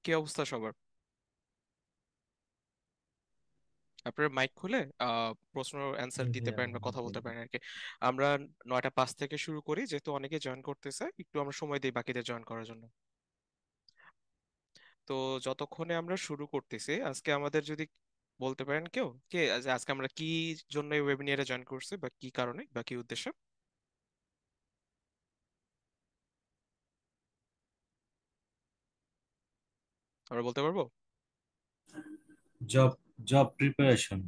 কি অবস্থা সবার? আপনারা মাইক খুলে প্রশ্ন অ্যান্সার জি দিতে পারেন বা কথা বলতে আলহামদুলিল্লাহ। পারেন আর কি। আমরা 9টা 5 থেকে শুরু করি, যেহেতু অনেকে জয়েন করতেছে, একটু আমরা সময় দিই বাকিদের জয়েন করার জন্য। তো যতক্ষণে আমরা শুরু করতেছি, আজকে আমাদের যদি বলতে পারেন কেউ কে যে আজকে আমরা কি জন্য এই ওয়েবিনারে জয়েন করছি বা কি কারণে বা কি উদ্দেশ্যে, আমরা বলতে পারবো? Job job preparation.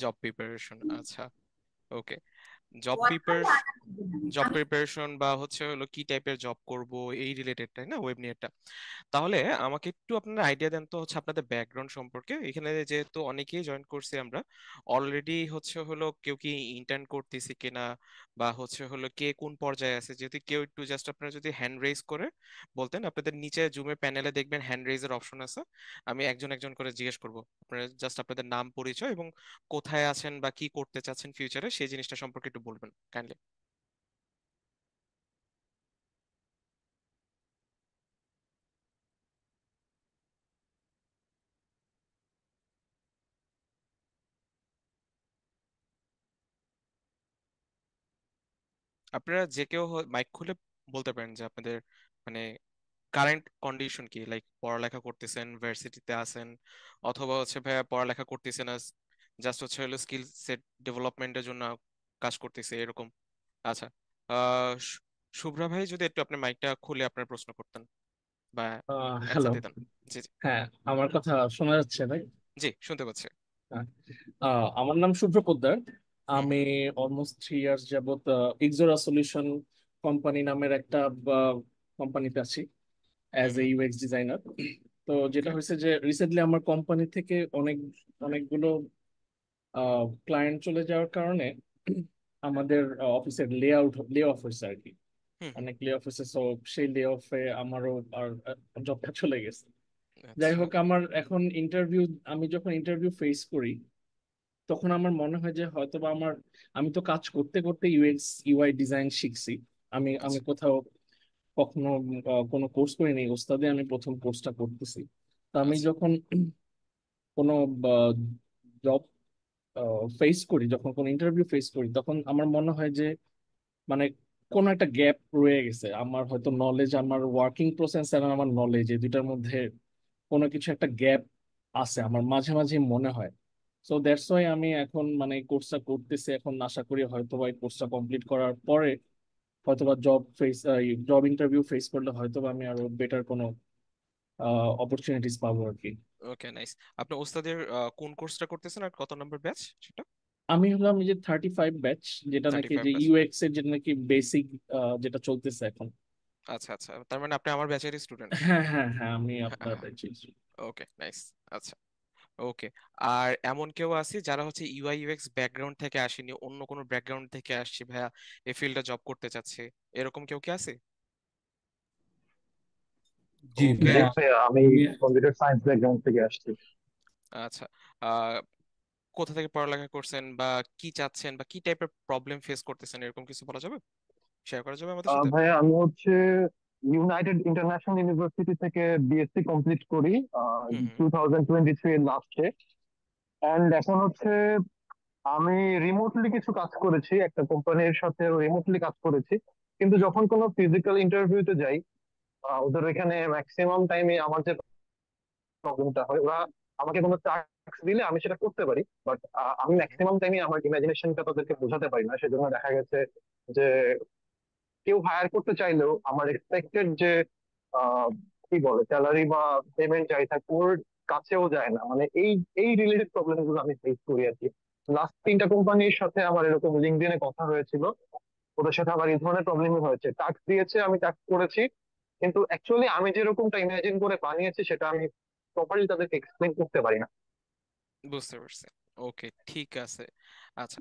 Job preparation, আচ্ছা। ওকে। জব প্রিপারেশন, জব প্রিপারেশন বা হচ্ছে হলো কি টাইপের জব করব, এই রিলেটেড, তাই না ওয়েবিনারটা? তাহলে আমাকে একটু আপনার আইডিয়া দেন তো হচ্ছে আপনাদের ব্যাকগ্রাউন্ড সম্পর্কে। এখানে যেহেতু অনেকেই জয়েন করছি আমরা অলরেডি, হচ্ছে হলো কেউ কি ইন্টার্ন করতেছি কিনা, বা হচ্ছে হলো কে কোন পর্যায়ে আছে, যদি কেউ একটু জাস্ট আপনারা যদি হ্যান্ড রেজ করে বলতেন। আপনাদের নিচে জুমের প্যানেলে দেখবেন হ্যান্ড রেজের অপশন আছে। আমি একজন একজন করে জিজ্ঞেস করব, আপনারা জাস্ট আপনাদের নাম পরিচয় এবং কোথায় আছেন বা কি করতে চাচ্ছেন ফিউচারে সেই জিনিসটা সম্পর্কে একটু বলবেন কাইন্ডলি। আপনারা যে কেউ মাইক খুলে বলতে পারেন যে আপনাদের মানে কারেন্ট কন্ডিশন কি, লাইক পড়ালেখা করতেছেন, ভার্সিটিতে আছেন, অথবা হচ্ছে ভাইয়া পড়ালেখা করতেছেন না, জাস্ট হচ্ছে হলো স্কিল সেট ডেভেলপমেন্টের জন্য কাজ করতেছে এরকম। আচ্ছা। শু- শুভ্রা ভাই, যদি একটু আপনার মাইকটা খুলে আপনার প্রশ্ন করতেন বা হ্যালো। অ্যান্সার দিতেন। জি জি। হ্যাঁ, আমার কথা শোনা যাচ্ছে ভাই? জি, শুনতে পাচ্ছি। হ্যাঁ। আমার নাম শুভ্র পোদ্দার। হুম আমি হুম। অলমোস্ট 3 ইয়ার্স যাবত ইক্সোরা সলিউশন কোম্পানি নামের একটা কোম্পানিতে আছি hmm as a hmm. UX designer. তো যেটা ওকে। হয়েছে যে রিসেন্টলি আমার কোম্পানি থেকে অনেকগুলো ক্লায়েন্ট চলে যাওয়ার কারণে আমাদের অফিসের লে অফ হয়েছে আর কি। হুম হুম। অনেক লে অফ হয়েছে, সো সেই লে অফে আমারও আর জবটা চলে গেছে। যাই আচ্ছা। হোক, আমি যখন ইন্টারভিউ ফেস করি তখন আমার মনে হয় যে হয়তোবা আমি তো কাজ করতে করতে ইউএক্স ইউআই ডিজাইন শিখছি। আমি আমি আচ্ছা কোথাও কখনো কোনো কোর্স করিনি, ওস্তাদে আমি প্রথম কোর্সটা করতেছি। তো আমি আচ্ছা। যখন কোনো জব যখন কোনো ইন্টারভিউ ফেস করি তখন আমার মনে হয় যে মানে কোনো একটা গ্যাপ রয়ে গেছে। আমার হয়তো নলেজ, আমার ওয়ার্কিং প্রসেস আর আমার নলেজ, এই দুটার মধ্যে কোনো কিছু একটা গ্যাপ আছে আমার মাঝে মাঝে মনে হয়। সো দ্যাটস ওয়াই আমি এখন মানে কোর্সটা করতেছি। এখন আশা করি হয়তোবা এই কোর্সটা কমপ্লিট করার পরে হয়তোবা জব ইন্টারভিউ ফেস করলে হয়তোবা আমি আরো বেটার কোনো অপরচুনিটিস পাবো আর কি। ওকে, নাইস। আপনি ওস্তাদের কোন কোর্সটা করতেছেন আর কত নম্বর ব্যাচ সেটা? আমি হলাম এই যে 35 ব্যাচ, যেটা থার্টি নাকি ফাইভ যে ব্যাচ ইউএক্স এর যেটা নাকি বেসিক যেটা চলতেছে এখন। আচ্ছা আচ্ছা, তার মানে আপনি আমার ব্যাচেরই স্টুডেন্ট। হ্যাঁ হ্যাঁ হ্যাঁ, আমি আপনার হ্যাঁ। ব্যাচের। ওকে, নাইস। আচ্ছা। ওকে। আর এমন কেউ আছে যারা হচ্ছে ইউআই ইউএক্স ব্যাকগ্রাউন্ড থেকে আসেনি, অন্য কোনো ব্যাকগ্রাউন্ড থেকে আসছে, ভাইয়া এই ফিল্ডে জব করতে চাচ্ছে, এরকম কেউ কি আছে? জি ওকে। ভাইয়া। ভাইয়া আমি আমি কম্পিউটার সায়েন্স ব্যাকগ্রাউন্ড থেকে আসছি। আচ্ছা। আহ কোথা থেকে পড়ালেখা করছেন বা কি চাচ্ছেন বা কি টাইপের প্রবলেম ফেস করতেছেন, এরকম কিছু বলা যাবে, শেয়ার করা যাবে আমাদের সাথে? ভাইয়া আমি হচ্ছে ইউনাইটেড ইন্টারন্যাশনাল ইউনিভার্সিটি থেকে বিএসসি কমপ্লিট করি হুম হুম। 2023 এর লাস্টে। অ্যান্ড এখন হচ্ছে আমি রিমোটলি কিছু কাজ করেছি, একটা কোম্পানির সাথে রিমোটলি কাজ করেছি। কিন্তু হুম হুম। যখন কোনো ফিজিক্যাল ইন্টারভিউতে যাই, ওদের এখানে ম্যাক্সিমাম টাইমে আমার যে প্রবলেমটা হয়, ওরা আমাকে কোনো টাস্ক দিলে আমি সেটা করতে পারি, বাট আমি হুম হুম। ম্যাক্সিমাম টাইমে আমার ইমাজিনেশনটা তাদেরকে বোঝাতে পারি না। সেজন্য দেখা গেছে যে কেউ হায়ার করতে চাইলেও আমার এক্সপেক্টেড যে আহ, কি বলে স্যালারি বা পেমেন্ট যাই থাকে ওর কাছেও যায় না। মানে এই রিলেটেড প্রবলেম গুলো আমি ফেস করি আর কি। লাস্ট 3টা কোম্পানির সাথে আমার এরকম লিঙ্কডইনে কথা হয়েছিল, ওদের সাথে আবার এই ধরনের প্রবলেমই হয়েছে। টাস্ক দিয়েছে, আমি টাস্ক করেছি, কিন্তু অ্যাকচুয়ালি আমি যেরকমটা ইমাজিন করে বানিয়েছি সেটা আমি প্রপারলি তাদেরকে এক্সপ্লেন করতে পারি না। বুঝতে পারছি। ওকে, ঠিক আছে। আচ্ছা,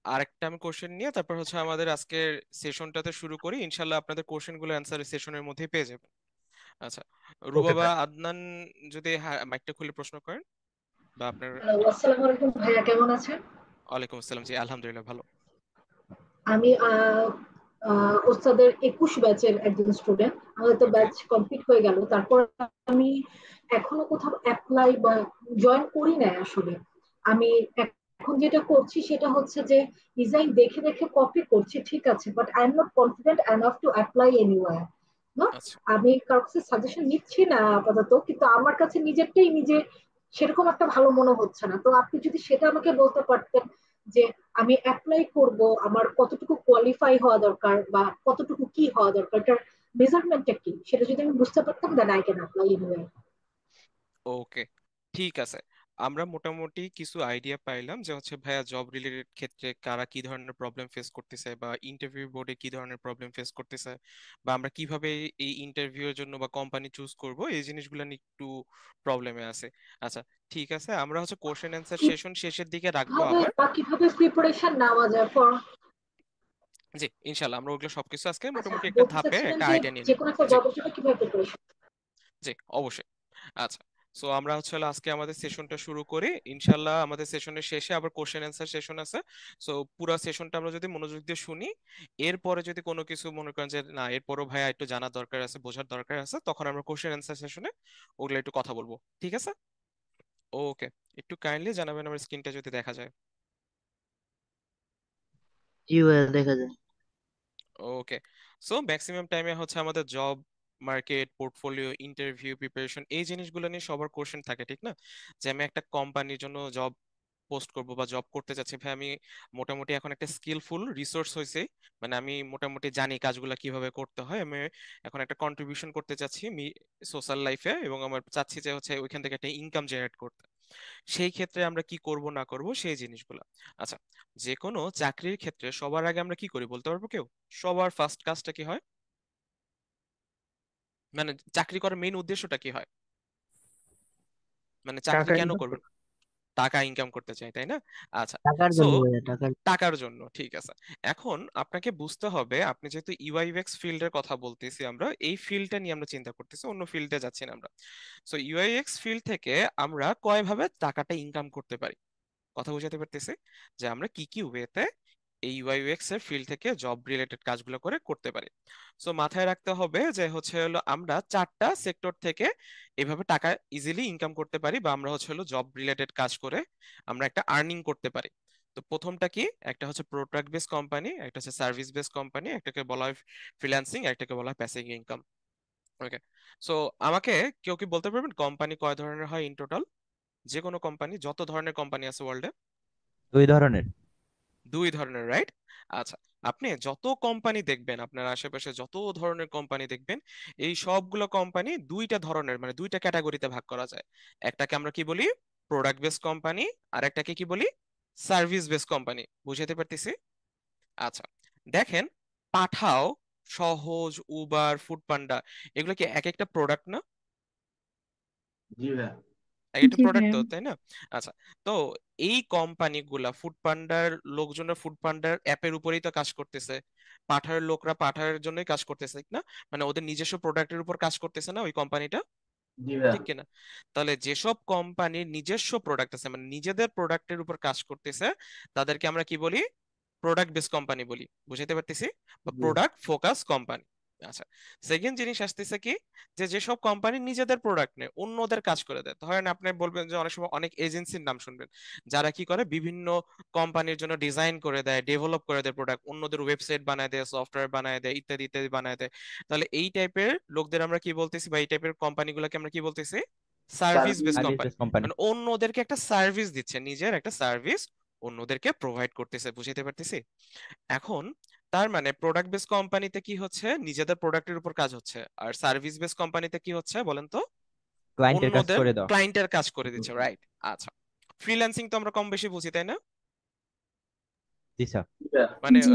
আরেকটা আমি কোশ্চেন নিয়ে তারপর হচ্ছে আমাদের আজকের সেশনটাতে শুরু করি, ইনশাল্লাহ আপনাদের কোশ্চেন গুলো অ্যান্সার সেশনের মধ্যেই পেয়ে যাবেন। আচ্ছা, ওকে রুবাবা ভাই। আদনান, যদি মাইকটা খুলে প্রশ্ন করেন বা আপনার। হ্যালো, আসসালামু আলাইকুম ভাইয়া, কেমন আছেন? ওয়ালাইকুম আসসালাম, জি আলহামদুলিল্লাহ ভালো। আমি ওস্তাদের 21 ব্যাচের একজন স্টুডেন্ট। আমাদের তো ওকে। ব্যাচ কমপ্লিট হয়ে গেল, তারপর আমি এখনো কোথাও অ্যাপ্লাই বা জয়েন করি নাই আসলে। আমি এখন যেটা করছি সেটা হচ্ছে যে ডিজাইন দেখে দেখে কপি করছি, ঠিক আছে, but I am not confident enough to apply anywhere. না, আচ্ছা, আমি কারোর কাছে সাজেশন নিচ্ছি না আপাতত, কিন্তু আমার কাছে নিজেরটাই নিজে সেরকম একটা ভালো মনে হচ্ছে না। তো আপনি যদি সেটা আমাকে বলতে পারতেন যে আমি অ্যাপ্লাই করব, আমার কতটুকু কোয়ালিফাই হওয়া দরকার বা কতটুকু কি হওয়া দরকার, এটার মেজারমেন্টটা কি, সেটা যদি আমি বুঝতে পারতাম then I can apply anywhere. Okay, ঠিক আছে। আমরা মোটামুটি কিছু আইডিয়া পাইলাম যে হচ্ছে ভাইয়া জব রিলেটেড ক্ষেত্রে কারা কি ধরনের প্রবলেম ফেস করতেছে, বা ইন্টারভিউ বোর্ডে কি ধরনের প্রবলেম ফেস করতেছে, বা আমরা কিভাবে এই ইন্টারভিউ এর জন্য বা কোম্পানি চুজ করব, এই জিনিসগুলো নিয়ে একটু প্রবলেমে আছে। আচ্ছা, ঠিক আছে, আমরা হচ্ছে কোশ্চেন অ্যান্সার সেশন শেষের দিকে রাখবো কিভাবে আবার। বা কিভাবে প্রিপারেশন নেওয়া যায় ফর, জি, ইনশাল্লাহ আমরা ওগুলো সবকিছু আজকে আচ্ছা মোটামুটি একটা বলতে ধাপে চাচ্ছিলাম একটা যে আইডিয়া নিয়ে যে নিব। কোনো একটা জি, জবের জন্য কিভাবে প্রিপারেশন। জি, অবশ্যই। আচ্ছা, সো আমরা হচ্ছে হলো আজকে আমাদের সেশনটা শুরু করি। ইনশাল্লাহ আমাদের সেশনের শেষে আবার কোশ্চেন অ্যান্সার সেশন আছে। সো পুরো সেশনটা আমরা যদি মনোযোগ দিয়ে শুনি, এরপরে যদি কোনো কিছু মনে করেন যে না এরপরও ভাইয়া একটু জানার দরকার আছে, বোঝার দরকার আছে, তখন আমরা কোশ্চেন অ্যান্সার সেশনে ওগুলো একটু কথা বলবো। ঠিক আছে? ওকে, একটু কাইন্ডলি জানাবেন আমার স্ক্রিনটা যদি দেখা যায়। জি ভাইয়া দেখা যায়। ওকে, সো ম্যাক্সিমাম টাইমে হচ্ছে আমাদের job market, portfolio, interview preparation, এই জিনিসগুলো নিয়ে সবার কোশ্চেন থাকে, ঠিক না? যে আমি একটা কোম্পানির জন্য জব পোস্ট করব বা জব করতে চাচ্ছি, ভাই আমি মোটামুটি এখন একটা স্কিলফুল রিসোর্স হয়েছে, মানে আমি মোটামুটি জানি কাজগুলো কিভাবে করতে হয়, আমি এখন একটা কন্ট্রিবিউশন করতে চাচ্ছি সোশ্যাল লাইফে, এবং আমার চাচ্ছি যে হচ্ছে ওইখান থেকে একটা ইনকাম জেনারেট করতে। সেই ক্ষেত্রে আমরা কি করব না করব সেই জিনিসগুলো। আচ্ছা, যে কোনো চাকরির ক্ষেত্রে সবার আগে আমরা কি করি বলতে পারবো কেউ? সবার ফার্স্ট কাজটা কি হয়, মানে চাকরি করার মেইন উদ্দেশ্যটা কি হয়, মানে চাকরি টাকা কেন ইনকাম করবেন? টাকা ইনকাম করতে চাই, তাই না? আচ্ছা, টাকার সো জন্য ভাইয়া, টাকার। টাকার জন্য, ঠিক আছে। এখন আপনাকে বুঝতে হবে, আপনি যেহেতু ইউআইএক্স ফিল্ডের কথা বলতেছি, আমরা এই ফিল্ডটা নিয়ে আমরা চিন্তা করতেছি, অন্য ফিল্ডে যাচ্ছি না আমরা। সো ইউআইএক্স ফিল্ড থেকে আমরা কয় ভাবে টাকাটা ইনকাম করতে পারি, কথা বুঝাতে পারতেছি, যে আমরা কি কি ওয়েতে এই ইউআইএক্স এর ফিল্ড থেকে জব রিলেটেড কাজগুলো করতে পারি। সো মাথায় রাখতে হবে যে হচ্ছে হলো আমরা চারটা সেক্টর থেকে এভাবে টাকা ইজিলি ইনকাম করতে পারি, বা আমরা হচ্ছে হলো জব রিলেটেড কাজ করে আমরা একটা আর্নিং করতে পারি। তো প্রথমটা কি, একটা হচ্ছে প্রোডাক্ট বেস কোম্পানি, একটা হচ্ছে সার্ভিস বেস কোম্পানি, একটাকে বলা হয় ফ্রিল্যান্সিং, একটাকে বলা হয় প্যাসিভ ইনকাম। ওকে, সো আমাকে কেউ কি বলতে পারবেন কোম্পানি কয় ধরনের হয় ইন টোটাল? যে কোনো কোম্পানি, যত ধরনের কোম্পানি আছে ওয়ার্ল্ডে। দুই ধরনের। দুই ধরনের, রাইট? আচ্ছা, আপনি যত কোম্পানি দেখবেন, আপনার আশেপাশে যত ধরনের কোম্পানি দেখবেন, এই সবগুলো কোম্পানি দুইটা ধরনের, মানে দুইটা ক্যাটাগরিতে ভাগ করা যায়। একটাকে আমরা কি বলি, প্রোডাক্ট বেস কোম্পানি, আর একটাকে কি বলি, সার্ভিস বেস কোম্পানি। বুঝাতে পারতেছি? আচ্ছা, দেখেন, পাঠাও, সহজ, উবার, ফুড পান্ডা, এগুলো কি এক একটা প্রোডাক্ট না? জি ভাইয়া। এক একটা জি প্রোডাক্ট ভাইয়া। তো, তাই না? আচ্ছা, তো এই কোম্পানিগুলা, ফুড পান্ডার লোকজনরা ফুড পান্ডার অ্যাপের উপরেই তো কাজ করতেছে, পাঠার লোকরা পাঠার জন্যই কাজ করতেছে, ঠিক না? মানে ওদের নিজস্ব প্রোডাক্টের উপর কাজ করতেছে না ওই কোম্পানিটা, জি ভাইয়া। ঠিক কিনা? তাহলে যেসব কোম্পানির নিজস্ব প্রোডাক্ট আছে, মানে নিজেদের প্রোডাক্টের উপর কাজ করতেছে, তাদেরকে আমরা কি বলি, প্রোডাক্ট বেস কোম্পানি বলি। বুঝাইতে পারতেছি? বা জি। Product focus company. আচ্ছা, সেকেন্ড জিনিস আসতেছে কি, যে যেসব কোম্পানি নিজেদের প্রোডাক্ট নেই, অন্যদের কাজ করে দেয়। ধরেন আপনি বলবেন যে অনেক সময় অনেক এজেন্সির নাম শুনবেন, যারা কি করে বিভিন্ন কোম্পানির জন্য ডিজাইন করে দেয়, ডেভেলপ করে দেয় প্রোডাক্ট, অন্যদের ওয়েবসাইট বানায় দেয়, সফটওয়্যার বানায় দেয়, ইত্যাদি ইত্যাদি বানায় দেয়। তাহলে এই টাইপের লোকদের আমরা কি বলতেছি, বা এই টাইপের কোম্পানিগুলোকে আমরা কি বলতেছি, service base service company. Base company. মানে অন্যদেরকে একটা সার্ভিস দিচ্ছে, নিজের একটা সার্ভিস অন্যদেরকে প্রোভাইড করতেছে। বুঝাইতে পারতেছি? এখন তার মানে প্রোডাক্ট বেস কোম্পানিতে কি হচ্ছে, নিজেদের প্রোডাক্টের উপর কাজ হচ্ছে, আর সার্ভিস বেস কোম্পানিতে কি হচ্ছে বলেন তো, ক্লায়েন্টের কাজ অন্যদের করে দাও। ক্লায়েন্টের কাজ করে দিচ্ছে, রাইট? আচ্ছা, ফ্রিল্যান্সিং তো আমরা কম বেশি বুঝি, তাই না? জি স্যার। মানে জি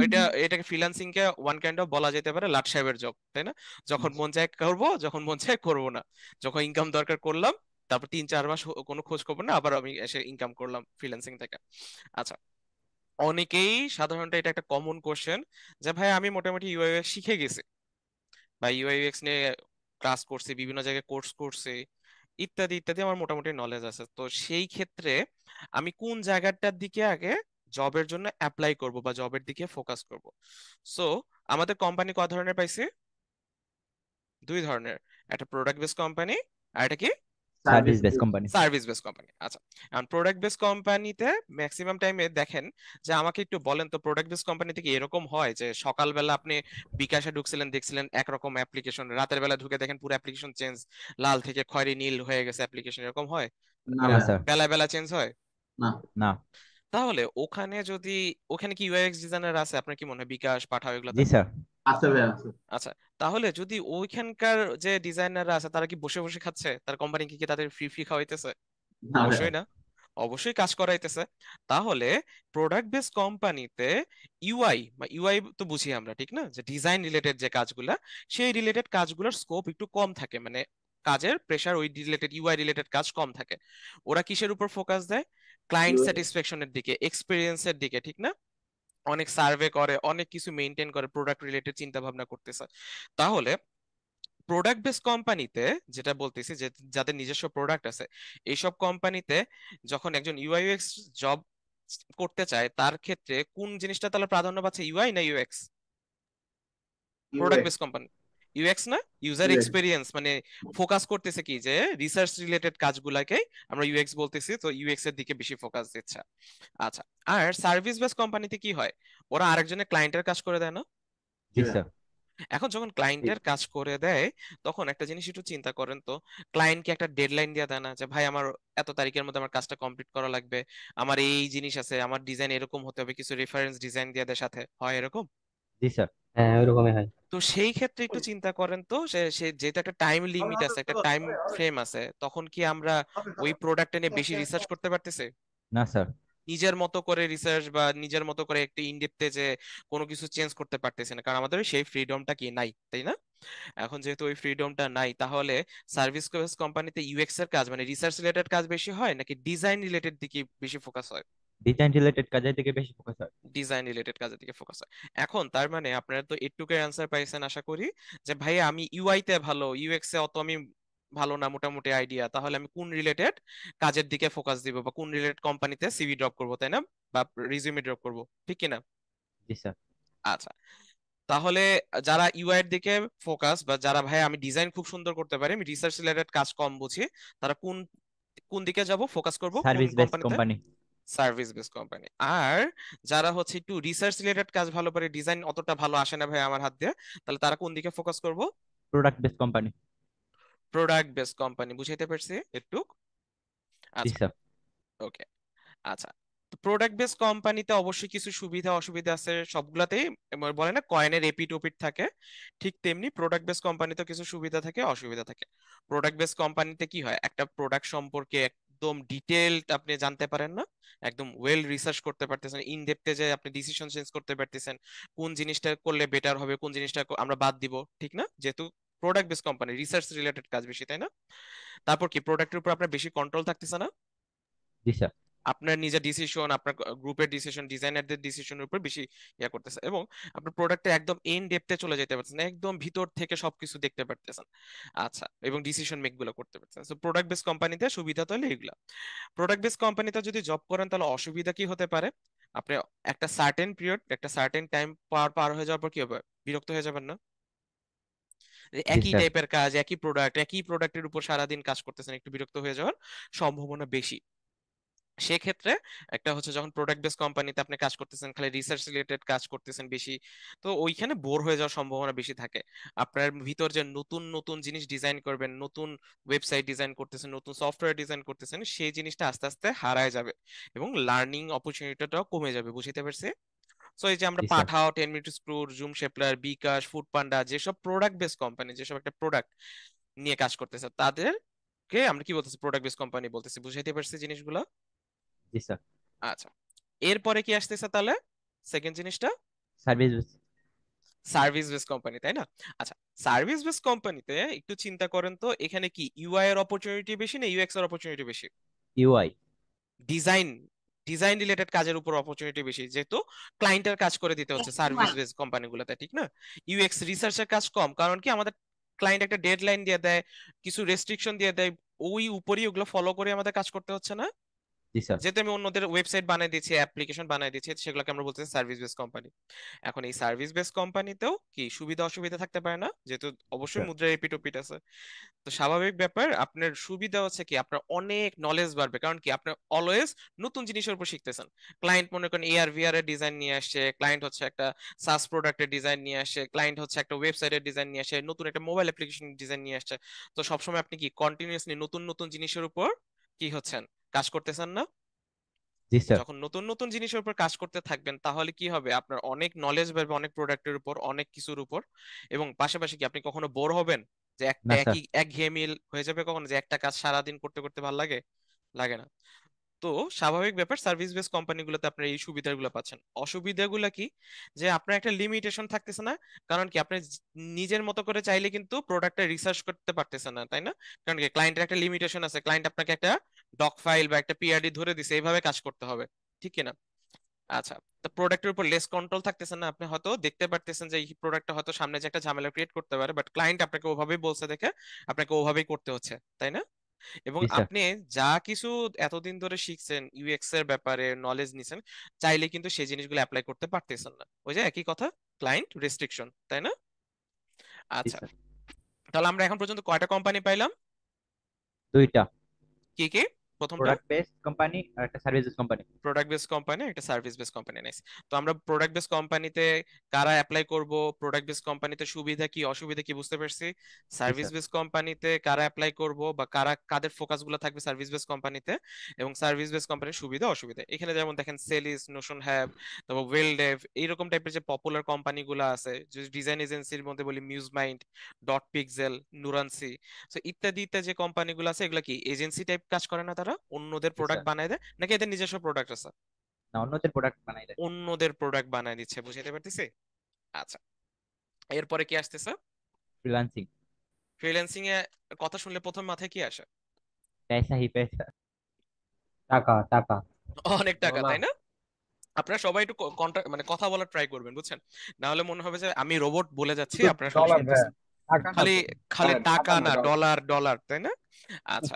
এটাকে freelancing K one kind of বলা যেতে পারে লাট সাহেবের জব, তাই না? যখন মন চায় করবো, যখন মন চায় করবো না, যখন ইনকাম দরকার করলাম, তারপর 3-4 মাস কোনো খোঁজ খবর না, আবার আমি এসে ইনকাম করলাম ফ্রিল্যান্সিং থেকে। আচ্ছা, অনেকেই সাধারণত এটা একটা কমন কোশ্চেন, যে ভাই আমি মোটামুটি ইউআইএক্স শিখে গেছি, বা ইউআইএক্স নিয়ে ক্লাস করছি, বিভিন্ন জায়গায় কোর্স করছি, ইত্যাদি ইত্যাদি, আমার মোটামুটি নলেজ আছে, তো সেই ক্ষেত্রে আমি কোন জায়গাটার দিকে আগে জবের জন্য অ্যাপ্লাই করব বা জবের দিকে ফোকাস করব? সো আমাদের কোম্পানি কয় ধরনের পাইছি? দুই ধরনের, একটা প্রোডাক্ট বেস কোম্পানি, আর একটা কি, service base company. Service base company. আচ্ছা, এখন প্রোডাক্ট বেস কোম্পানিতে ম্যাক্সিমাম টাইমে দেখেন যে আমাকে একটু বলেন তো, প্রোডাক্ট বেস কোম্পানিতে কি এরকম হয় যে সকালবেলা আপনি বিকাশে ঢুকছিলেন, দেখছিলেন একরকম অ্যাপ্লিকেশন, রাতের বেলা ঢুকে দেখেন পুরো অ্যাপ্লিকেশন চেঞ্জ, লাল থেকে খয়েরি নীল হয়ে গেছে অ্যাপ্লিকেশন, এরকম হয়? না স্যার, বেলা বেলা চেঞ্জ হয়? না। তাহলে ওখানে যদি, ওখানে কি ইউএক্স ডিজাইনার আছে আপনার কি মনে হয়, বিকাশ পাঠাও এগুলোতে? জি স্যার। আচ্ছা, তাহলে যদি ওইখানকার যে ডিজাইনাররা আছে তারা কি বসে বসে খাচ্ছে, তার কোম্পানি কি তাদের ফ্রি ফ্রি খাওয়াইতেছে? অবশ্যই না, অবশ্যই কাজ করাইতেছে। তাহলে প্রোডাক্ট বেস কোম্পানিতে ইউআই বা ইউআই তো বুঝি আমরা, ঠিক না, যে ডিজাইন রিলেটেড যে কাজগুলা, সেই রিলেটেড কাজগুলোর স্কোপ একটু কম থাকে, মানে কাজের প্রেসার ওই রিলেটেড ইউআই রিলেটেড কাজ কম থাকে। ওরা কিসের উপর ফোকাস দেয়? ক্লায়েন্ট স্যাটিসফ্যাকশনের দিকে, এক্সপিরিয়েন্সের দিকে, ঠিক না? অনেক সার্ভে করে, অনেক কিছু মেনটেন করে, প্রোডাক্ট রিলেটেড চিন্তা ভাবনা করতেছে। তাহলে প্রোডাক্ট বেস কোম্পানিতে, যেটা বলতেছি যে যাদের নিজস্ব প্রোডাক্ট আছে, এইসব কোম্পানিতে যখন একজন ইউআই ইউএক্স জব করতে চায়, তার ক্ষেত্রে কোন জিনিসটা তাহলে প্রাধান্য পাচ্ছে, ইউআই না UX? Product base company UX না, ইউজার এক্সপিরিয়েন্স, মানে ফোকাস করতেছে কি যে রিসার্চ রিলেটেড কাজগুলাকে আমরা ইউএক্স বলতেছি, তো ইউএক্স এর দিকে বেশি ফোকাস দিচ্ছে। আচ্ছা, আর সার্ভিস বেস কোম্পানিতে কি হয়, ওরা আরেকজনের ক্লায়েন্টের কাজ করে দেয় না? জি স্যার। এখন যখন ক্লায়েন্টের কাজ করে দেয়, তখন একটা জিনিস একটু চিন্তা করেন তো, ক্লায়েন্টকে একটা ডেডলাইন দিয়ে দেয় না যে ভাই আমার এত তারিখের মধ্যে আমার কাজটা কমপ্লিট করা লাগবে, আমার এই জিনিস আছে, আমার ডিজাইন এরকম হতে হবে, কিছু রেফারেন্স ডিজাইন দিয়ে দেয় সাথে, হয় এরকম? জি স্যার। হ্যাঁ ওইরকমই হয়। তো সেই ক্ষেত্রে একটু চিন্তা করেন তো, সে সে যেহেতু একটা টাইম লিমিট আছে, একটা টাইম ফ্রেম আছে, তখন কি আমরা ওই প্রোডাক্ট নিয়ে বেশি রিসার্চ করতে পারতেছি? না স্যার। নিজের মতো করে রিসার্চ বা নিজের মতো করে একটু ইনডেপথে যে কোনো কিছু চেঞ্জ করতে পারতেছি না, কারণ আমাদের সেই ফ্রিডমটা কি নাই, তাই না? এখন যেহেতু ওই ফ্রিডমটা নাই, তাহলে সার্ভিস কোম্পানিতে ইউএক্স এর কাজ মানে রিসার্চ রিলেটেড কাজ বেশি হয় নাকি ডিজাইন রিলেটেড দিকে বেশি ফোকাস হয়? ডিজাইন রিলেটেড কাজের দিকে বেশি ফোকাস হয়। ডিজাইন রিলেটেড কাজের দিকে ফোকাস হয়। এখন তার মানে আপনারা তো এটুকুই অ্যান্সার পাইছেন আশা করি, যে ভাই আমি ইউআই তে ভালো, ইউএক্স এ অত আমি ভালো না, মোটামুটি আইডিয়া, তাহলে আমি কোন রিলেটেড কাজের দিকে ফোকাস দিব বা কোন রিলেটেড কোম্পানিতে সিভি ড্রপ করবো, তাই না, বা রিজিউমে ড্রপ করবো, ঠিক কিনা? জি স্যার। আচ্ছা, তাহলে যারা ইউআই এর দিকে ফোকাস, বা যারা ভাই আমি ডিজাইন খুব সুন্দর করতে পারি, আমি রিসার্চ রিলেটেড কাজ কম বুঝি, তারা কোন কোন দিকে যাব, ফোকাস করব কোন সার্ভিস বেস কোম্পানিতে? কোম্পানি। Service base company. আর যারা হচ্ছে একটু রিসার্চ রিলেটেড কাজ ভালো পারে, ডিজাইন অতটা ভালো আসে না ভাই আমার হাত দিয়ে, তাহলে তারা কোন দিকে ফোকাস করব? Product base company. Product base company. বুঝাইতে পারছি একটু? জি আচ্ছা, স্যার। ওকে। আচ্ছা, তো প্রোডাক্ট বেস কোম্পানিতে অবশ্যই কিছু সুবিধা অসুবিধা আছে সবগুলাতেই, বলে না কয়েনের এপিট ওপিট থাকে, ঠিক তেমনি প্রোডাক্ট বেস কোম্পানিতেও কিছু সুবিধা থাকে অসুবিধা থাকে। প্রোডাক্ট বেস কোম্পানিতে কি হয়, একটা প্রোডাক্ট সম্পর্কে একদম ডিটেইলড আপনি জানতে পারেন না, একদম ওয়েল রিসার্চ করতে পারতেছেন, ইন ডেপথে যে আপনি ডিসিশন চেঞ্জ করতে পারতেছেন, কোন জিনিসটা করলে বেটার হবে, কোন জিনিসটা আমরা বাদ দিব, ঠিক না, যেহেতু product base company research related কাজ বেশি, তাই না? তারপর কি প্রোডাক্টের উপর আপনার বেশি কন্ট্রোল থাকতেছে না, জি স্যার। আপনার নিজের ডিসিশন, আপনার গ্রুপের ডিসিশন, ডিজাইনারদের ডিসিশনের উপর বেশি ইয়া করতেছে, এবং আপনার প্রোডাক্টে একদম এন্ড ডেপথে চলে যেতে পারতেছেন, একদম ভিতর থেকে সবকিছু দেখতে পারতেছেন। আচ্ছা, এবং ডিসিশন মেক গুলো করতে পারতেছেন। সো প্রোডাক্ট বেস কোম্পানিতে সুবিধা তাহলে এগুলা। প্রোডাক্ট বেস কোম্পানিতে যদি জব করেন তাহলে অসুবিধা কি হতে পারে, আপনি একটা সার্টেন পিরিয়ড, একটা সার্টেন টাইম পার পার হয়ে যাওয়ার পর কি হবে, বিরক্ত হয়ে যাবেন না? যে জি একই স্যার। টাইপের কাজ, একই প্রোডাক্টের উপর সারাদিন কাজ করতেছেন, একটু বিরক্ত হয়ে যাওয়ার সম্ভাবনা বেশি। সেক্ষেত্রে একটা হচ্ছে যখন প্রোডাক্ট বেস কোম্পানিতে আপনি কাজ করতেছেন, খালি রিসার্চ রিলেটেড কাজ করতেছেন বেশি, তো ওইখানে বোর হয়ে যাওয়ার সম্ভাবনা বেশি থাকে। আপনার ভিতর যে নতুন নতুন জিনিস ডিজাইন করবেন, নতুন ওয়েবসাইট ডিজাইন করতেছেন, নতুন সফটওয়্যার ডিজাইন করতেছেন, সেই জিনিসটা আস্তে আস্তে হারায় যাবে এবং লার্নিং অপরচুনিটিটাও কমে যাবে। বুঝতে পারছি? সো এই যে আমরা জি স্যার। পাঠাও, 10 মিনিট স্ক্রুর, জুম শেপলার, বিকাশ, ফুড পান্ডা, যেসব প্রোডাক্ট বেস কোম্পানি, যেসব একটা প্রোডাক্ট নিয়ে কাজ করতেছে, তাদেরকে আমরা কি বলতেছি, প্রোডাক্ট বেস কোম্পানি বলতেছি। বুঝাইতে পারছি জিনিসগুলো? জি স্যার। আচ্ছা, এরপরে কি আসতেছে তাহলে, সেকেন্ড জিনিসটা? Service base. Service base company, তাই না? আচ্ছা, সার্ভিস বেস কোম্পানিতে একটু চিন্তা করেন তো, এখানে কি ইউআই এর অপরচুনিটি বেশি না ইউএক্স এর অপরচুনিটি বেশি? ইউআই। ডিজাইন ডিজাইন রিলেটেড কাজের উপর অপরচুনিটি বেশি, যেহেতু ক্লায়েন্টের কাজ করে দিতে হচ্ছে সার্ভিস বেস কোম্পানিগুলোতে, ঠিক না? ইউএক্স রিসার্চের কাজ কম, কারণ কি আমাদের ক্লায়েন্ট একটা ডেডলাইন দিয়ে দেয়, কিছু রেস্ট্রিকশন দিয়ে দেয়, ওই উপরই ওগুলো ফলো করে আমাদের কাজ করতে হচ্ছে না? জি স্যার। যেহেতু আমি অন্যদের ওয়েবসাইট বানিয়ে দিচ্ছি, অ্যাপ্লিকেশন বানিয়ে দিচ্ছি, সেগুলোকে আমরা বলতেছি সার্ভিস বেস কোম্পানি। এখন এই সার্ভিস বেস কোম্পানিতেও কি সুবিধা অসুবিধা থাকতে পারে না, যেহেতু অবশ্যই স্যার। মুদ্রার এপিঠ ওপিঠ আছে। তো স্বাভাবিক ব্যাপার, আপনার সুবিধা হচ্ছে কি আপনার অনেক নলেজ বাড়বে, কারণ কি আপনি অলওয়েজ নতুন জিনিসের উপর শিখতেছেন। ক্লায়েন্ট মনে করেন এআর ভিআর এর ডিজাইন নিয়ে আসছে, ক্লায়েন্ট হচ্ছে একটা সাস প্রোডাক্টের ডিজাইন নিয়ে আসে, ক্লায়েন্ট হচ্ছে একটা ওয়েবসাইটের ডিজাইন নিয়ে আসে, নতুন একটা মোবাইল অ্যাপ্লিকেশন ডিজাইন নিয়ে আসছে। তো সবসময় আপনি কি কন্টিনিউয়াসলি নতুন নতুন জিনিসের উপর কি হচ্ছেন, কাজ করতেছেন না? জি স্যার। যখন নতুন নতুন জিনিসের উপর কাজ করতে থাকবেন, তাহলে কি হবে, আপনার অনেক নলেজ বাড়বে অনেক প্রোডাক্টের উপর, অনেক কিছুর উপর। এবং পাশাপাশি কি আপনি কখনো বোর হবেন, যে একটা না স্যার। একই একঘেয়েমি হয়ে যাবে কখনো, যে একটা কাজ সারাদিন করতে করতে ভালো লাগে? লাগে না। তো স্বাভাবিক ব্যাপার, সার্ভিস বেস কোম্পানিগুলোতে আপনার এই সুবিধাগুলো পাচ্ছেন। অসুবিধাগুলো কি, যে আপনার একটা লিমিটেশন থাকতেছে না, কারণ কি আপনি নিজের মতো করে চাইলে কিন্তু প্রোডাক্টটা রিসার্চ করতে পারতেছেন না, তাই না? কারণ কি ক্লায়েন্টের একটা লিমিটেশন আছে, ক্লায়েন্ট আপনাকে একটা ডক ফাইল বা একটা পিআরডি ধরে দিছে, এইভাবে কাজ করতে হবে, ঠিক কিনা? আচ্ছা, তো প্রোডাক্টের উপর লেস কন্ট্রোল থাকতেছে না, আপনি হয়তো দেখতে পারতেছেন যে এই প্রোডাক্টটা হয়তো সামনে যে একটা ঝামেলা ক্রিয়েট করতে পারে, বাট ক্লায়েন্ট আপনাকে ওভাবেই বলছে দেখে আপনাকে ওভাবেই করতে হচ্ছে, তাই না? এবং জি স্যার। আপনি যা কিছু এতদিন ধরে শিখছেন, ইউএক্স এর ব্যাপারে নলেজ নিছেন, চাইলে কিন্তু সেই জিনিসগুলো অ্যাপ্লাই করতে পারতেছেন না। ওই যে একই কথা, ক্লায়েন্ট রেস্ট্রিকশন, তাই না? জি আচ্ছা, স্যার। তাহলে আমরা এখন পর্যন্ত কয়টা কোম্পানি পাইলাম? দুইটা। কি কি? প্রথমটা প্রোডাক্ট বেসড কোম্পানি আর একটা service based company. Product base company, একটা সার্ভিস বেস কোম্পানি, নাইস। তো আমরা প্রোডাক্ট বেস কোম্পানিতে কারা অ্যাপ্লাই করব, প্রোডাক্ট বেস কোম্পানিতে সুবিধা কি অসুবিধা কি বুঝতে পারছি। জি সার্ভিস স্যার। বেস কোম্পানিতে কারা অ্যাপ্লাই করব বা কারা কাদের ফোকাস গুলো থাকবে সার্ভিস বেস কোম্পানিতে, এবং সার্ভিস বেস কোম্পানির সুবিধা অসুবিধা। এখানে যেমন দেখেন সেলিস, নোশন হ্যাব, তারপর ওয়েল ডেভ, এইরকম টাইপের যে পপুলার কোম্পানিগুলো আছে, যে ডিজাইন এজেন্সির মধ্যে বলি মিউজ মাইন্ড, ডট পিক্সেল, নুরানসি, তো ইত্যাদি ইত্যাদি যে কোম্পানিগুলো আছে, এগুলা কি এজেন্সি টাইপ কাজ করে না? তারা অন্যদের জি প্রোডাক্ট স্যার। বানায় দেয়, নাকি এদের নিজস্ব প্রোডাক্ট আছে? না, অন্যদের প্রোডাক্ট বানাই দেয়। অন্যদের প্রোডাক্ট বানায় দিচ্ছে, বুঝাইতে পারতেছি? আচ্ছা, এরপরে কি আসতেছে? ফ্রিল্যান্সিং। ফ্রিল্যান্সিং এ কথা শুনলে প্রথম মাথায় কি আসে? পয়সা হি পয়সা। টাকা টাকা। অনেক টাকা, না, তাই না? আপনারা সবাই একটু কন্ট্রাক্ট মানে কথা বলার ট্রাই করবেন, বুঝছেন? না হলে মনে হবে যে আমি রোবট বলে যাচ্ছি, শুধু আপনারা খালি ডলার, হ্যাঁ, শুনতেছেন। টাকা না খালি তো। খালি টাকা টাকা না, না, ডলার। ডলার ডলার, তাই না? আচ্ছা,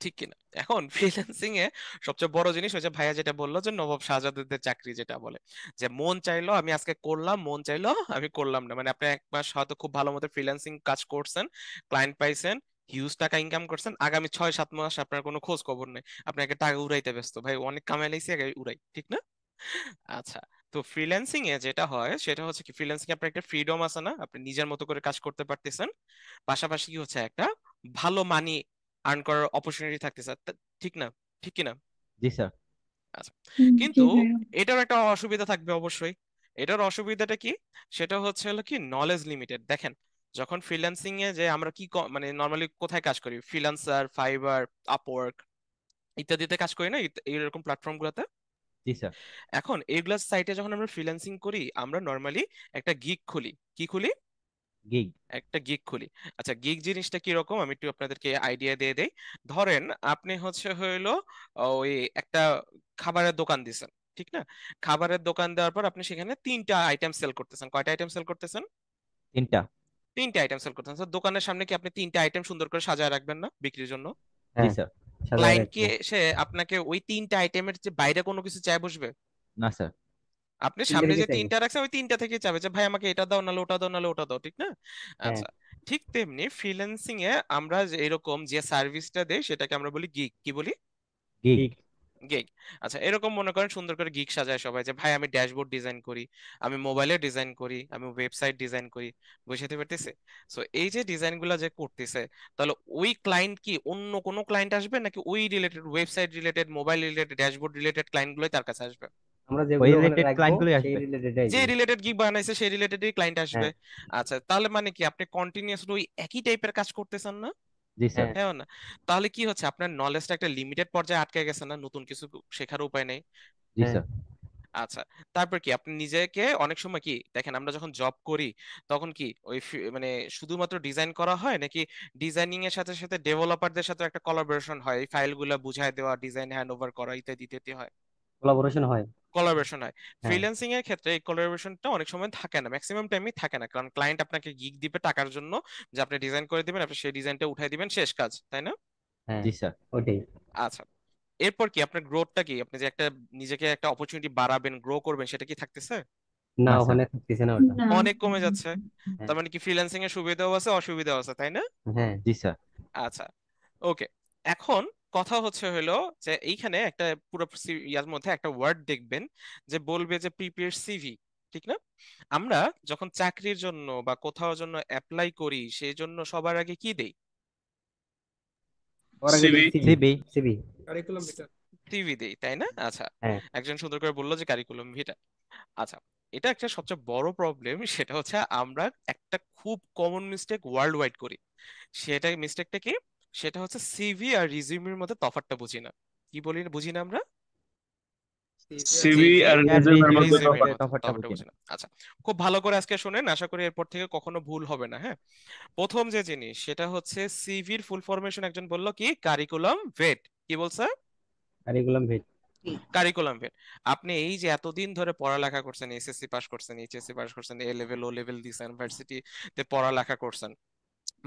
ঠিক কিনা? এখন ফ্রিল্যান্সিং এ সবচেয়ে বড় জিনিস হচ্ছে ভাইয়া যেটা বললো, যে নবাব শাহজাদাদের চাকরি যেটা বলে, যে মন চাইলো আমি আজকে করলাম, মন চাইলো আমি করলাম না। মানে আপনি এক মাস হয়তো খুব ভালো মতো ফ্রিল্যান্সিং কাজ করছেন, ক্লায়েন্ট পাইছেন, হিউজ টাকা ইনকাম করছেন, আগামী 6-7 মাস আপনার কোনো খোঁজ খবর নেই, আপনাকে টাকা উড়াইতে ব্যস্ত, ভাই অনেক কামাই লাইছি আগে উড়াই, ঠিক না? আচ্ছা, তো ফ্রিল্যান্সিং এ যেটা হয় সেটা হচ্ছে কি, ফ্রিল্যান্সিং এ আপনার একটা ফ্রিডম আছে না, আপনি নিজের মতো করে কাজ করতে পারতেছেন, পাশাপাশি কি হচ্ছে একটা ভালো মানি আর্ন করার অপরচুনিটি থাকতেছে, ঠিক না? ঠিক কি না? জি স্যার। আচ্ছা, জি কিন্তু ভাইয়া। এটার একটা অসুবিধা থাকবে অবশ্যই। এটার অসুবিধাটা কি, সেটা হচ্ছে হলো কি নলেজ লিমিটেড। দেখেন, যখন ফ্রিল্যান্সিং এ যে আমরা কি মানে নর্মালি কোথায় কাজ করি, ফ্রিল্যান্সার, ফাইবার, আপওয়ার্ক ইত্যাদিতে কাজ করি না, এইরকম প্ল্যাটফর্ম গুলোতে। জি স্যার। এখন এইগুলা সাইটে যখন আমরা ফ্রিল্যান্সিং করি, আমরা নর্মালি একটা গিগ খুলি। কি খুলি? গিগ। একটা গিগ খুলি। আচ্ছা, গিগ জিনিসটা কি রকম আমি একটু আপনাদেরকে আইডিয়া দিয়ে দেই। ধরেন আপনি হচ্ছে হইলো ওই একটা খাবারের দোকান দিছেন, ঠিক না? খাবারের দোকান দেওয়ার পর আপনি সেখানে 3টা আইটেম সেল করতেছেন। কয়টা আইটেম সেল করতেছেন? তিনটা। 3টে আইটেম সেল করতেছেন। তো দোকানের সামনে কি আপনি 3টে আইটেম সুন্দর করে সাজায় রাখবেন না বিক্রির জন্য? জি হ্যাঁ স্যার। সাজায় ক্লায়েন্ট কি রাখবো। এসে আপনাকে ওই 3টে আইটেমের যে বাইরে কোনো কিছু চাই বসবে? না স্যার। আপনি তিনটে সামনে থেকে যে চাইবো। 3টা রাখছেন ওই 3টা থেকে চাবে যে ভাই আমাকে এটা দাও, নাহলে ওটা দাও, নাহলে ওটা দাও, ঠিক না? হ্যাঁ। আচ্ছা, ঠিক তেমনি ফ্রিল্যান্সিং এ আমরা যে এরকম যে সার্ভিসটা দেই সেটাকে আমরা বলি গিগ। কি বলি? গিগ। ঠিক। গিগ। আচ্ছা, এরকম মনে করেন সুন্দর করে গিগ সাজায় সবাই, যে ভাই আমি ড্যাশবোর্ড ডিজাইন করি, আমি মোবাইলে ডিজাইন করি, আমি ওয়েবসাইট ডিজাইন করি, বুঝতে পারতেছে? সো এই যে ডিজাইন গুলা যে করতেছে, তাহলে ওই ক্লায়েন্ট কি অন্য কোনো ক্লায়েন্ট আসবে, নাকি ওই related website related, mobile related, dashboard related client গুলোই তার কাছে আসবে? আমরা ওই যেগুলো ওখানে রিলেটেড রাখবো ক্লায়েন্ট গুলোই সেই আসবে। রিলেটেড যে আসবে। রিলেটেড গিগ বানাইছে সেই রিলেটেডই ক্লায়েন্ট আসবে। হ্যাঁ, আচ্ছা, তাহলে মানে কি আপনি কন্টিনিউয়াসলি ওই একই টাইপের কাজ করতেছেন না? জি স্যার। হ্যাঁ, হ্যাঁ না? তাহলে কি হচ্ছে, আপনার নলেজটা একটা লিমিটেড পর্যায়ে আটকে গেছে না, নতুন কিছু শেখার উপায় নেই। জি হ্যাঁ। স্যার। আচ্ছা, তারপর কি আপনি নিজেকে অনেক সময় কি দেখেন, আমরা যখন জব করি তখন কি ওই মানে শুধুমাত্র ডিজাইন করা হয়, নাকি ডিজাইনিং এর সাথে সাথে ডেভেলপারদের সাথে একটা কোলাবোরেশন হয়, এই ফাইলগুলো বুঝায় দেওয়া, ডিজাইন হ্যান্ড ওভার করা ইত্যাদি ইত্যাদি হয়, কোলাবোরেশন হয়। কোলাবোরেশন হয়। হ্যাঁ, ফ্রিল্যান্সিং এর ক্ষেত্রে এই কোলাবোরেশনটা অনেক সময় থাকে না, ম্যাক্সিমাম টাইমই থাকে না, কারণ ক্লায়েন্ট আপনাকে গিগ দিবে টাকার জন্য, যে আপনি ডিজাইন করে দিবেন, আপনি সেই ডিজাইনটা উঠাই দিবেন, শেষ কাজ, তাই না? হ্যাঁ, জি স্যার। ওটাই। আচ্ছা, এরপর কি আপনার গ্রোথটা কি, আপনি যে একটা নিজেকে একটা অপরচুনিটি বাড়াবেন, গ্রো করবেন, সেটা কি থাকতেছে? না, না স্যার। ওখানে থাকতেছে না ওটা। অনেক কমে যাচ্ছে। হ্যাঁ। তার মানে কি ফ্রিল্যান্সিং এর সুবিধাও আছে অসুবিধাও আছে, তাই না? হ্যাঁ। জি স্যার। আচ্ছা, ওকে। এখন কথা হচ্ছে হলো যে এইখানে একটা পুরো ইয়ার মধ্যে একটা ওয়ার্ড দেখবেন যে বলবে যে প্রিপেয়ার সিভি, ঠিক না? আমরা যখন চাকরির জন্য বা কোথাও জন্য অ্যাপ্লাই করি সেই জন্য সবার আগে কি দেই? ওর আগে CV. CV. CV. CV. Curriculum vitae. CV দেই, তাই না? আচ্ছা, হ্যাঁ। একজন সুন্দর করে বললো যে কারিকুলাম ভিটা। আচ্ছা, এটা একটা সবচেয়ে বড় প্রবলেম, সেটা হচ্ছে আমরা একটা খুব কমন মিস্টেক ওয়ার্ল্ড ওয়াইড করি। সেটা মিস্টেকটা কি? সেটা হচ্ছে সিভি আর রিজিউমের মধ্যে তফাৎটা বুঝি না। কি বলি, বুঝি না আমরা? সিভি সিভি আর আর রেজুমের মধ্যে রিজিউমের তফাৎ। মধ্যে তফাৎটা তফাৎটা বুঝি বুঝি না। না। আচ্ছা, খুব ভালো করে আজকে শুনেন, আশা করি এরপর থেকে কখনো ভুল হবে না। হ্যাঁ, প্রথম যে জিনিস সেটা হচ্ছে সিভির ফুল ফরমেশন। একজন বললো কি কারিকুলাম ভেট, কি বলছে? কারিকুলাম ভিট। কারিকুলাম ভেট। আপনি এই যে এতদিন ধরে পড়ালেখা করছেন, এসএসসি পাস করছেন, এইচএসসি পাস করছেন, এ লেভেল ও লেভেল দিয়েছেন, ইউনিভার্সিটিতে পড়ালেখা করছেন,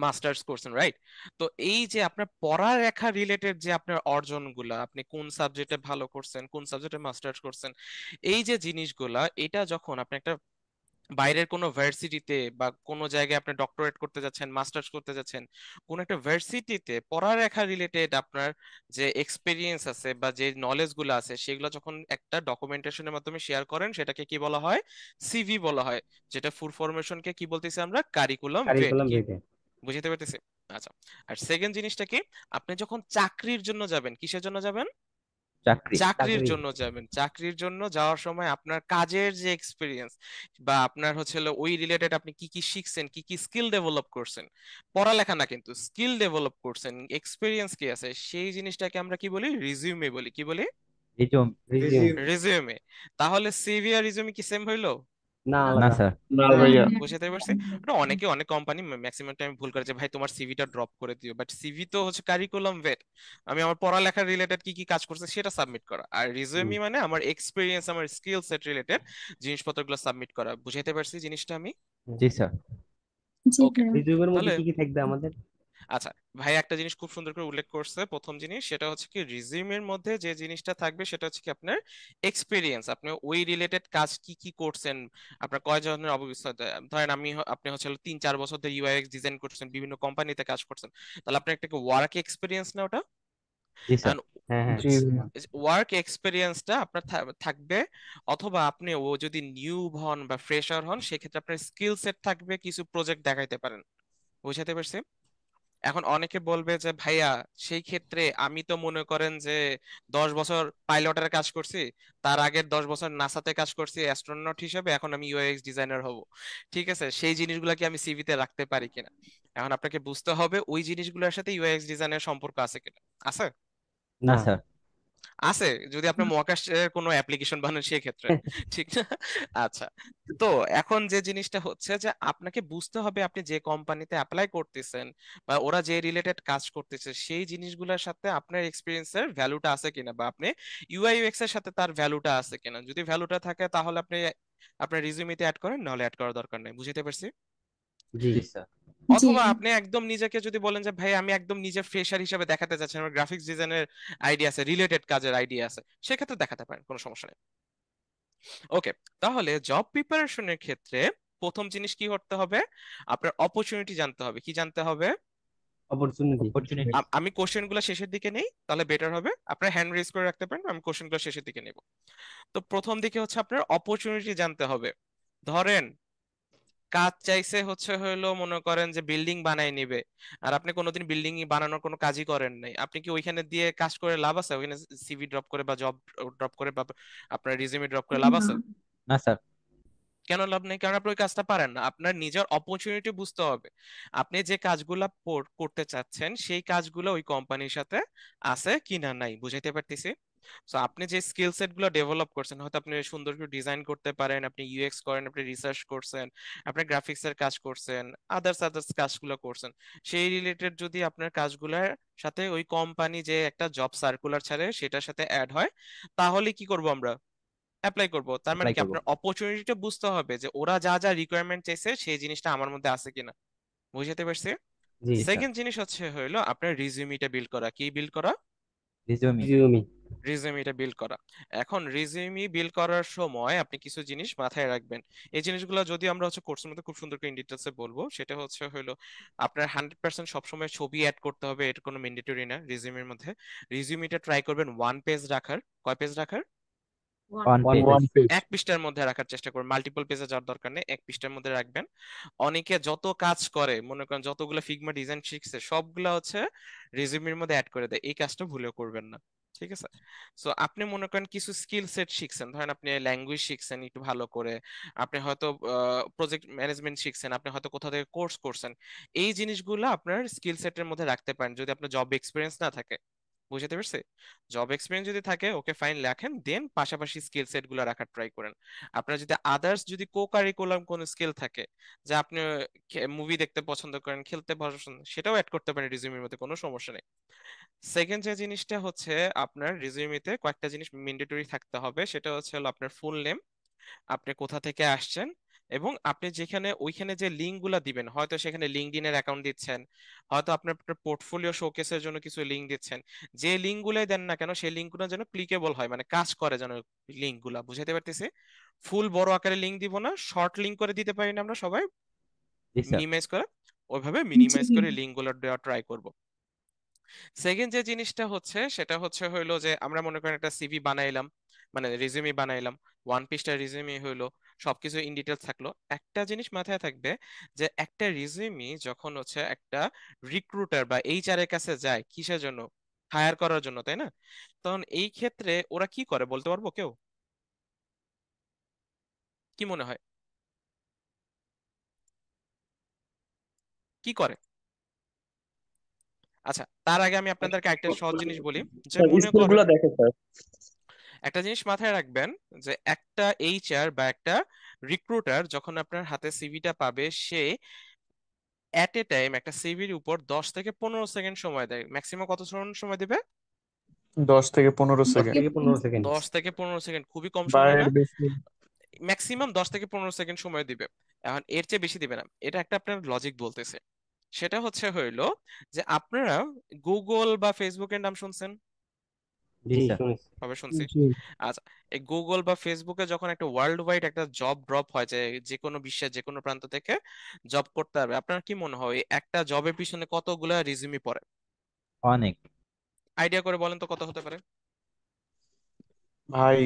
মাস্টার্স করছেন, রাইট? তো এই যে আপনার পড়ালেখা রিলেটেড যে আপনার অর্জনগুলা, আপনি কোন সাবজেক্টে ভালো করছেন, কোন সাবজেক্টে মাস্টার্স করছেন, এই যে জিনিসগুলা, এটা যখন আপনি একটা বাইরের কোনো ভার্সিটিতে বা কোনো জায়গায় আপনি ডক্টরেট করতে যাচ্ছেন, মাস্টার্স করতে যাচ্ছেন, কোন একটা ভার্সিটিতে পড়ালেখা রিলেটেড আপনার যে এক্সপিরিয়েন্স আছে বা যে নলেজ গুলো আছে, সেগুলো যখন একটা ডকুমেন্টেশনের মাধ্যমে শেয়ার করেন, সেটাকে কি বলা হয়? সিভি বলা হয়। যেটা ফুল ফরমেশনকে কি বলতেছি আমরা? কারিকুলাম ভেট। কারিকুলাম কি ভিটে। বুঝতে পারতেছি? আচ্ছা, আর সেকেন্ড জিনিসটা কি? আপনি যখন চাকরির জন্য যাবেন, কিসের জন্য যাবেন? চাকরি। চাকরির চাকরি। জন্য যাবেন। চাকরির জন্য যাওয়ার সময় আপনার কাজের যে এক্সপিরিয়েন্স বা আপনার হচ্ছে হলো ওই রিলেটেড আপনি কি কি শিখছেন, কি কি স্কিল ডেভেলপ করছেন, পড়ালেখা না কিন্তু স্কিল ডেভেলপ করছেন, এক্সপিরিয়েন্স কি আছে, সেই জিনিসটাকে আমরা কি বলি? রিজিউমে বলি। কি বলি? রিজুম। রিজিউম। রিজিউমে। তাহলে সিভি আর রিজিউমে কি সেম হইলো? না, না আলাদা। স্যার। না ভাইয়া। বুঝতে পারছি। এটা অনেকে, অনেক কোম্পানি ম্যাক্সিমাম টাইম ভুল করে যে ভাই তোমার সিভিটা ড্রপ করে দিও, বাট সিভি তো হচ্ছে কারিকুলাম ভেট, আমি আমার পড়ালেখার রিলেটেড কি কি কাজ করছে সেটা সাবমিট করা, আর হুম। রিজিউমি মানে আমার এক্সপিরিয়েন্স, আমার স্কিল সেট রিলেটেড জিনিসপত্রগুলো সাবমিট করা। বুঝাইতে পারছি জিনিসটা আমি? জি স্যার। জি ওকে, ভাইয়া। রিজিউমের মধ্যে তাহলে কি কি থাকবে আমাদের? আচ্ছা, ভাই একটা জিনিস খুব সুন্দর করে উল্লেখ করছে। প্রথম জিনিস সেটা হচ্ছে কি, রিজিউমের মধ্যে যে জিনিসটা থাকবে সেটা হচ্ছে কি আপনার এক্সপিরিয়েন্স, আপনি ওই রিলেটেড কাজ কি কি করছেন, আপনার কয় ধরনের অভিজ্ঞতা। ধরেন আপনি হচ্ছে 3-4 বছর ধরে ইউআইএক্স ডিজাইন করছেন, বিভিন্ন কোম্পানিতে কাজ করছেন, তাহলে আপনার একটা ওয়ার্ক এক্সপিরিয়েন্স না ওটা? জি স্যার। হ্যাঁ, হ্যাঁ। জি ভাইয়া। ওয়ার্ক এক্সপিরিয়েন্সটা আপনার থাকবে, অথবা আপনি ও যদি নিউ হন বা ফ্রেশার হন, সেক্ষেত্রে আপনার স্কিল সেট থাকবে, কিছু প্রজেক্ট দেখাইতে পারেন। বুঝাতে পারছি? এখন অনেকে বলবে যে ভাইয়া সেই ক্ষেত্রে আমি তো মনে করেন যে 10 বছর পাইলটের কাজ করছি, তার আগের 10 বছর নাসাতে কাজ করছি অ্যাস্ট্রোনট হিসেবে, এখন আমি ইউএক্স ডিজাইনার হব। ঠিক আছে, সেই জিনিসগুলো কি আমি সিভিতে রাখতে পারি কিনা? এখন আপনাকে বুঝতে হবে ওই জিনিসগুলোর সাথে ইউএক্স ডিজাইনের সম্পর্ক আছে কিনা। আছে? না না। স্যার। আছে, যদি আপনি মহাকাশের কোনো অ্যাপ্লিকেশন বানান সেক্ষেত্রে, ঠিক না? আচ্ছা, তো এখন যে জিনিসটা হচ্ছে যে আপনাকে বুঝতে হবে আপনি যে কোম্পানিতে অ্যাপ্লাই করতেছেন বা ওরা যে রিলেটেড কাজ করতেছে, সেই জিনিসগুলোর সাথে আপনার এক্সপিরিয়েন্সের ভ্যালুটা আছে কিনা, বা আপনি ইউআই ইউএক্স এর সাথে তার ভ্যালুটা আছে কিনা। যদি ভ্যালুটা থাকে তাহলে আপনি আপনার রিজিউমিতে অ্যাড করেন, নাহলে অ্যাড করার দরকার নেই। বুঝতে পারছি? জি। জি স্যার। জি। অথবা আপনি একদম নিজেকে যদি বলেন যে ভাই আমি একদম নিজে ফ্রেশার হিসেবে দেখাতে চাচ্ছেন, আমার গ্রাফিক্স ডিজাইনের আইডিয়া আছে, রিলেটেড কাজের আইডিয়া আছে, সেক্ষেত্রে দেখাতে পারেন, কোনো সমস্যা নেই। ওকে, তাহলে জব প্রিপারেশনের ক্ষেত্রে প্রথম জিনিস কি করতে হবে? আপনার অপরচুনিটি জানতে হবে। কি জানতে হবে? অপরচুনিটি। অপরচুনিটি। আমি কোশ্চেন গুলো শেষের দিকে নেই, তাহলে বেটার হবে। আপনার হ্যান্ড রেজ করে রাখতে পারেন, আমি কোশ্চেন গুলো শেষের দিকে নেব। তো প্রথম দিকে হচ্ছে আপনার অপরচুনিটি জানতে হবে। ধরেন কাজ চাইছে হচ্ছে হলো, মনে করেন যে বিল্ডিং বানাই নিবে, আর আপনি কোনোদিন বিল্ডিং বানানোর কোনো কাজই করেন নাই, আপনি কি ওইখানে দিয়ে কাজ করে লাভ আছে? ওইখানে সিভি ড্রপ করে বা জব ড্রপ করে বা আপনার রিজিউমে ড্রপ করে লাভ আছে? না স্যার। কেন লাভ নেই? কারণ আপনি ওই কাজটা পারেন না। আপনার নিজের অপরচুনিটি বুঝতে হবে, আপনি যে কাজগুলা করতে চাচ্ছেন সেই কাজগুলো ওই কোম্পানির সাথে আছে কিনা নাই। বুঝাইতে পারতেছি? তো আপনি যে স্কিল সেট গুলো ডেভেলপ করছেন, হয়তো আপনি সুন্দর করে ডিজাইন করতে পারেন, আপনি ইউএক্স করেন, আপনি রিসার্চ করছেন, আপনি গ্রাফিক্স এর কাজ করছেন, আদার্স আদার্স কাজগুলো করছেন, সেই রিলেটেড যদি আপনার কাজগুলোর সাথে ওই কোম্পানি যে একটা জব সার্কুলার ছাড়ে সেটার সাথে অ্যাড হয়, তাহলে কি করব আমরা? অ্যাপ্লাই করব। তার মানে অ্যাপ্লাই কি করব। আপনার অপরচুনিটিটা বুঝতে হবে যে ওরা যা যা রিকোয়ারমেন্ট চাইছে সেই জিনিসটা আমার মধ্যে আছে কিনা। বুঝতে পারছি? জি। জি স্যার। সেকেন্ড জিনিস হচ্ছে হলো আপনার রিজিউমিটা বিল্ড করা। কি বিল্ড করা? রিজুমি। রিজিউমি। রিজিউমিটা বিল্ড করা। এখন রিজিউমি বিল্ড করার সময় আপনি কিছু জিনিস মাথায় রাখবেন। এই জিনিসগুলো যদি আমরা কোর্সের মধ্যে খুব সুন্দর করে ইন ডিটেলসে বলবো, সেটা হলো আপনার 100% সবসময় ছবি অ্যাড করতে হবে, এটা কোনো ম্যান্ডেটরি না রিজিউমির মধ্যে। রিজিউমিটা ট্রাই করবেন 1 পেজ রাখার। কয় পেজ রাখার? One one page. Page. 1 page. 1 পৃষ্ঠার মধ্যে রাখার চেষ্টা করুন, মাল্টিপল পেজে যাওয়ার দরকার নেই, 1 পৃষ্ঠার মধ্যে রাখবেন। অনেকে যত কাজ করে, মনে করেন যতগুলো ফিগমা ডিজাইন শিখছে সবগুলা রিজিউমির মধ্যে অ্যাড করে দেয়, এই কাজটা ভুলেও করবেন না। ঠিক আছে? সো আপনি মনে করেন কিছু স্কিল সেট শিখছেন, ধরেন আপনি ল্যাঙ্গুয়েজ শিখছেন একটু ভালো করে, আপনি হয়তো প্রজেক্ট ম্যানেজমেন্ট শিখছেন, আপনি হয়তো কোথাও থেকে কোর্স করছেন, এই জিনিসগুলো আপনার স্কিল সেটের মধ্যে রাখতে পারেন যদি আপনার জব এক্সপিরিয়েন্স না থাকে। বুঝতে পারছি? জব এক্সপিরিয়েন্স যদি থাকে, ওকে ফাইন, লেখেন, দেন পাশাপাশি স্কিল সেট গুলো রাখার ট্রাই করেন। আপনার যদি আদার্স যদি কো কারিকুলাম কোন স্কিল থাকে, যে আপনি মুভি দেখতে পছন্দ করেন, খেলতে পছন্দ, সেটাও অ্যাড করতে পারেন রিজিউমের মধ্যে, কোনো সমস্যা নেই। সেকেন্ড যে জিনিসটা আপনার রিজিউমিতে কয়েকটা জিনিস ম্যান্ডেটরি থাকতে হবে, সেটা হলো আপনার ফুল নেম, আপনি কোথা থেকে আসছেন, এবং আপনি যেখানে ওইখানে যে লিঙ্ক গুলা দিবেন, হয়তো সেখানে লিঙ্কডইন এর অ্যাকাউন্ট দিচ্ছেন, হয়তো আপনার পোর্টফোলিও শোকেসের জন্য কিছু লিঙ্ক দিচ্ছেন। যে লিঙ্ক গুলাই দেন না কেন, সেই লিঙ্ক গুলো যেন ক্লিকেবল হয়, মানে কাজ করে যেন লিঙ্ক গুলা। বুঝাতে পারতেছি? ফুল বড় আকারে লিঙ্ক দিব না, শর্ট লিঙ্ক করে দিতে পারি না আমরা সবাই, জি স্যার। মিনিমাইজ করে, ওইভাবে জি। মিনিমাইজ করে লিঙ্ক গুলো দেওয়া ট্রাই করব। সেকেন্ড যে জিনিসটা সেটা হইলো যে আমরা মনে করেন একটা সিভি বানাইলাম, মানে রিজিউমি বানাইলাম, 1 পৃষ্ঠা রিজিউমি হইলো, সবকিছু ইন ডিটেলস থাকলো। একটা জিনিস মাথায় থাকবে, যে একটা রিজিউমি যখন একটা রিক্রুটার বা এইচআর এর কাছে যায়, কিসের জন্য? হায়ার করার জন্য, তাই না? তখন এই ক্ষেত্রে ওরা কি করে বলতে পারবো কেউ? কি মনে হয়, কি করে? আচ্ছা, তার আগে আমি আপনাদেরকে একটা সহজ জিনিস বলি, যে মনে স্কিল করেন গুলো দেখে স্যার। একটা জিনিস মাথায় রাখবেন, যে একটা এইচআর বা একটা রিক্রুটার যখন আপনার হাতে সিভিটা পাবে, সে এট এ টাইম একটা সিভির উপর 10 থেকে 15 সেকেন্ড সময় দেয়। ম্যাক্সিমাম কত সময় দিবে? 10 থেকে 15 10 সেকেন্ড থেকে 15 সেকেন্ড। 10 থেকে 15 সেকেন্ড, খুবই কম বা সময় এর না? বেশি। ম্যাক্সিমাম 10 থেকে 15 সেকেন্ড সময় দিবে। এখন এর চেয়ে বেশি দিবে না, এটা একটা আপনার লজিক বলতেছে। সেটা হইলো যে আপনারা গুগল বা ফেসবুকের নাম শুনছেন? জি জি স্যার। শুনেছি। সবাই শুনছি। জি। আচ্ছা, এই গুগল বা ফেসবুকে যখন একটা ওয়ার্ল্ড ওয়াইড একটা জব ড্রপ হয়, যে যে কোনো বিশ্বের যে কোনো প্রান্ত থেকে জব করতে হবে, আপনার কি মনে হয় এই একটা জবের পিছনে কতগুলা রিজিউমি পড়ে? অনেক। আইডিয়া করে বলেন তো কত হতে পারে? ভাই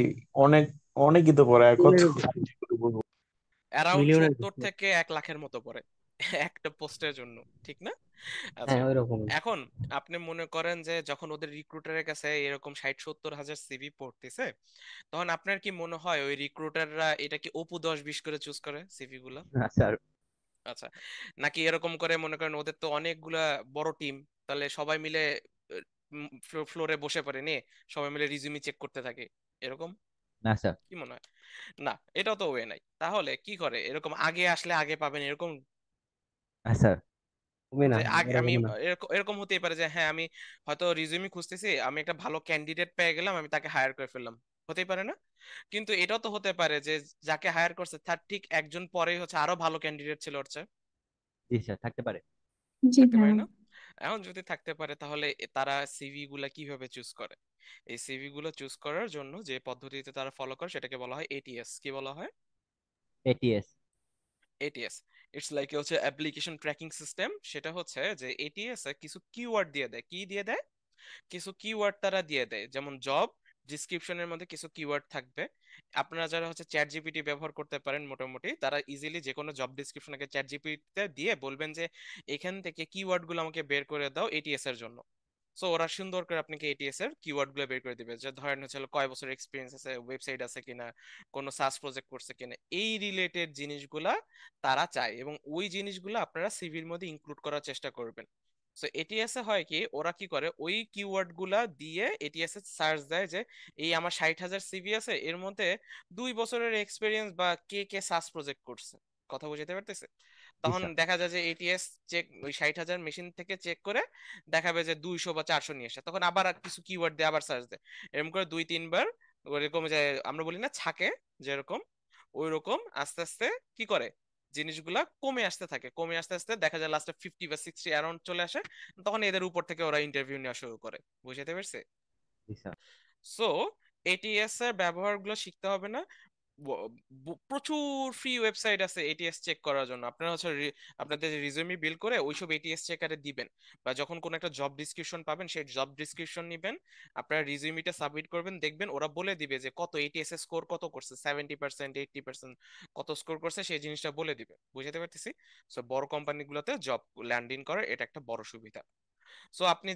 অনেক, অনেকই তো পড়ে কত। মিলিয়নের উপর। অ্যারাউন্ড মিলিয়নের 70 থেকে 1 লাখের মতো পড়ে একটা পোস্টের জন্য, ঠিক না? আচ্ছা, হ্যাঁ ওই রকমই। এখন আপনি মনে করেন যে যখন ওদের রিক্রুটারের কাছে এরকম 60-70 হাজার সিভি পড়তেছে, তখন আপনার কি মনে হয় ওই রিক্রুটাররা এটা কি অপু 10-20 করে চুজ করে সিভি গুলা? না স্যার। আচ্ছা, নাকি এরকম করে মনে করেন ওদের তো অনেকগুলা বড় টিম, তাহলে সবাই মিলে ফ্লোরে বসে পড়ে নিয়ে সবাই মিলে রিজিউমি চেক করতে থাকে, এরকম? না স্যার। কি মনে হয়? না, এটাও তো ওয়ে নাই। তাহলে কি করে এরকম আগে আসলে আগে পাবেন এরকম? না স্যার। হবে না, যে আগে আমি এরকম না। এরকম এরকম হতেই পারে যে হ্যাঁ, আমি হয়তো রিজিউমি খুঁজতেছি, আমি একটা ভালো ক্যান্ডিডেট পেয়ে গেলাম, আমি তাকে হায়ার করে ফেললাম, হতেই পারে না? কিন্তু এটাও তো হতে পারে যে যাকে হায়ার করছে তার ঠিক একজন পরেই আরো ভালো ক্যান্ডিডেট ছিল ওর চেয়ে। জি স্যার, থাকতে পারে। জি থাকতে পারে ভাইয়া। না? এখন যদি থাকতে পারে, তাহলে তারা সিভি গুলা কিভাবে চুজ করে? এই সিভি গুলো চুজ করার জন্য যে পদ্ধতিতে তারা ফলো করে, সেটাকে বলা হয় এটিএস। কি বলা হয়? ATS. ATS, it's like application tracking system. সেটা যে এটিএস এ কিছু কিওয়ার্ড দিয়ে দেয়। কি দিয়ে দেয়? কিছু কিওয়ার্ড তারা দিয়ে দেয়, যেমন জব ডিসক্রিপশনের মধ্যে কিছু কিওয়ার্ড থাকবে। আপনারা যারা চ্যাট জিপিটি ব্যবহার করতে পারেন মোটামুটি, তারা ইজিলি যে কোনো জব ডিসক্রিপশনকে চ্যাট জিপিটিতে দিয়ে বলবেন যে এখান থেকে কিওয়ার্ড গুলো আমাকে বের করে দাও এটিএস এর জন্য। সো ওরা সুন্দর করে আপনাকে এটিএস এর কিওয়ার্ড গুলো বের করে দিবে, যে ধরেন কয় বছর এক্সপিরিয়েন্স আছে, ওয়েবসাইট আছে কিনা, কোনো সাস প্রজেক্ট করছে কিনা, এই রিলেটেড জিনিসগুলা তারা চায়, এবং ওই জিনিসগুলো আপনারা সিভির মধ্যে ইনক্লুড করার চেষ্টা করবেন। সো এটিএস এ হয় কি, ওরা কি করে ওই কিওয়ার্ড গুলা দিয়ে এটিএস এ সার্চ দেয়, যে এই আমার 60 হাজার সিভি আছে, এর মধ্যে 2 বছরের এক্সপিরিয়েন্স বা কে কে সাস প্রজেক্ট করছে। কথা বুঝতে পারতেছে? জি তখন স্যার। দেখা যায় যে এটিএস চেক, ওই 60 হাজার মেশিন থেকে চেক করে দেখাবে যে 200 বা 400 নিয়ে আসে, তখন আবার কিছু কিওয়ার্ড দিয়ে আবার সার্চ দেয়, এরকম করে 2-3 বার। ওরকম যে আমরা বলি না ছাকে, যেরকম ওই রকম আস্তে আস্তে কি করে জিনিসগুলা কমে আসতে থাকে, কমে আস্তে আস্তে দেখা যায় লাস্টে 50 বা 60 অ্যারাউন্ড চলে আসে। তখন এদের উপর থেকে ওরা ইন্টারভিউ নেওয়া শুরু করে। বুঝতে পারছে? জি স্যার। সো এটিএস এর ব্যবহারগুলো শিখতে হবে না। প্রচুর ফ্রি ওয়েবসাইট আছে এটিএস চেক করার জন্য। আপনারা হচ্ছে আপনাদের রিজিউমি বিল্ড করে ওইসব এটিএস চেকারে দিবেন, বা যখন কোনো একটা জব ডিসক্রিপশন পাবেন সেই জব ডিসক্রিপশন নিবেন, আপনারা রিজিউমিটা সাবমিট করবেন, দেখবেন ওরা বলে দিবে যে কত এটিএস এর স্কোর কত করছে, 70%, 80% কত স্কোর করছে, সেই জিনিসটা বলে দিবে। বুঝতে পারতেছি? সো বড় কোম্পানিগুলোতে জব ল্যান্ডিং করার এটা একটা বড় সুবিধা। সো আপনি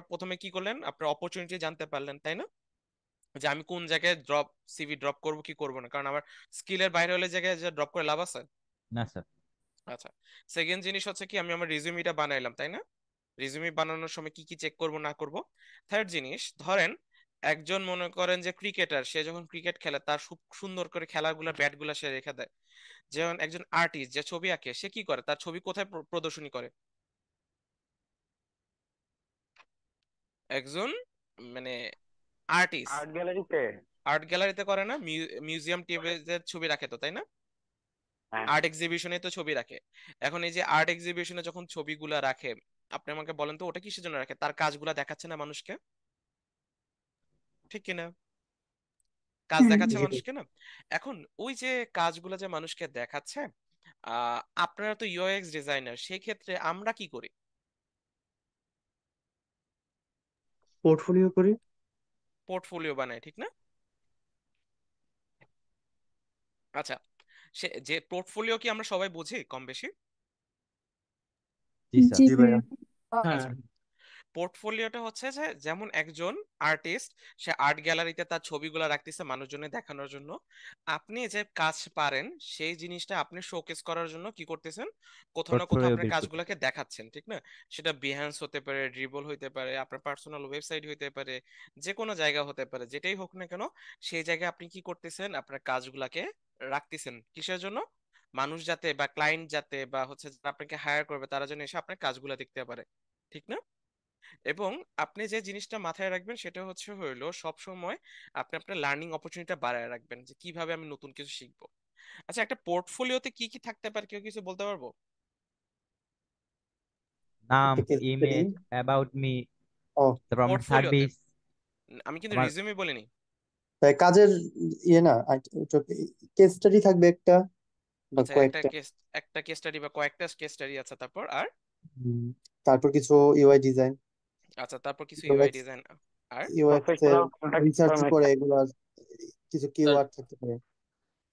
প্রথমে কি করলেন, আপনার অপরচুনিটি জানতে পারলেন, তাই না? যে আমি কোন জায়গায় সিভি ড্রপ করব কি করব না, কারণ আমার স্কিলের বাইরে হলে জায়গায় যে ড্রপ করে লাভ আছে? না স্যার। আচ্ছা, সেকেন্ড জিনিস হচ্ছে কি, আমি আমার রিজিউমিটা বানাইলাম, তাই না? রিজিউমি বানানোর সময় কি কি চেক করব না করব। থার্ড জিনিস, ধরেন একজন মনে করেন যে ক্রিকেটার, সে যখন ক্রিকেট খেলে তার খুব সুন্দর করে খেলাগুলা ব্যাটগুলা সে রেখে দেয়। যেমন একজন আর্টিস্ট যে ছবি আঁকে, সে কি করে, তার ছবি কোথায় প্রদর্শনী করে? একজন মানে আর্টিস্ট আর্ট গ্যালারিতে। আর্ট গ্যালারিতে করে না, মিউজিয়াম টেবিলের ছবি রাখে তো, তাই না? হ্যাঁ। আর্ট এক্সিবিশনে তো ছবি রাখে। এখন এই যে আর্ট এক্সিবিশনে যখন ছবিগুলা রাখে, আপনি আমাকে বলেন তো ওটা কিসের জন্য রাখে? তার কাজগুলা দেখাচ্ছে না মানুষকে, ঠিক কিনা? কাজ দেখাচ্ছে জি মানুষকে না। এখন ওই যে কাজগুলা যে মানুষকে দেখাচ্ছে, আপনারা তো ইউএক্স ডিজাইনার, সেই ক্ষেত্রে আমরা কি করি? পোর্টফোলিও করি। পোর্টফোলিও বানাই, ঠিক না? আচ্ছা, সে যে পোর্টফোলিও কি আমরা সবাই বুঝি কম বেশি? জি স্যার। জি ভাইয়া। হ্যাঁ, আচ্ছা, পোর্টফোলিওটা হচ্ছে যে যেমন একজন আর্টিস্ট, সে আর্ট গ্যালারিতে তার ছবিগুলো রাখতেছে মানুষজনের দেখানোর জন্য, আপনি যে কাজ পারেন সেই জিনিসটা আপনি শোকেস করার জন্য কি করতেছেন, কোথাও না কোথাও পোর্টফোলিও আপনার বিল্ড করতে। কাজগুলোকে দেখাচ্ছেন, ঠিক না? সেটা বিহ্যান্স হতে পারে, ড্রিবল হতে পারে, আপনার পার্সোনাল ওয়েবসাইট হতে পারে, যে কোনো জায়গা হতে পারে, যেটাই হোক না কেন, সেই জায়গায় আপনি কি করতেছেন, আপনার কাজগুলাকে রাখতেছেন কিসের জন্য? মানুষ যাতে বা ক্লায়েন্ট যাতে বা হচ্ছে যারা আপনাকে হায়ার করবে তারা যেন এসে আপনার কাজগুলো দেখতে পারে, ঠিক না? এবং আপনি যে জিনিসটা মাথায় রাখবেন সেটা হচ্ছে হইলো সব সময় আপনি আপনার লার্নিং অপরচুনিটিটা বাড়ায় রাখবেন, যে কিভাবে আমি নতুন কিছু শিখবো। আচ্ছা, একটা পোর্টফোলিওতে কি কি থাকতে পারে, কেউ কিছু বলতে পারবো? নাম, একটা case study. Image, about me, ও, তারপর আমার পোর্টফোলিওতে সার্ভিস, আমি কিন্তু আমার। রিজিউমে বলিনি। তাই কাজের ইয়ে না, কেস স্টাডি থাকবে একটা বা আচ্ছা, কয়েকটা। একটা কেস স্টাডি বা কয়েকটা কেস স্টাডি আছে, তারপর আর? হুম, তারপর কিছু ইউআই ডিজাইন, আচ্ছা, তারপর কিছু ইউআই ইউএক্স, ডিজাইন, আর? ইউএক্স এর প্রফেশনাল কন্ট্যাক্ট রিসার্চ করে এগুলো, কিছু স্যার কিওয়ার্ড থাকতে পারে।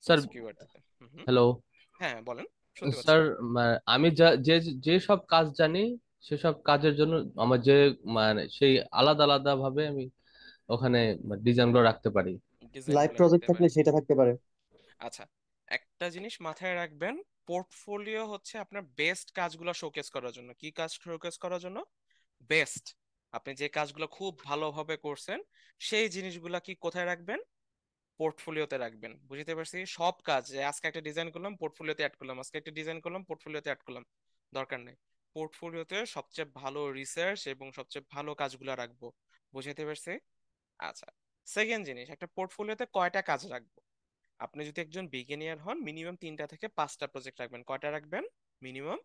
স্যার কিছু কিওয়ার্ড দিতে। হুম হুম। হ্যালো হ্যাঁ বলেন, শুনতে পাচ্ছি। স্যার, আমি যা যে যে সব কাজ জানি সেসব কাজের জন্য আমার যে সেই আলাদা আলাদা ভাবে আমি ওখানে ডিজাইন গুলো রাখতে পারি। ডিজাইন লাইভ গুলো প্রজেক্ট রাখতে থাকলে পারেন। সেটা থাকতে পারে। আচ্ছা, একটা জিনিস মাথায় রাখবেন, পোর্টফোলিও হচ্ছে আপনার বেস্ট কাজগুলো শোকেস করার জন্য। কি কাজ শোকেস করার জন্য? বেস্ট, আপনি যে কাজগুলো খুব ভালোভাবে করছেন সেই জিনিসগুলা কি কোথায় রাখবেন? পোর্টফোলিওতে রাখবেন। বুঝতে পারছি? সব কাজ, যে আজকে একটা ডিজাইন করলাম পোর্টফোলিওতে অ্যাড করলাম, আজকে একটা ডিজাইন করলাম পোর্টফোলিওতে অ্যাড করলাম, দরকার নেই। পোর্টফোলিওতে সবচেয়ে ভালো রিসার্চ এবং সবচেয়ে ভালো কাজগুলো রাখবো। বুঝতে পারছি? আচ্ছা, সেকেন্ড জিনিস, একটা পোর্টফোলিওতে কয়টা কাজ রাখবো? আপনি যদি একজন বিগিনিয়ার হন, মিনিমাম 3টা থেকে 5টা প্রজেক্ট রাখবেন। কয়টা রাখবেন মিনিমাম?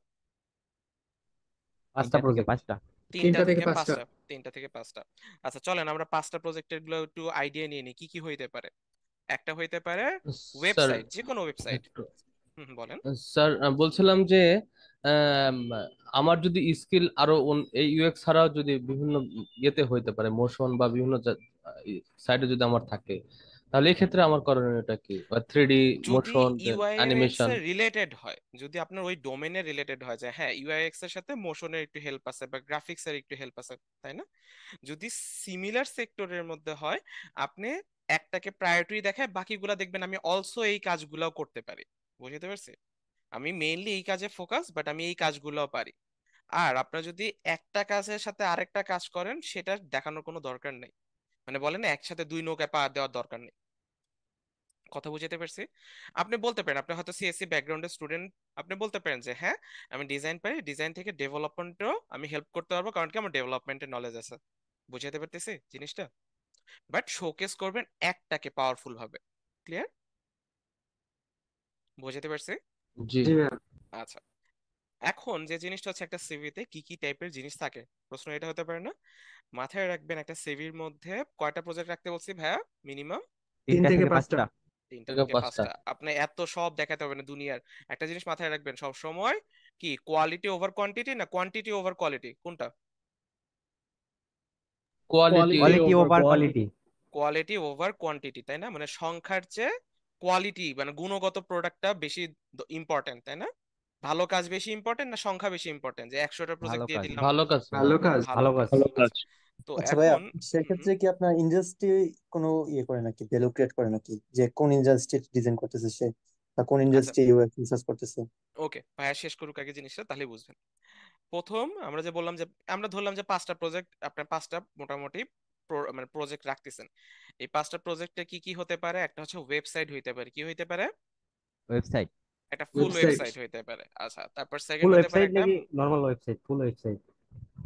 5টা প্রজেক্ট। 5টা। তিনটা থেকে পাঁচটা 3টা থেকে 5টা। আচ্ছা, চলেন আমরা 5টা প্রজেক্টের গুলো একটু আইডিয়া নিয়ে নিই, কি কি হইতে পারে। একটা হইতে পারে স্যার ওয়েবসাইট, যে কোনো ওয়েবসাইট। একটু বলেন। স্যার, বলছিলাম যে আম, আমার যদি স্কিল আরো এই ইউএক্স ছাড়াও যদি বিভিন্ন ইয়েতে হইতে পারে, মোশন বা বিভিন্ন সাইডে যদি আমার থাকে, তাহলে এই ক্ষেত্রে আমার করণীয়টা কি? 3D যদি মোশন, ইউআইএক্স অ্যানিমেশন। এর রিলেটেড হয়, যদি আপনার ওই ডোমেনের রিলেটেড হয়, যে হ্যাঁ ইউআইএক্স এর সাথে মোশনের একটু হেল্প আছে বা গ্রাফিক্স এর একটু হেল্প আছে, তাই না? যদি সিমিলার সেক্টরের মধ্যে হয়, আপনি একটাকে প্রায়োরিটি দেখায় বাকিগুলা দেখবেন আমি অলসো এই কাজগুলাও করতে পারি। বুঝতে পারছি? আমি মেইনলি এই কাজে ফোকাস, বাট আমি এই কাজগুলোও পারি। আর আপনার যদি একটা কাজের সাথে আরেকটা কাজ করেন, সেটা দেখানোর কোনো দরকার নেই। মানে বলেন না, একসাথে দুই নৌকায় পা দেওয়ার দরকার নেই। কথা বুঝতে পারছি? আপনি বলতে পারেন, আপনি হয়তো সিএসসি ব্যাকগ্রাউন্ডের স্টুডেন্ট, আপনি বলতে পারেন যে হ্যাঁ আমি ডিজাইন পারি, ডিজাইন থেকে ডেভেলপমেন্টও আমি হেল্প করতে পারবো, কারণ কি আমার ডেভেলপমেন্টের নলেজ আছে। বুঝাতে পারতেছি জিনিসটা? বাট শোকেস করবেন একটাকে পাওয়ারফুল ভাবে। ক্লিয়ার? বুঝাতে পারছি? জি। আচ্ছা, এখন যে জিনিসটা হচ্ছে একটা সিভিতে কি কি টাইপের জিনিস থাকে, প্রশ্ন এটা হতে পারে না? মাথায় রাখবেন একটা সিভির মধ্যে কয়টা প্রজেক্ট রাখতে বলছি ভাইয়া? মিনিমাম 3 3টা থেকে থেকে 5টা। 5টা। 3টা থেকে থেকে 5টা। 5টা। আপনি এত সব দেখাতে হবে না দুনিয়ার। একটা জিনিস মাথায় রাখবেন সব সময়, কি কোয়ালিটি ওভার কোয়ান্টিটি না কোয়ান্টিটি ওভার কোয়ালিটি, কোনটা? Quality. Quality quality over over quantity. Quality. Quality over quantity, তাই না? মানে সংখ্যার চেয়ে কোয়ালিটি মানে গুণগত প্রোডাক্টটা বেশি ইম্পর্টেন্ট, তাই না? ভালো কাজ বেশি ইম্পর্টেন্ট না সংখ্যা বেশি ইম্পর্টেন্ট, যে 100টা প্রজেক্ট ভালো দিয়ে কাজ। দিলাম? ভালো কাজ। ভালো কাজ। ভালো ভালো কাজ। কাজ। ভালো কাজ। আচ্ছা, তো আচ্ছা ভাইয়া, এখন সেক্ষেত্রে কি আপনার ইন্ডাস্ট্রি কোনো ইয়ে করে নাকি, ভ্যালু ক্রিয়েট করে নাকি, যে কোন ইন্ডাস্ট্রি ডিজাইন করতেছে সে, বা কোন আচ্ছা, ইন্ডাস্ট্রি ইউএক্স রিসার্চ করতেছে? ওকে ভাইয়া শেষ করুক আগে জিনিসটা, তাহলে বুঝবেন। প্রথম আমরা যে বললাম যে আমরা ধরলাম যে 5টা প্রজেক্ট, আপনার 5টা মোটামুটি মানে প্রজেক্ট রাখতেছেন। এই 5টা প্রজেক্টে কি কি হতে পারে? একটা হচ্ছে ওয়েবসাইট হইতে পারে, কি হইতে পারে? ওয়েবসাইট। একটা ফুল ওয়েবসাইট। ওয়েবসাইট হইতে পারে। আচ্ছা, তারপর ফুল সেকেন্ড হতে পারে ওয়েবসাইট একটা নাকি নরমাল ওয়েবসাইট? ফুল ওয়েবসাইট।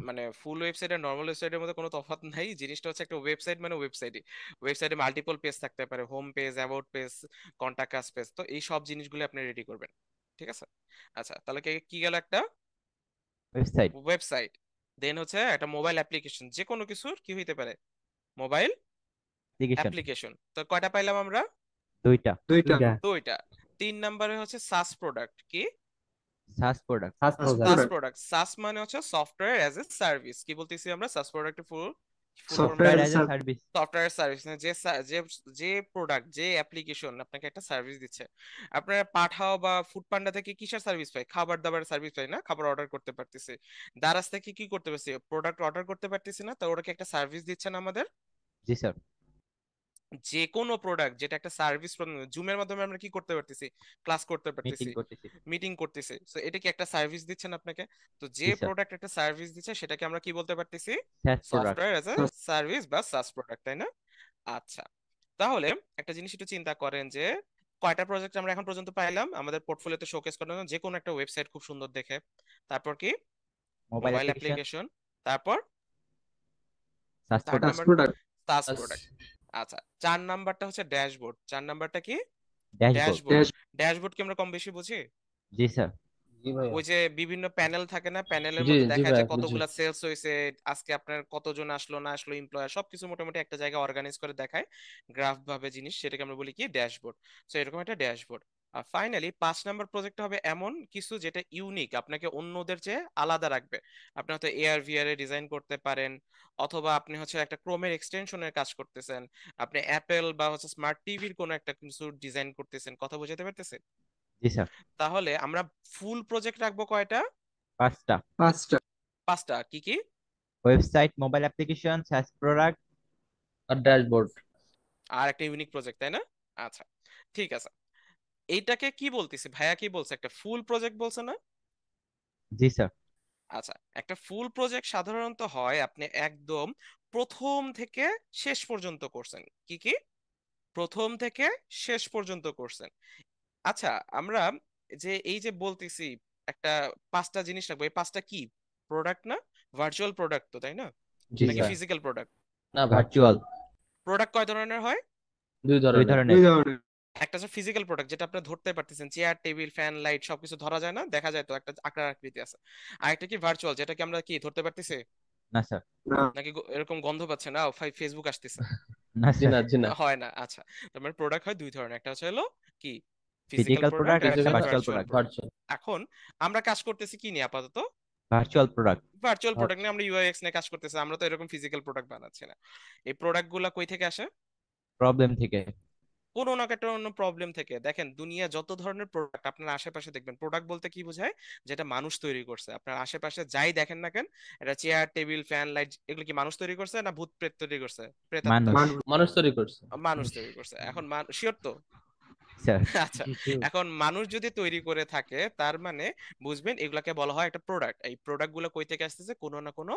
মানে ফুল ওয়েবসাইট আর নর্মাল ওয়েবসাইটের মধ্যে কোনো তফাৎ নাই। জিনিসটা হচ্ছে একটা ওয়েবসাইট মানে ওয়েবসাইটই। ওয়েবসাইটে মাল্টিপল পেজ থাকতে পারে, home page, about page, contact us page, তো এই সব জিনিসগুলো আপনি রেডি করবেন। ঠিক আছে? আচ্ছা, তাহলে কি কি গেল? একটা ওয়েবসাইট। ওয়েবসাইট। দেন হচ্ছে একটা মোবাইল অ্যাপ্লিকেশন, যে কোনো কিছুর কি হইতে পারে? Mobile application. অ্যাপ্লিকেশন। তো কয়টা পাইলাম আমরা? 2টা। 2টা। 2টা। 3 নম্বরে হচ্ছে সাস প্রোডাক্ট। কি? সাস প্রোডাক্ট। সাস সাস প্রোডাক্ট। প্রোডাক্ট। সাস মানে হচ্ছে সফটওয়্যার অ্যাজ এ সার্ভিস। কি বলতেছি আমরা? সাস প্রোডাক্টের ফুল ফুল ফর্মটা সফটওয়্যার সফটওয়্যার কি? As a service. Software service, মানে যে যে প্রোডাক্ট, যে অ্যাপ্লিকেশন আপনাকে একটা সার্ভিস দিচ্ছে। আপনারা পাঠাও বা ফুড পান্ডা থেকে কিসের সার্ভিস পাই? খাবার দাবার সার্ভিস পাই না? খাবার অর্ডার করতে পারতেছি। দারাজ থেকে কি করতে পারছি? প্রোডাক্ট অর্ডার করতে পারতেছি না, তো ওরা কি একটা সার্ভিস দিচ্ছেন আমাদের? জি স্যার। যে কোনো প্রোডাক্ট যেটা একটা সার্ভিস, জুমের মাধ্যমে আমরা কি করতে পারতেছি? ক্লাস করতে মিটিং পারতেছি, করতেছি। মিটিং করতেছি, তো এটা কি একটা সার্ভিস দিচ্ছেন আপনাকে? তো যে জি স্যার। প্রোডাক্ট একটা সার্ভিস দিচ্ছে সেটাকে আমরা কি বলতে পারতেছি? SaaS product. Software as a service বা সাস প্রোডাক্ট, তাই না? আচ্ছা, তাহলে একটা জিনিস একটু চিন্তা করেন যে কয়টা প্রজেক্ট আমরা এখন পর্যন্ত পাইলাম আমাদের পোর্টফোলিওতে শোকেস করার জন্য? যে কোনো একটা ওয়েবসাইট খুব সুন্দর দেখে, তারপর কি? Mobile mobile application. অ্যাপ্লিকেশন, তারপর SaaS third product. Number product. SaaS product. আচ্ছা, 4 নাম্বারটা হচ্ছে ড্যাশবোর্ড। 4 নাম্বারটা কি? ড্যাশবোর্ড। ড্যাশবোর্ড। ড্যাশবোর্ড কি আমরা কম বেশি বুঝি? জি স্যার। জি ভাইয়া। ওই যে বিভিন্ন প্যানেল থাকে না, প্যানেলের জি মধ্যে জি দেখা ভাইয়া যায় বুঝি। কতগুলা সেলস হয়েছে, আজকে আপনার কতজন আসলো না আসলো, এমপ্লয়ার, সবকিছু মোটামুটি একটা জায়গায় অর্গানাইজ করে দেখায় গ্রাফ ভাবে জিনিস, সেটাকে আমরা বলি কি? ড্যাশবোর্ড। সো এরকম একটা ড্যাশবোর্ড। আর ফাইনালি 5 নাম্বার প্রজেক্ট হবে এমন কিছু যেটা ইউনিক, আপনাকে অন্যদের চেয়ে আলাদা রাখবে। আপনি হয়তো এআর ভিআর এ ডিজাইন করতে পারেন, অথবা আপনি হচ্ছে একটা ক্রোমের এক্সটেনশনের কাজ করতেছেন, আপনি অ্যাপেল বা হচ্ছে স্মার্ট টিভির কোনো একটা কিছু ডিজাইন করতেছেন। কথা বোঝাতে পারতেছে? জি স্যার। তাহলে আমরা ফুল প্রজেক্ট রাখবো কয়টা? 5টা। 5টা। 5টা। কি কি? ওয়েবসাইট, মোবাইল অ্যাপ্লিকেশন, সাস প্রোডাক্ট আর ড্যাশবোর্ড। আর একটা ইউনিক প্রজেক্ট, তাই না? আচ্ছা, ঠিক আছে। এইটাকে কি বলতেছি ভাইয়া? কি বলছে? একটা ফুল প্রজেক্ট বলছে না? জি স্যার। আচ্ছা, একটা ফুল প্রজেক্ট সাধারণত হয় আপনি একদম প্রথম থেকে শেষ পর্যন্ত করছেন। কি কি? প্রথম থেকে শেষ পর্যন্ত করছেন। আচ্ছা, আমরা যে এই যে বলতেছি একটা 5টা জিনিস রাখবো, এই 5টা কি প্রোডাক্ট না? ভার্চুয়াল প্রোডাক্ট তো, তাই না? জি নাকি স্যার। Physical product? না ভার্চুয়াল। ভার্চুয়াল। প্রোডাক্ট কয় ধরনের হয়? 2 2 ধরনের। ধরনের। 2 ধরনের। একটা হচ্ছে ফিজিক্যাল প্রোডাক্ট, যেটা আপনি ধরতে পারতেছেন, চেয়ার টেবিল ফ্যান লাইট সবকিছু ধরা যায় না, দেখা যায় তো একটা আকার আকৃতি আছে। আর একটা কি ভার্চুয়াল, যেটা কি আমরা কি ধরতে পারতেছি? না স্যার। না। নাকি এরকম গন্ধ পাচ্ছে না, ফেসবুক আসতেছে? না জি স্যার। না জি না। হয় না। আচ্ছা, তার মানে প্রোডাক্ট হয় 2 ধরনের, একটা হচ্ছে হলো কি? ফিজিক্যাল ফিজিক্যাল প্রোডাক্ট, প্রোডাক্ট, আর একটা একটা physical virtual virtual product. Product. Virtual. এখন আমরা কাজ করতেছি কি নিয়ে আপাতত? Virtual product. ভার্চুয়াল প্রোডাক্ট নিয়ে আমরা ইউআইএক্স নিয়ে কাজ করতেছি, আমরা তো এরকম ফিজিক্যাল প্রোডাক্ট বানাচ্ছি না। এই প্রোডাক্ট গুলা কই থেকে আসে? প্রবলেম থেকে। কোনো না একটা অন্য প্রবলেম থেকে। দেখেন দুনিয়া যত ধরনের প্রোডাক্ট আপনার আশেপাশে দেখবেন, প্রোডাক্ট বলতে কি বোঝায়? যেটা মানুষ তৈরি করছে। আপনার আশেপাশে যাই দেখেন না কেন, এটা চেয়ার টেবিল ফ্যান লাইট, এগুলো কি মানুষ তৈরি করছে না ভূত প্রেত তৈরি করছে? প্রেতাত্মা? মানুষ। মানুষ। মানুষ তৈরি করছে। মানুষ তৈরি করছে। এখন শিওর তো? স্যার। আচ্ছা, জি শিওর। এখন মানুষ যদি তৈরি করে থাকে তার মানে বুঝবেন এগুলাকে বলা হয় একটা প্রোডাক্ট। এই প্রোডাক্ট গুলো কই থেকে আসতেছে? কোনো না কোনো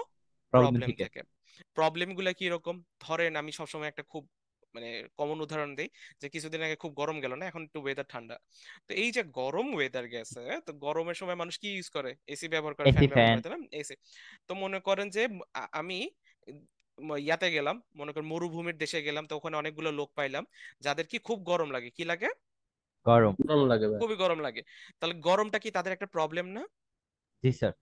প্রবলেম প্রবলেম থেকে। থেকে। প্রবলেম গুলা কি রকম? ধরেন আমি সবসময় একটা খুব মানে কমন উদাহরণ দিই, যে কিছুদিন আগে খুব গরম গেল না, এখন একটু ওয়েদার ঠান্ডা। তো এই যে গরম ওয়েদার গেছে, তো গরমের সময় মানুষ কি ইউজ করে? এসি ব্যবহার করে, এসি, ফ্যান ব্যবহার ফ্যান। করে, তাই না? এসি। তো মনে করেন যে আমি ইয়াতে গেলাম, মনে করেন মরুভূমির দেশে গেলাম, তো ওখানে অনেকগুলো লোক পাইলাম যাদের কি খুব গরম লাগে। কি লাগে? গরম। গরম লাগে ভাই। খুবই গরম লাগে। তাহলে গরমটা কি তাদের একটা প্রবলেম না? জি স্যার।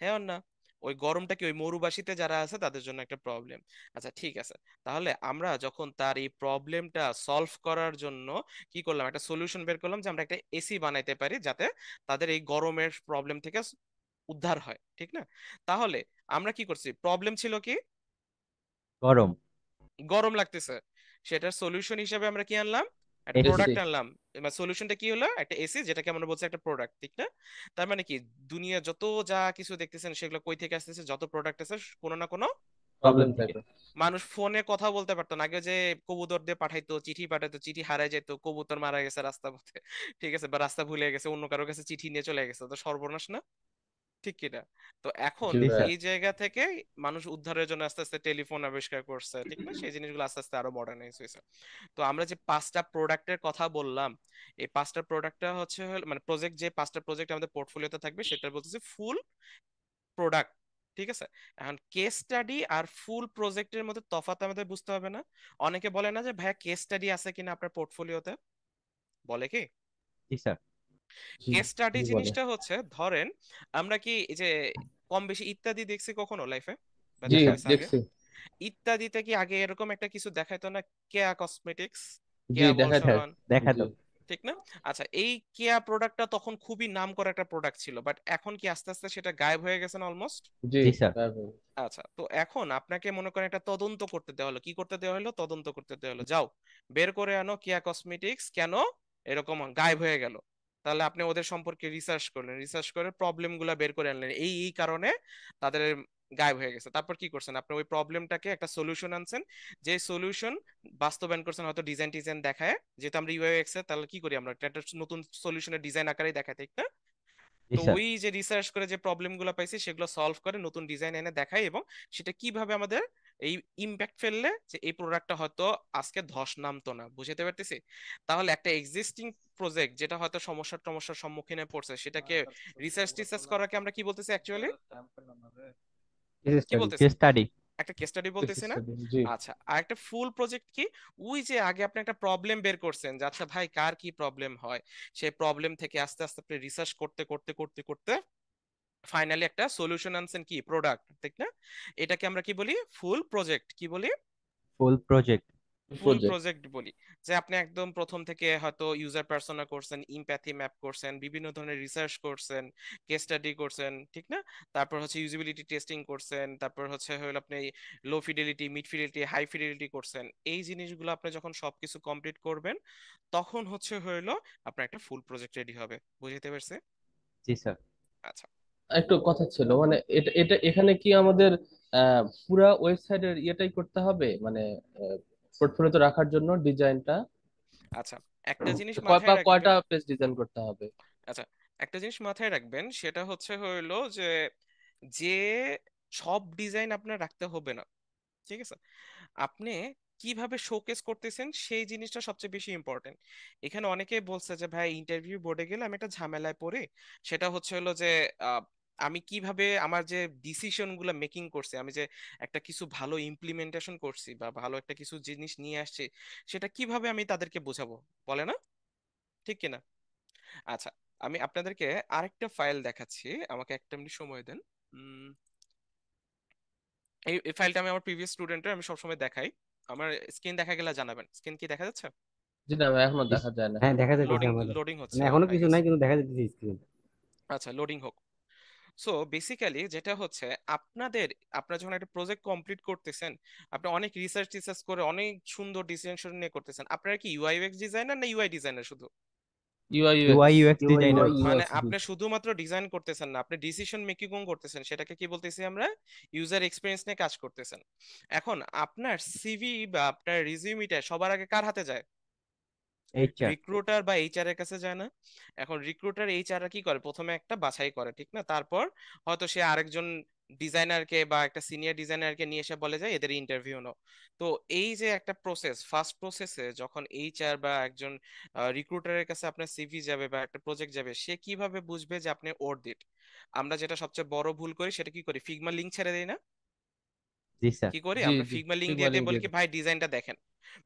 হ্যাঁ or না? ওই গরমটা কি ওই মরুবাসীতে যারা আছে তাদের জন্য একটা প্রবলেম। আচ্ছা ঠিক আছে, তাহলে আমরা যখন তার এই প্রবলেমটা সলভ করার জন্য কি করলাম, একটা সলিউশন বের করলাম যে আমরা একটা এসি বানাইতে পারি যাতে তাদের এই গরমের প্রবলেম থেকে উদ্ধার হয়, ঠিক না? তাহলে আমরা কি করছি, প্রবলেম ছিল কি, গরম। গরম লাগতেছে, সেটার সলিউশন হিসেবে আমরা কি আনলাম, একটা এসি। প্রোডাক্ট আনলাম। এবার সলিউশনটা কি হলো, একটা এসি, যেটাকে আমরা বলছি একটা প্রোডাক্ট, ঠিক না? তার মানে কি, দুনিয়া যত যা কিছু দেখতেছেন সেগুলো কই থেকে আসতেছে, যত প্রোডাক্ট আছে কোনো না কোনো, প্রবলেম প্রবলেম থেকে। থাকে। মানুষ ফোনে কথা বলতে পারতো না, আগে যে কবুতর দিয়ে পাঠাইতো, চিঠি পাঠাইতো, চিঠি হারায় যেত, কবুতর মারা গেছে রাস্তা পথে, ঠিক আছে, বা রাস্তা ভুলে গেছে, অন্য কারো কাছে চিঠি নিয়ে চলে গেছে, তো সর্বনাশ না, ঠিক কিনা? তো এখন জি জি ভাই। স্যার। এই জায়গা থেকে মানুষ উদ্ধারের জন্য আস্তে আস্তে টেলিফোন আবিষ্কার করছে, ঠিক না? সেই জিনিসগুলো আস্তে আস্তে আরো মডার্নাইজ হয়েছে। তো আমরা যে 5টা প্রোডাক্টের কথা বললাম, এই 5টা প্রোডাক্টটা মানে প্রজেক্ট, যে 5টা প্রজেক্ট আমাদের পোর্টফোলিওতে থাকবে সেটা বলতেছে ফুল প্রোডাক্ট, ঠিক আছে? এখন কেস স্টাডি আর ফুল প্রজেক্টের মধ্যে তফাৎ আমাদের বুঝতে হবে না? অনেকে বলে না যে ভাইয়া কেস স্টাডি আছে কিনা আপনার পোর্টফোলিওতে, বলে কি? জি স্যার। জি কেস স্টাডি জি বলে। জিনিসটা হচ্ছে, ধরেন আমরা কি এই যে কম বেশি ইত্যাদি দেখছি কখনো লাইফে, বা জি জি দেখা স্যার। হয়েছে আগে? দেখছি। ইত্যাদিতে কি আগে এরকম একটা কিছু দেখাইতো না, কেয়া কসমেটিক্স, জি কেয়া বল দেখায় থাকে। সাবান, দেখাতো। জি ঠিক না? আচ্ছা, এই কেয়া প্রোডাক্টটা তখন খুবই নাম করা একটা প্রোডাক্ট ছিল, বাট এখন কি আস্তে আস্তে সেটা গায়েব হয়ে গেছে না অলমোস্ট? জি জি স্যার। তারপর। আচ্ছা, তো এখন আপনাকে মনে করেন একটা তদন্ত করতে দেওয়া হলো, কি করতে দেওয়া হলো, তদন্ত করতে দেওয়া হলো, যাও বের করে আনো কেয়া কসমেটিক্স কেন এরকম গায়েব হয়ে গেল। তাহলে আপনি ওদের সম্পর্কে রিসার্চ করলেন, রিসার্চ করে প্রবলেম গুলা বের করে আনলেন, এই এই কারণে তাদের গায়েব হয়ে গেছে। তারপর কি করছেন, আপনি ওই প্রবলেমটাকে একটা সলিউশন আনছেন, যে সলিউশন বাস্তবায়ন করছেন হয়তো ডিজাইন টিজাইন দেখায়, যেহেতু আমরা ইউআইএক্স এর, তাহলে কি করি আমরা একটা নতুন সলিউশনের ডিজাইন আকারে দেখাই, ঠিক না? জি তো স্যার। ওই যে রিসার্চ করে যে প্রবলেম গুলো পাইছি সেগুলো সলভ করে নতুন ডিজাইন এনে দেখাই, এবং সেটা কিভাবে আমাদের এই ইম্প্যাক্ট ফেললে যে এই প্রোডাক্টটা হয়তো আজকে ধস নামতো না, বুঝতে পারতেছি? তাহলে একটা এক্সিস্টিং প্রজেক্ট যেটা হয়তো সমস্যার সম্মুখীনে পড়ছে, সেটাকে রিসার্চ টিসার্চ করাকে আমরা কি বলতেছি অ্যাকচুয়ালি, কেস কি স্টাডি। বলতেছি? Case study. একটা কেস স্টাডি কেস বলতেছি না? স্টাডি। জি আচ্ছা, আর একটা ফুল প্রজেক্ট কি, ওই যে আগে আপনি একটা প্রবলেম বের করছেন যে আচ্ছা ভাই কার কি প্রবলেম হয়, সেই প্রবলেম থেকে আস্তে আস্তে আপনি রিসার্চ করতে করতে করতে করতে ফাইনালি একটা সলিউশন আনছেন, কি প্রোডাক্ট, ঠিক না? এটাকে আমরা কি বলি, ফুল প্রজেক্ট। কি বলি? ফুল প্রজেক্ট। ফুল প্রজেক্ট। প্রজেক্ট বলি। যে আপনি একদম প্রথম থেকে হয়তো ইউজার পার্সোনা করছেন, ইমপ্যাথি ম্যাপ করছেন, বিভিন্ন ধরনের রিসার্চ করছেন, কেস স্টাডি করছেন, ঠিক না? তারপর হচ্ছে ইউজিবিলিটি টেস্টিং করছেন, তারপর হচ্ছে হলো আপনি low fidelity, mid fidelity, high fidelity করছেন। এই জিনিসগুলো আপনি যখন সবকিছু কমপ্লিট করবেন তখন হচ্ছে হলো আপনার একটা ফুল প্রজেক্ট রেডি হবে, বুঝতে পারছে? জি স্যার। আচ্ছা একটু কথা ছিল মানে এটা এটা এখানে কি আমাদের পুরা ওয়েবসাইটের ইয়েটাই করতে হবে মানে পোর্টফোলিওতে রাখার জন্য ডিজাইনটা আচ্ছা, একটা জিনিস কয় মাথায় বা রাখবেন। কয়টা পেজ ডিজাইন করতে হবে? আচ্ছা, একটা জিনিস মাথায় রাখবেন, সেটা হচ্ছে হইলো যে যে সব ডিজাইন আপনার রাখতে হবে না, ঠিক আছে? আপনি কিভাবে শোকেস করতেছেন সেই জিনিসটা সবচেয়ে বেশি ইম্পর্টেন্ট। এখানে অনেকে বলছে যে ভাই ইন্টারভিউ বোর্ডে গেলে আমি একটা ঝামেলায় পড়ি, সেটা হচ্ছে হলো যে আহ, আমি কিভাবে আমার যে ডিসিশন গুলো মেকিং করছি, আমি যে একটা কিছু ভালো ইমপ্লিমেন্টেশন করছি বা ভালো একটা কিছু জিনিস নিয়ে আসছি, সেটা কিভাবে আমি তাদেরকে বোঝাবো, বলে না, ঠিক কিনা? আচ্ছা, আমি আপনাদেরকে আরেকটা ফাইল দেখাচ্ছি, আমাকে একটা মিনিট সময় দেন। উম, এই ফাইলটা আমি আমার প্রিভিয়াস স্টুডেন্টের আমি সবসময় দেখাই। আমার স্ক্রিন দেখা গেলে জানাবেন, স্ক্রিন কি দেখা যাচ্ছে? জি না এখনো দেখা যায় না। হ্যাঁ দেখা যাইতেছে লোডিং আমাদের। লোডিং মানে হচ্ছে, এখনো আই কিছু গেস। নাই কিন্তু দেখা যাইতেছে স্ক্রিন। আচ্ছা, লোডিং হোক। সো বেসিক্যালি যেটা হচ্ছে, আপনারা যখন একটা প্রজেক্ট কমপ্লিট করতেছেন, আপনি অনেক রিসার্চ টিসার্চ করে অনেক সুন্দর ডিসিশন নিয়ে করতেছেন, আপনারা কি ইউআই ইউএক্স ডিজাইনার না ইউআই ডিজাইনার শুধু? UI UI UX. UX designer. মানে আপনি শুধুমাত্র ডিজাইন করতেছেন না, আপনি ডিসিশন মেকিং করতেছেন, সেটাকে কি বলতেছি আমরা, ইউজার এক্সপিরিয়েন্স নিয়ে কাজ করতেছেন। এখন আপনার সিভি বা আপনার রিজিউমিটা সবার আগে কার হাতে যায়? এইচআর। রিক্রুটার বা এইচআর এর কাছে যায় না? এখন রিক্রুটার এইচআর কি করে, প্রথমে একটা বাছাই করে, ঠিক না? তারপর হয়তো সে আরেকজন ডিজাইনারকে বা একটা সিনিয়র ডিজাইনারকে নিয়ে এসে বলে যায় এদের ইন্টারভিউ নাও। তো এই যে একটা প্রসেস, ফার্স্ট প্রসেসে যখন এইচআর বা একজন রিক্রুটারের কাছে আপনার সিভি যাবে বা একটা প্রজেক্ট যাবে, সে কিভাবে বুঝবে যে আপনি ওর্থ ইট? আমরা যেটা সবচেয়ে বড় ভুল করি সেটা কি করি, ফিগমা লিংক ছেড়ে দেই না? জি স্যার। কি করি জি আমরা, জি ফিগমা লিংক ফিগমা দিয়ে দিয়ে লিঙ্ক বলি দিয়ে কি দিই। ভাই ডিজাইনটা দেখেন।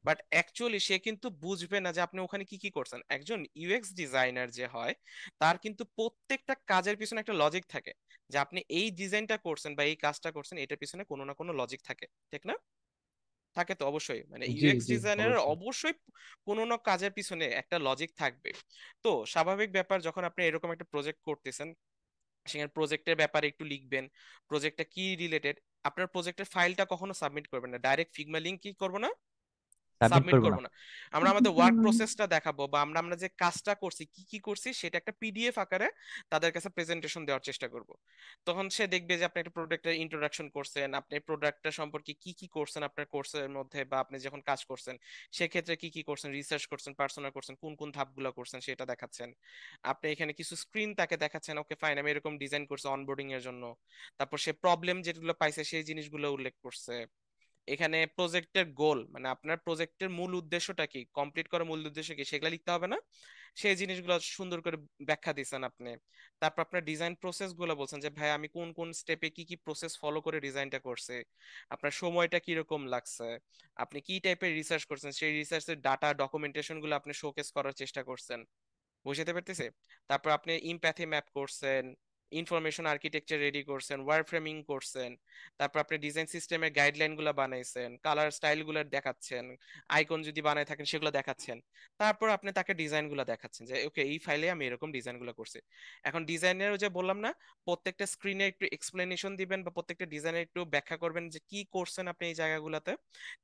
বাট অ্যাকচুয়ালি সে কিন্তু বুঝবে না যে আপনি ওখানে কি কি করছেন। একজন ইউএক্স ডিজাইনার যে হয় তার কিন্তু প্রত্যেকটা কাজের পিছনে একটা লজিক থাকে, যে আপনি এই ডিজাইনটা করছেন বা এই কাজটা করছেন এটার পিছনে কোনো না কোনো লজিক থাকে, ঠিক না? থাকে তো অবশ্যই, মানে জি ইউএক্স জি ডিজাইনারের অবশ্যই। অবশ্যই কোনো না কাজের পিছনে একটা লজিক থাকবে। তো স্বাভাবিক ব্যাপার, যখন আপনি এরকম একটা প্রজেক্ট করতেছেন সেখানে প্রজেক্টের ব্যাপারে একটু লিখবেন, প্রজেক্টটা কি রিলেটেড। আপনার প্রজেক্টের ফাইলটা কখনো সাবমিট করবেন না, ডাইরেক্ট ফিগমা লিংক কি করবো না, সাবমিট সাবমিট করবো না। করবো না। আমরা আমাদের ওয়ার্ক প্রসেসটা দেখাবো বা আমরা আমরা যে কাজটা করছি কি কি করছি সেটা একটা পিডিএফ আকারে তাদের কাছে প্রেজেন্টেশন দেওয়ার চেষ্টা করব। তখন সে দেখবে যে আপনি একটা প্রোডাক্টের ইন্ট্রোডাকশন করছেন, আপনি প্রোডাক্টটা সম্পর্কে কি কি করছেন আপনার কোর্সের মধ্যে, বা আপনি যখন কাজ করছেন সেক্ষেত্রে কি কি করছেন, রিসার্চ করছেন, পার্সোনাল করছেন, কোন কোন ধাপগুলো করছেন সেটা দেখাচ্ছেন। আপনি এখানে কিছু স্ক্রিন তাকে দেখাচ্ছেন, ওকে ফাইন আমি এরকম ডিজাইন করছি অনবোর্ডিং এর জন্য। তারপর সে প্রবলেম যেগুলো পাইছে সেই জিনিসগুলো উল্লেখ করছে। এখানে প্রজেক্টের গোল, মানে আপনার প্রজেক্টের মূল উদ্দেশ্যটা কি, কমপ্লিট করার মূল উদ্দেশ্য কি, সেগুলো লিখতে হবে না, সেই জিনিসগুলো সুন্দর করে ব্যাখ্যা দিচ্ছেন আপনি। তারপর আপনার ডিজাইন প্রসেস গুলো বলছেন যে ভাই আমি কোন কোন স্টেপে কি কি প্রসেস ফলো করে ডিজাইনটা করছি, আপনার সময়টা কিরকম লাগছে, আপনি কি টাইপের রিসার্চ করছেন, সেই রিসার্চের ডাটা ডকুমেন্টেশন গুলো আপনি শোকেস করার চেষ্টা করছেন। বুঝতে পারতেছে? তারপর আপনি ইমপ্যাথি ম্যাপ করছেন, ইনফরমেশন আর্কিটেকচার রেডি করছেন, ওয়্যার ফ্রেমিং করছেন, তারপর আপনি ডিজাইন সিস্টেমের গাইডলাইন গুলো বানাইছেন, কালার স্টাইল গুলো দেখাচ্ছেন, আইকন যদি বানায় থাকেন সেগুলো দেখাচ্ছেন। তারপর আপনি তাকে ডিজাইন গুলো দেখাচ্ছেন যে ওকে এই ফাইলে আমি এরকম ডিজাইন গুলো করছি। এখন ডিজাইনের যে বললাম না, প্রত্যেকটা স্ক্রিনে একটু এক্সপ্লেনেশন দিবেন বা প্রত্যেকটা ডিজাইনের একটু ব্যাখ্যা করবেন যে কি করছেন আপনি এই জায়গাগুলোতে,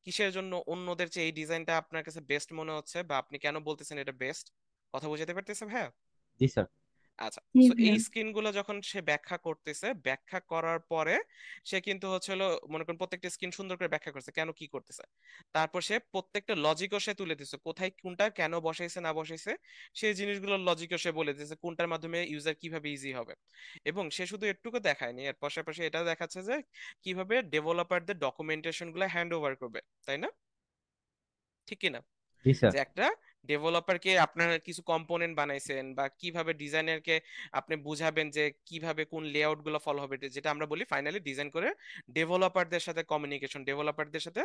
কিসের জন্য অন্যদের চেয়ে এই ডিজাইনটা আপনার কাছে বেস্ট মনে হচ্ছে বা আপনি কেন বলতেছেন এটা বেস্ট। কথা বুঝাতে পারতেছে ভাইয়া? জি স্যার। আচ্ছা, তো এই স্ক্রিন গুলো যখন সে ব্যাখ্যা করতেছে, ব্যাখ্যা করার পরে সে কিন্তু হচ্ছে হলো মনে করেন প্রত্যেকটা স্ক্রিন সুন্দর করে ব্যাখ্যা করছে কেন কি করতেছে। তারপর সে প্রত্যেকটা লজিকও সে তুলে দিচ্ছে, কোথায় কোনটা কেন বসাইছে না বসাইছে সেই জিনিসগুলোর লজিকও সে বলে দিচ্ছে, কোনটার মাধ্যমে ইউজার কিভাবে ইজি হবে। এবং সে শুধু এটুকু দেখায়নি, এর পাশাপাশি এটা দেখাচ্ছে যে কিভাবে ডেভেলপারদের ডকুমেন্টেশন গুলো হ্যান্ড ওভার করবে, তাই না? ঠিক কিনা? জি স্যার। যে একটা ডেভেলপারকে আপনার কিছু কম্পোনেন্ট বানাইছেন বা কিভাবে ডিজাইনারকে আপনি বুঝাবেন যে কিভাবে কোন লেআউট গুলো ফলো হবে, যেটা আমরা বলি ফাইনালি ডিজাইন করে ডেভেলপারদের সাথে কমিউনিকেশন, ডেভেলপারদের সাথে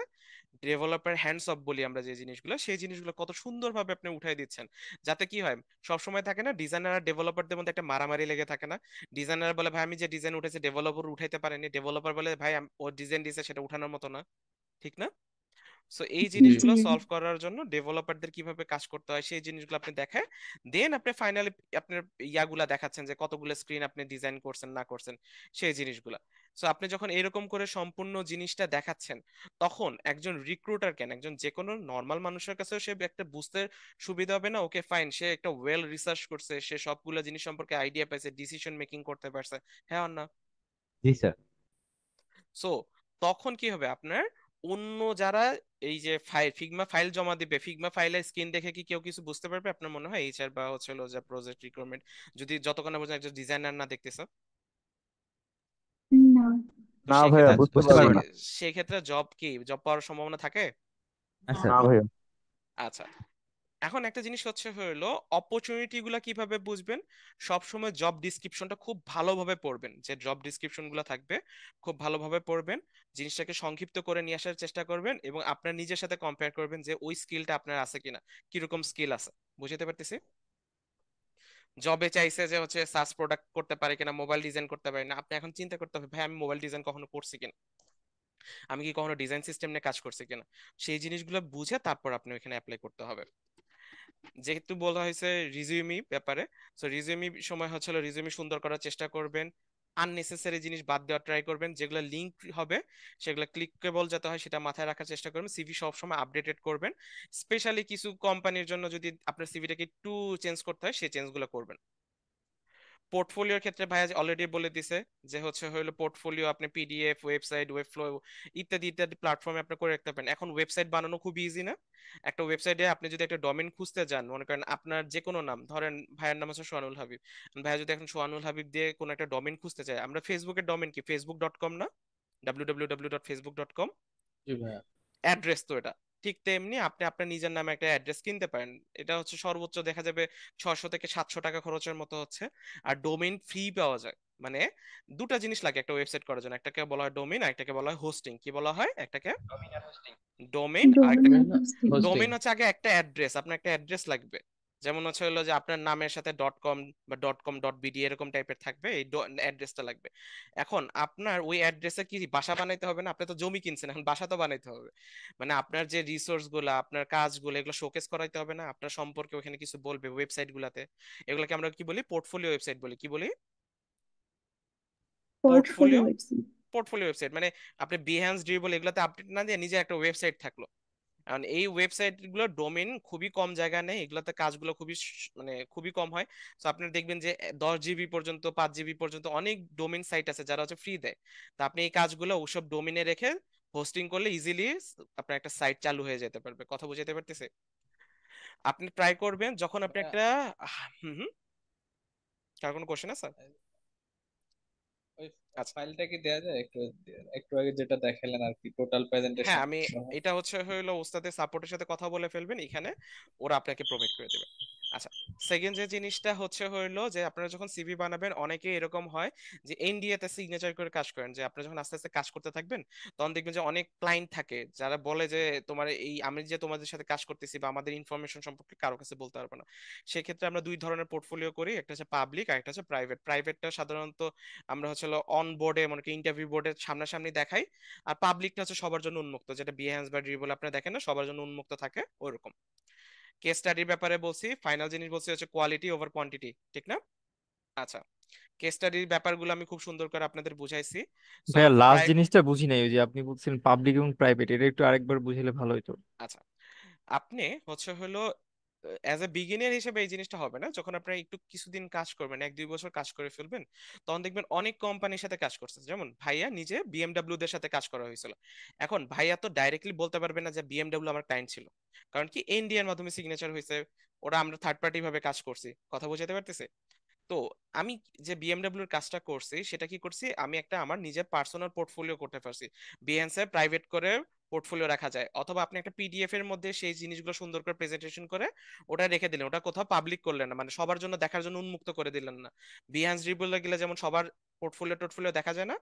ডেভেলপার হ্যান্ডস অফ বলি আমরা যে জিনিসগুলো, সেই জিনিসগুলো কত সুন্দরভাবে আপনি উঠাই দিচ্ছেন। যাতে কি হয়, সব সময় থাকে না ডিজাইনার আর ডেভেলপারদের মধ্যে একটা মারামারি লেগে থাকে না, ডিজাইনার বলে ভাই আমি যে ডিজাইন উঠেছে ডেভেলপার উঠাইতে পারেনি, ডেভেলপার বলে ভাই ও ডিজাইন দিয়েছে সেটা উঠানোর মতো না, ঠিক না? সো এই জি জিনিসগুলো সলভ করার জন্য ডেভেলপারদের কিভাবে কাজ করতে হয় সেই জিনিসগুলো আপনি দেখায় দেন আপনি ফাইনালি আপনার ইয়াগুলা দেখাচ্ছেন যে কতগুলো স্ক্রিন আপনি ডিজাইন করছেন না করছেন সেই জিনিসগুলা। সো আপনি যখন এরকম করে সম্পূর্ণ জিনিসটা দেখাচ্ছেন তখন একজন রিক্রুটার কেন একজন যে কোনো নর্মাল মানুষের কাছেও সে একটা বুঝতে সুবিধা হবে না, ওকে ফাইন সে একটা ওয়েল রিসার্চ করছে, সে সবগুলো জিনিস সম্পর্কে আইডিয়া পাইছে, ডিসিশন মেকিং করতে পারছে, হ্যাঁ or না? জি স্যার। সো তখন কি হবে আপনার অন্য যারা এই যে ফাইল ফিগমা ফাইল জমা দিবে, ফিগমা ফাইলের স্ক্রিন দেখে কি কেউ কিছু বুঝতে পারবে আপনার মনে হয়, এইচআর বা হচ্ছে হলো যে প্রজেক্ট রিকোয়ারমেন্ট, যদি যতক্ষণ না পর্যন্ত একজন ডিজাইনার না দেখতেছ? তো না ভাইয়া সেক্ষেত্রে বুঝতে বুঝতে পারবে পারবে না। না। সেক্ষেত্রে জব কি জব পাওয়ার সম্ভাবনা থাকে? না স্যার। না ভাইয়া। আচ্ছা, এখন একটা জিনিস হচ্ছে হলো অপরচুনিটি গুলা কিভাবে বুঝবেন, সবসময় জব ডিসক্রিপশনটা খুব ভালোভাবে পড়বেন, যে জব ডিসক্রিপশন গুলো থাকবে খুব ভালোভাবে পড়বেন, জিনিসটাকে সংক্ষিপ্ত করে নিয়ে আসার চেষ্টা করবেন এবং আপনার নিজের সাথে কম্পেয়ার করবেন যে ওই স্কিলটা আপনার আছে কিনা, কিরকম স্কিল আছে। বুঝতে পারতেছি? জবে চাইছে যে হচ্ছে সাস প্রোডাক্ট করতে পারে কিনা, মোবাইল ডিজাইন করতে পারে না, আপনি এখন চিন্তা করতে হবে ভাই আমি মোবাইল ডিজাইন কখনো করছি কিনা, আমি কি কখনো ডিজাইন সিস্টেম নিয়ে কাজ করছি কিনা, সেই জিনিসগুলো বুঝে তারপর আপনি ওখানে অ্যাপ্লাই করতে হবে। যেহেতু বলা হয়েছে রিজিউমি ব্যাপারে, সো রিজিউমি সময় হচ্ছে রিজিউমি সুন্দর করার চেষ্টা করবেন, আননেসেসারি জিনিস বাদ দেওয়ার ট্রাই করবেন, যেগুলো লিঙ্ক হবে সেগুলো ক্লিকেবল যাতে হয় সেটা মাথায় রাখার চেষ্টা করবেন, সিভি সবসময় আপডেটেড করবেন, স্পেশালি কিছু কোম্পানির জন্য যদি আপনার সিভিটাকে একটু চেঞ্জ করতে হয় সেই চেঞ্জগুলো করবেন। পোর্টফোলিওর ক্ষেত্রে ভাইয়া অলরেডি বলে দিছে যে হচ্ছে হলো পোর্টফোলিও আপনি পিডিএফ, ওয়েবসাইট, ওয়েবফ্লো ইত্যাদি ইত্যাদি প্ল্যাটফর্মে আপনি করে রাখতে পারেন। এখন ওয়েবসাইট বানানো খুব ইজি না? একটা ওয়েবসাইটে আপনি যদি একটা ডোমেন খুঁজতে যান, মনে করেন আপনার যে কোনো নাম, ধরেন ভাইয়ের নাম হচ্ছে সোহানুল হাবিব, ভাইয়া যদি এখন সোহানুল হাবিব দিয়ে কোনো একটা ডোমেন খুঁজতে চায়, আমরা ফেসবুকের ডোমেন কি facebook.com না, www.facebook.com জি ভাইয়া। অ্যাড্রেস তো এটা, ঠিক তেমনি আপনি আপনার নিজের নামে একটা অ্যাড্রেস কিনতে পারেন, এটা হচ্ছে সর্বোচ্চ দেখা যাবে 600 থেকে 700 টাকা খরচের মতো হচ্ছে, আর ডোমেইন ফ্রি পাওয়া যায়। মানে দুটা জিনিস লাগে একটা ওয়েবসাইট করার জন্য, একটাকে বলা হয় ডোমেইন আর একটাকে বলা হয় হোস্টিং। কি বলা হয়? একটাকে ডোমেইন আর একটা হোস্টিং। ডোমেইন হচ্ছে আগে একটা অ্যাড্রেস, আপনার একটা অ্যাড্রেস লাগবে। যেমন হচ্ছে হলো যে আপনার নামের সাথে .com বা .com.bd এরকম টাইপের থাকবে, এই অ্যাড্রেসটা লাগবে। এখন আপনার ওই অ্যাড্রেসে কি বাসা বানাইতে হবে না? আপনি তো জমি কিনছেন, এখন বাসা তো বানাইতে হবে। মানে আপনার যে রিসোর্স গুলা, আপনার কাজগুলো, এগুলো শোকেস করাইতে হবে না? আপনার সম্পর্কে ওখানে কিছু বলবে ওয়েবসাইট গুলাতে। এগুলোকে আমরা কি বলি? পোর্টফোলিও ওয়েবসাইট বলি। কি বলি? Portfolio portfolio website. মানে আপনি বিহ্যান্স, ড্রিবল এগুলোতে আপডেট না দিয়ে নিজে একটা ওয়েবসাইট থাকলো। কারণ এই ওয়েবসাইট গুলো ডোমেইন খুবই কম জায়গা নেই, এগুলোতে কাজগুলো খুবই মানে খুবই কম হয়। তো আপনি দেখবেন যে 10 GB পর্যন্ত, 5 GB পর্যন্ত অনেক ডোমেইন সাইট আছে যারা হচ্ছে ফ্রি দেয়। তো আপনি এই কাজগুলো ওসব ডোমেইনে রেখে হোস্টিং করলে ইজিলি আপনার একটা সাইট চালু হয়ে যেতে পারবে। কথা বুঝাতে পারতেছে? আপনি ট্রাই করবেন যখন আপনি একটা হুম হুম কার কোনো কোশ্চেন আছে? ওই আচ্ছা, ফাইলটা কি দেয়া যায় একটু? একটু আগে যেটা দেখালেন আর কি, টোটাল হ্যাঁ, প্রেজেন্টেশন। আমি এটা হচ্ছে হলো ওস্তাদের সাপোর্টের সাথে কথা বলে ফেলবেন, এখানে ওরা আপনাকে প্রোভাইড করে দেবে। আচ্ছা, সেকেন্ড যে জিনিসটা হচ্ছে হলো যে আপনারা যখন সিভি বানাবেন অনেকে এরকম হয় যে এনডিএ তে সিগনেচার করে কাজ করেন, যে আপনি যখন আস্তে আস্তে কাজ করতে থাকবেন তখন দেখবেন যে অনেক ক্লায়েন্ট থাকে যারা বলে যে তোমার এই আমি যে তোমাদের সাথে কাজ করতেছি বা আমাদের ইনফরমেশন সম্পর্কে কারো কাছে বলতে পারবো না। সেক্ষেত্রে আমরা দুই ধরনের পোর্টফোলিও করি, একটা হচ্ছে পাবলিক আর একটা হচ্ছে প্রাইভেট। প্রাইভেটটা সাধারণত আমরা হচ্ছে অন বোর্ডে মনে করি ইন্টারভিউ বোর্ডের সামনাসামনি দেখাই, আর পাবলিকটা হচ্ছে সবার জন্য উন্মুক্ত, যেটা বিহেন্স বা ড্রিবল আপনি দেখেন না, সবার জন্য উন্মুক্ত থাকে ওরকম। কেস স্টাডির ব্যাপারে বলছি, ফাইনাল জিনিস বলছি হচ্ছে কোয়ালিটি ওভার কোয়ান্টিটি, ঠিক না? আচ্ছা, কেস স্টাডির ব্যাপারগুলো আমি খুব সুন্দর করে আপনাদের বুঝাইছি। সো ভাইয়া লাস্ট প্রায় জিনিসটা বুঝি নাই, ওই যে আপনি বলছেন পাবলিক এবং প্রাইভেট, এটা একটু আরেকবার বুঝাইলে ভালো হতো। আচ্ছা, আপনি হচ্ছে হলো অ্যাজ এ বিগিনার হিসেবে এই জিনিসটা হবে না, যখন আপনি একটু কিছুদিন কাজ করবেন, 1-2 বছর কাজ করে ফেলবেন, তখন দেখবেন অনেক কোম্পানির সাথে কাজ করছে। যেমন ভাইয়া নিজে বিএমডাব্লিউ দের সাথে কাজ করা হয়েছিল। এখন ভাইয়া তো ডাইরেক্টলি বলতে পারবে না যে বিএমডাব্লিউ আমার ক্লায়েন্ট ছিল, কারণ কি এনডিএর মাধ্যমে সিগনেচার হয়েছে, ওরা আমরা থার্ড পার্টি ভাবে কাজ করছি। কথা বুঝাতে পারতেছে? তো আমি যে বিএমডাব্লিউ এর কাজটা করছি সেটা কি করছি, আমি একটা আমার নিজের পার্সোনাল পোর্টফোলিও করতে পারছি। বিএনসে প্রাইভেট করে পোর্টফোলিও রাখা যায়, অথবা আপনি একটা পিডিএফ এর মধ্যে সেই জিনিসগুলো সুন্দর করে প্রেজেন্টেশন করে ওটা রেখে দিলেন, ওটা কোথাও পাবলিক করলেন না, মানে সবার জন্য দেখার জন্য উন্মুক্ত করে দিলেন না। বিহান্স ড্রিবলে গেলে যেমন সবার পোর্টফোলিও দেখা যায় না,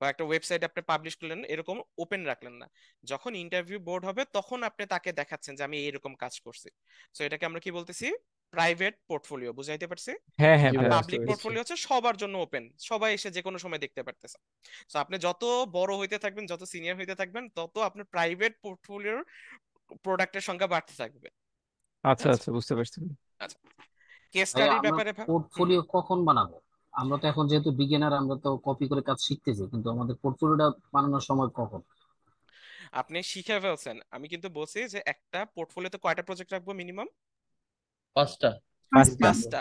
বা একটা ওয়েবসাইট আপনি পাবলিশ করলেন এরকম ওপেন রাখলেন না, যখন ইন্টারভিউ বোর্ড হবে তখন আপনি তাকে দেখাচ্ছেন যে আমি এরকম কাজ করছি। তো এটাকে আমরা কি বলতেছি? Private portfolio. বুঝাইতে পারছি? হ্যাঁ হ্যাঁ জি আর ভাইয়া, ভাইয়া, বুঝতে পাবলিক পেরেছি। পোর্টফোলিও হচ্ছে সবার জন্য ওপেন, সবাই এসে যে কোনো সময় দেখতে পারতেছে। তো আপনি যত বড় হইতে থাকবেন, যত সিনিয়র হইতে থাকবেন, তত আপনার প্রাইভেট পোর্টফোলিওর প্রোডাক্টের সংখ্যা বাড়তে থাকবে। আচ্ছা আচ্ছা আচ্ছা, বুঝতে পারছি। আচ্ছা, কেস ভাইয়া স্টাডির আমরা ব্যাপারে হুম হুম। পোর্টফোলিও কখন বানাবো? আমরা তো এখন যেহেতু বিগিনার, আমরা তো কপি করে কাজ শিখতেছি, কিন্তু আমাদের পোর্টফোলিওটা বানানোর সময় কখন? আপনি শিখে ফেলছেন, আমি কিন্তু বলছি যে একটা পোর্টফোলিওতে কয়টা প্রজেক্ট রাখবো মিনিমাম? 5টা। পাঁচটা। 5টা,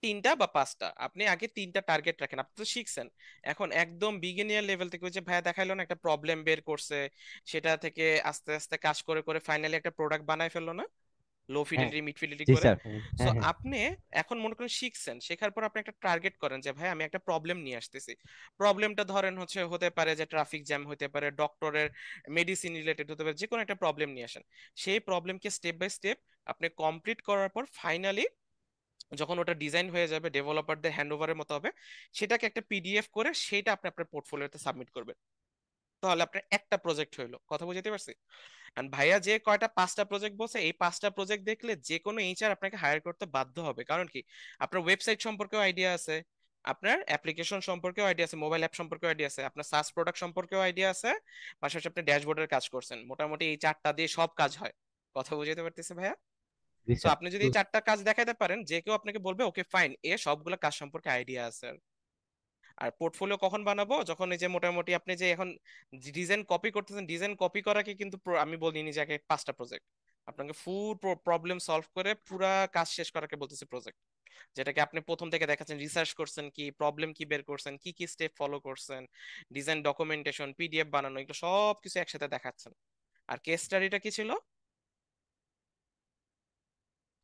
3টা বা 5টা। আপনি আগে 3টা টার্গেট রাখেন, আপনি তো শিখছেন। এখন একদম বিগিনিয়ার লেভেল থেকে, ওই যে ভাইয়া দেখাইলো না একটা প্রবলেম বের করছে, সেটা থেকে আস্তে আস্তে কাজ করে করে ফাইনালি একটা প্রোডাক্ট বানায় ফেললো না, লো হ্যাঁ। ফিডিলিটি মিড ফিডিলিটি জি করে। স্যার। সো হ্যাঁ হ্যাঁ। আপনি এখন মনে করেন শিখছেন, শেখার পর আপনি একটা টার্গেট করেন যে ভাই আমি একটা প্রবলেম নিয়ে আসতেছি। প্রবলেমটা ধরেন হচ্ছে হতে পারে যে ট্রাফিক জ্যাম হতে পারে, ডক্টরের মেডিসিন রিলেটেড হতে পারে, যে কোনো একটা প্রবলেম নিয়ে আসেন। সেই প্রবলেমকে স্টেপ বাই স্টেপ আপনি কমপ্লিট করার পর ফাইনালি যখন ওটা ডিজাইন হয়ে যাবে, ডেভেলপারদের হ্যান্ড ওভারের মতো হবে, সেটাকে একটা পিডিএফ করে সেটা আপনি আপনার পোর্টফোলিওতে সাবমিট করবেন। তাহলে আপনার একটা প্রজেক্ট হইলো। কথা বুঝতে পারছি? এন্ড ভাইয়া যে কয়টা 5টা প্রজেক্ট বলছে, এই 5টা প্রজেক্ট দেখলে যে কোনো এইচআর আপনাকে হায়ার করতে বাধ্য হবে। কারণ কি, আপনার ওয়েবসাইট সম্পর্কেও আইডিয়া আছে, আপনার অ্যাপ্লিকেশন সম্পর্কেও আইডিয়া আছে, মোবাইল অ্যাপ সম্পর্কেও আইডিয়া আছে, আপনার সাস প্রোডাক্ট সম্পর্কেও আইডিয়া আছে, পাশাপাশি আপনি ড্যাশবোর্ডের কাজ করছেন। মোটামুটি এই 4টা দিয়ে সব কাজ হয়। কথা বুঝতে পারতেছে ভাইয়া? জি তো স্যার। আপনি যদি এই 4টা কাজ দেখাইতে পারেন, যে কেউ আপনাকে বলবে ওকে ফাইন, এ সবগুলো কাজ সম্পর্কে আইডিয়া আছে। আর পোর্টফোলিও কখন বানাবো? যখন এই যে মোটামুটি আপনি যে এখন ডিজাইন কপি করতেছেন, ডিজাইন কপি করাকে কিন্তু আমি বলিনি যে আগে 5টা প্রজেক্ট, আপনাকে ফুল প্রবলেম সলভ করে পুরা কাজ শেষ করাকে বলতেছি প্রজেক্ট। যেটাকে আপনি প্রথম থেকে দেখাচ্ছেন, রিসার্চ করছেন, কি প্রবলেম কি বের করছেন, কি কি স্টেপ ফলো করছেন, ডিজাইন ডকুমেন্টেশন, পিডিএফ বানানো, এগুলো সব কিছু একসাথে দেখাচ্ছেন। আর কেস স্টাডিটা কি ছিল?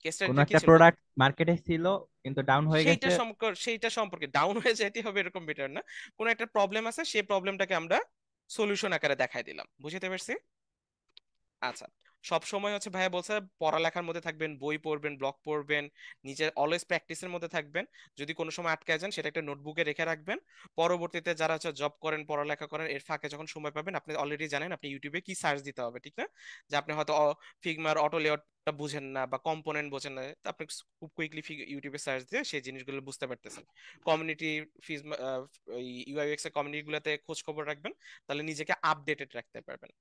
কেস কোনো স্টাডিটা কি একটা ছিল? প্রোডাক্ট মার্কেটে ছিল কিন্তু ডাউন হয়ে গেছে। সেইটা সম্পর্কে ডাউন হয়ে যেতে হবে এরকম বেটার না, কোন একটা প্রবলেম আছে, সেই প্রবলেমটাকে আমরা সলিউশন আকারে দেখাই দিলাম। বুঝতে পারছি? আচ্ছা, সব সময় হচ্ছে ভাইয়া বলছে পড়ালেখার মধ্যে থাকবেন, বই পড়বেন, ব্লগ পড়বেন, নিজের অলওয়েজ প্র্যাকটিসের মধ্যে থাকবেন। যদি কোনো সময় আটকে যান সেটা একটা নোটবুকে রেখে রাখবেন। পরবর্তীতে যারা হচ্ছে জব করেন, পড়ালেখা করেন, এর ফাঁকে যখন সময় পাবেন, আপনি অলরেডি জানেন আপনি ইউটিউবে কি সার্চ দিতে হবে, ঠিক না? যে আপনি হয়তো ফিগমার অটো লেআউটটা বুঝেন না বা কম্পোনেন্ট বোঝেন না, তো আপনি খুব কুইকলি ইউটিউবে সার্চ দিয়ে সেই জিনিসগুলো বুঝতে পারতেছেন। কমিউনিটি ফিগমা ইউআইএক্স এর কমিউনিটি গুলোতে খোঁজ খবর রাখবেন, তাহলে নিজেকে আপডেটেড রাখতে পারবেন।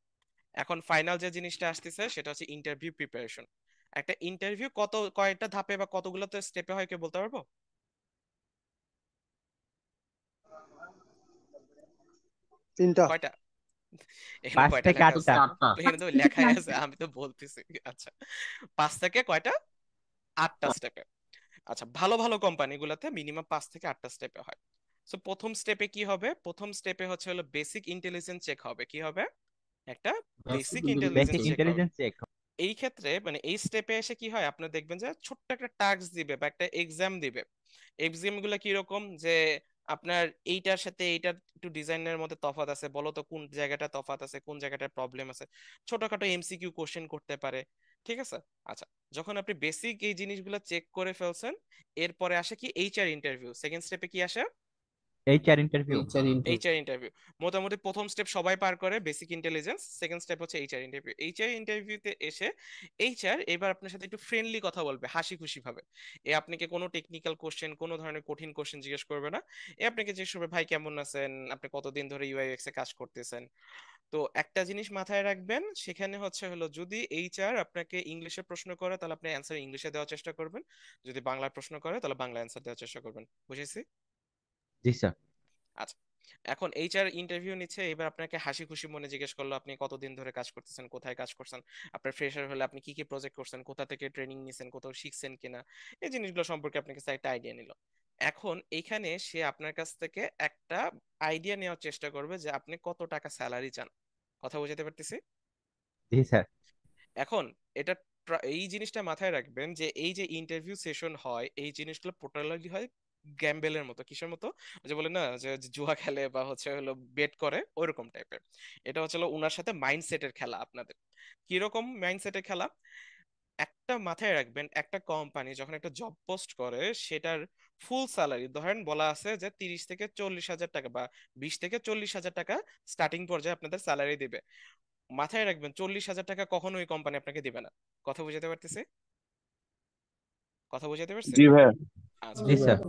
এখন ফাইনাল যে জিনিসটা আসতেছে সেটা হচ্ছে ইন্টারভিউ প্রিপারেশন। একটা ইন্টারভিউ কয়টা ধাপে বা কতগুলোতে স্টেপে হয় কেউ বলতে পারবো? 3টা। কয়টা? এখানে 5 কয়টা থেকে লেখা আছে? 8টা। 4টা। এখানে তো লেখাই আছে, আমি তো বলতেছি। আচ্ছা, 5 থেকে কয়টা? 8টা স্টেপে। আচ্ছা, ভালো ভালো কোম্পানিগুলোতে মিনিমাম 5 থেকে 8টা স্টেপে হয়। সো প্রথম স্টেপে কি হবে? প্রথম স্টেপে হচ্ছে হলো বেসিক ইন্টেলিজেন্স চেক হবে। কি হবে? একটা basic basic intelligence intelligence basic check হবে। Intelligence check. এই ক্ষেত্রে মানে এই স্টেপে এসে কি হয়, আপনারা দেখবেন যে ছোট্ট একটা টাস্ক দিবে বা একটা এক্সাম দিবে। এক্সাম গুলো কিরকম, যে আপনার এইটার সাথে এইটার একটু ডিজাইনের মধ্যে তফাৎ আছে, বলো তো কোন জায়গাটা তফাৎ আছে, কোন জায়গাটা প্রবলেম আছে। ছোটখাটো এমসিকিউ কোশ্চেন করতে পারে, ঠিক আছে? আচ্ছা, যখন আপনি বেসিক এই জিনিসগুলো চেক করে ফেলছেন, এরপরে আসে কি এইচআর ইন্টারভিউ। সেকেন্ড স্টেপে কি আসে? HR interview. HR interview. HR interview. মোটামুটি প্রথম স্টেপ সবাই পার করে, বেসিক ইন্টেলিজেন্স। সেকেন্ড স্টেপ হচ্ছে এইচআর ইন্টারভিউ। এইচআর ইন্টারভিউতে এসে এইচআর এবার আপনার সাথে একটু ফ্রেন্ডলি কথা বলবে, হাসি খুশি ভাবে। আপনাকে কোনো টেকনিক্যাল কোশ্চেন, কোনো ধরনের কঠিন কোশ্চেন জিজ্ঞেস করবে না। আপনাকে জিজ্ঞেস করবে, ভাই কেমন আছেন, আপনি কতদিন ধরে ইউআইএক্স এ কাজ করতেছেন। তো একটা জিনিস মাথায় রাখবেন, সেখানে হচ্ছে হলো যদি এইচআর আপনাকে ইংলিশে প্রশ্ন করে তাহলে আপনি অ্যান্সার ইংলিশে দেওয়ার চেষ্টা করবেন, যদি বাংলা প্রশ্ন করে তাহলে বাংলা অ্যান্সার দেওয়ার চেষ্টা করবেন। বুঝেছি? জি স্যার। আচ্ছা, এখন এইচআর ইন্টারভিউ নিচ্ছে, এবার আপনাকে হাসি খুশি মনে জিজ্ঞেস করলো আপনি কতদিন ধরে কাজ করতেছেন, কোথায় কাজ করছেন, আপনার ফ্রেশার হলে আপনি কি কি প্রজেক্ট করছেন, কোথা থেকে ট্রেনিং নিছেন, কোথাও শিখছেন কিনা, এই জিনিসগুলো সম্পর্কে আপনার কাছে একটা আইডিয়া নিল। এখন এইখানে সে আপনার কাছ থেকে একটা আইডিয়া নেওয়ার চেষ্টা করবে যে আপনি কত টাকা স্যালারি চান। কথা বুঝাতে পারতেছি? জি স্যার। এখন এটা এই জিনিসটা মাথায় রাখবেন যে এই যে ইন্টারভিউ সেশন হয়, এই জিনিসগুলো টোটালি হয় গ্যাম্বেলের মতো। কিসের মতো? ওই যে বলে না যে যে জুয়া খেলে বা হচ্ছে হলো বেট করে, ওইরকম টাইপের। এটা হচ্ছে হলো ওনার সাথে মাইন্ডসেটের খেলা আপনাদের। কিরকম মাইন্ডসেটের খেলা? একটা মাথায় রাখবেন, একটা কোম্পানি যখন একটা জব পোস্ট করে, সেটার ফুল স্যালারি ধরেন বলা আছে যে 30 থেকে 40 হাজার টাকা বা 20 থেকে 40 হাজার টাকা স্টার্টিং পর্যায়ে আপনাদের স্যালারি দিবে। মাথায় রাখবেন 40 হাজার টাকা কখনো ওই কোম্পানি আপনাকে দিবে না। কথা বুঝাতে পারতেছি? কথা বুঝাতে পারছি? জি ভাইয়া। আচ্ছা, জি স্যার।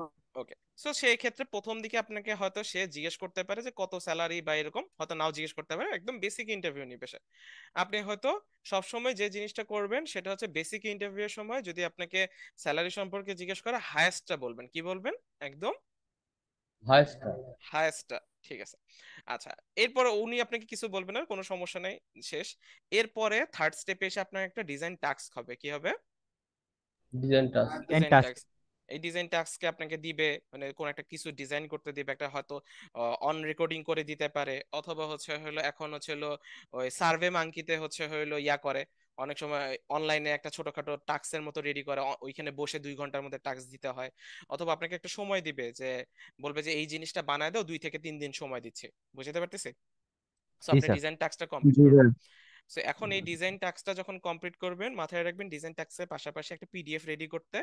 ওকে। সো সেই ক্ষেত্রে প্রথম দিকে আপনাকে হয়তো সে জিজ্ঞেস করতে পারে যে কত স্যালারি বা এরকম, হয়তো নাও জিজ্ঞেস করতে পারে, একদম বেসিক ইন্টারভিউ নিবে সে। আপনি হয়তো সব সময় যে জিনিসটা করবেন সেটা হচ্ছে বেসিক ইন্টারভিউ এর সময় যদি আপনাকে স্যালারি সম্পর্কে জিজ্ঞেস করে, হায়েস্টটা বলবেন। কি বলবেন? একদম হায়েস্ট। হায়েস্টটা। ঠিক আছে। আচ্ছা, এরপরে উনি আপনাকে কিছু বলবেন না, কোনো সমস্যা নাই, শেষ। এরপরে থার্ড স্টেপে এসে আপনার একটা ডিজাইন টাস্ক হবে। কি হবে? Design task. And design task. Task. এই ডিজাইন টাস্ককে আপনাকে দিবে, মানে কোন একটা কিছু ডিজাইন করতে দিবে, একটা হয়তো অন রেকর্ডিং করে দিতে পারে, অথবা হচ্ছে হলো এখন হচ্ছে হলো ওই সার্ভে মাঙ্কিতে হচ্ছে হলো ইয়া করে, অনেক সময় অনলাইনে একটা ছোটখাটো টাস্কের মতো রেডি করে, ওইখানে বসে 2 ঘন্টার মধ্যে টাস্ক দিতে হয়। অথবা আপনাকে একটা সময় দিবে, যে বলবে যে এই জিনিসটা বানায় দাও, 2 থেকে 3 দিন সময় দিচ্ছে। বুঝতে পারতেছি? সো জি আপনি স্যার। ডিজাইন টাস্কটা কমপ্লিট জি করবেন। ভাইয়া। সো এখন এই ডিজাইন টাস্কটা যখন কমপ্লিট করবেন, মাথায় রাখবেন ডিজাইন টাস্কের পাশাপাশি একটা পিডিএফ রেডি করতে,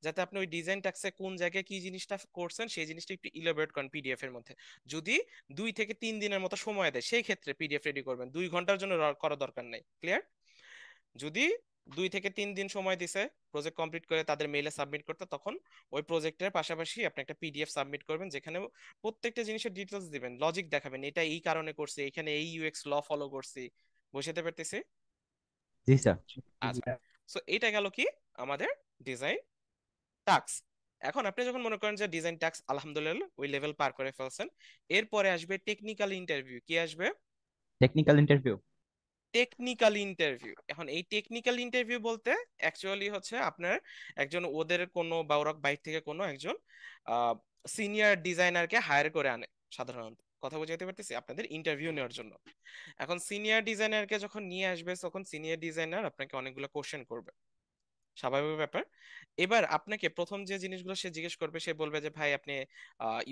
যাতে আপনি ওই ডিজাইন টাস্কে কোন জায়গায় কি জিনিসটা করছেন সেই জিনিসটা একটু ইলাবোরেট করেন পিডিএফ এর মধ্যে। যদি 2 থেকে 3 দিনের মতো সময় দেয়, সেই ক্ষেত্রে পিডিএফ রেডি করবেন, 2 ঘন্টার জন্য করা দরকার নাই। ক্লিয়ার? যদি 2 থেকে 3 দিন সময় দিছে প্রজেক্ট কমপ্লিট করে তাদের মেইলে সাবমিট করতে, তখন ওই প্রজেক্টের পাশাপাশি আপনি একটা পিডিএফ সাবমিট করবেন, যেখানে প্রত্যেকটা জিনিসের ডিটেলস দিবেন, লজিক দেখাবেন, এটা এই কারণে করছি, এখানে এই ইউএক্স ল ফলো করছি। বুঝতে পারতেছি? জি স্যার। আচ্ছা, সো এটা গেল কি আমাদের ডিজাইন টাস্ক। এখন আপনি যখন মনে করেন যে ডিজাইন টাস্ক আলহামদুলিল্লাহ ওই লেভেল পার করে ফেলছেন, এরপরে আসবে টেকনিক্যাল ইন্টারভিউ। কি আসবে? Technical interview. Technical interview. এখন এই টেকনিক্যাল ইন্টারভিউ বলতে অ্যাকচুয়ালি হচ্ছে আপনার একজন ওদের কোনো বা ওরা বাইরে থেকে কোনো একজন সিনিয়র ডিজাইনারকে হায়ার করে আনে সাধারণত। কথা বুঝাইতে পারতেছি? আপনাদের ইন্টারভিউ নেওয়ার জন্য। এখন সিনিয়র ডিজাইনারকে যখন নিয়ে আসবে, তখন সিনিয়র ডিজাইনার আপনাকে অনেকগুলো কোশ্চেন করবে। স্বাভাবিক ব্যাপার। এবার আপনাকে প্রথম যে জিনিসগুলো সে জিজ্ঞেস করবে, সে বলবে যে ভাই আপনি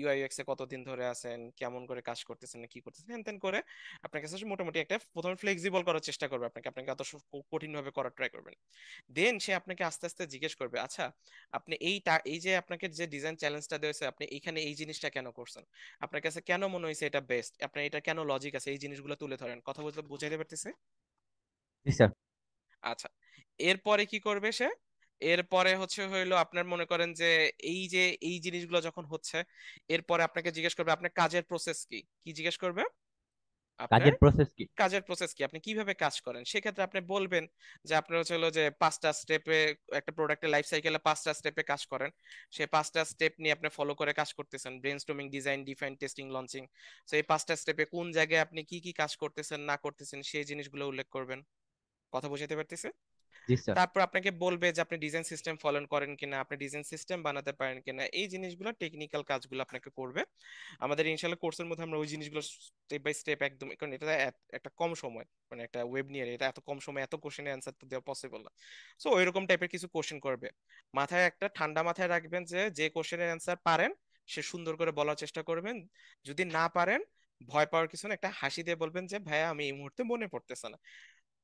ইউআই ইউএক্স এ কতদিন ধরে আছেন, কেমন করে কাজ করতেছেন না কি করতেছেন, হ্যান ত্যান করে আপনার কাছে মোটামুটি একটা প্রথমে ফ্লেক্সিবল করার চেষ্টা করবে আপনাকে, আপনাকে অত কঠিন ভাবে করার ট্রাই করবেন। দেন সে আপনাকে আস্তে আস্তে জিজ্ঞেস করবে, আচ্ছা আপনি এই যে আপনাকে যে ডিজাইন চ্যালেঞ্জটা দিয়েছে, আপনি এইখানে এই জিনিসটা কেন করছেন, আপনার কাছে কেন মনে হয়েছে এটা বেস্ট, আপনার এটা কেন লজিক আছে, এই জিনিসগুলো তুলে ধরেন। কথা বলতে বুঝাইতে পারতেছে? জি স্যার। আচ্ছা, এরপরে কি করবে সে? এরপরে হইলো আপনার মনে করেন যে এই যে এই জিনিসগুলো যখন হচ্ছে, এরপরে আপনাকে জিজ্ঞেস করবে আপনার কাজের প্রসেস কি, কি জিজ্ঞেস করবে? আপনার কাজের প্রসেস কি? কাজের প্রসেস কি, আপনি কিভাবে কাজ করেন। সেক্ষেত্রে আপনি বলবেন যে আপনার হলো যে 5টা স্টেপে, একটা প্রোডাক্টের লাইফ সাইকেলে 5টা স্টেপে কাজ করেন, সেই 5টা স্টেপ নিয়ে আপনি ফলো করে কাজ করতেছেন, brainstorming, design, define, testing, launching. তো এই 5টা স্টেপে কোন জায়গায় আপনি কি কি কাজ করতেছেন না করতেছেন সেই জিনিসগুলো উল্লেখ করবেন। কথা বুঝাতে পারতেছে? জি স্যার। তারপর আপনাকে বলবে যে আপনি ডিজাইন সিস্টেম ফলো করেন কিনা, আপনি ডিজাইন সিস্টেম বানাতে পারেন কিনা, এই জিনিসগুলো টেকনিক্যাল কাজগুলো আপনাকে করবে। আমাদের ইনশাআল্লাহ কোর্সের মধ্যে আমরা ওই জিনিসগুলো স্টেপ বাই স্টেপ একদম, কারণ এটা একটা কম সময়, মানে একটা ওয়েব নিয়ে এটা এত কম সময় এত কোশ্চেনের অ্যান্সার তো দেওয়া পসিবল না। সো ওইরকম টাইপের কিছু কোশ্চেন করবে। মাথায় একটা ঠান্ডা মাথায় রাখবেন যে যে কোশ্চেনের অ্যান্সার পারেন সে সুন্দর করে বলার চেষ্টা করবেন, যদি না পারেন ভয় পাওয়ার কিছু না, একটা হাসি দিয়ে বলবেন যে ভাইয়া আমি এই মুহূর্তে মনে পড়তেছে না।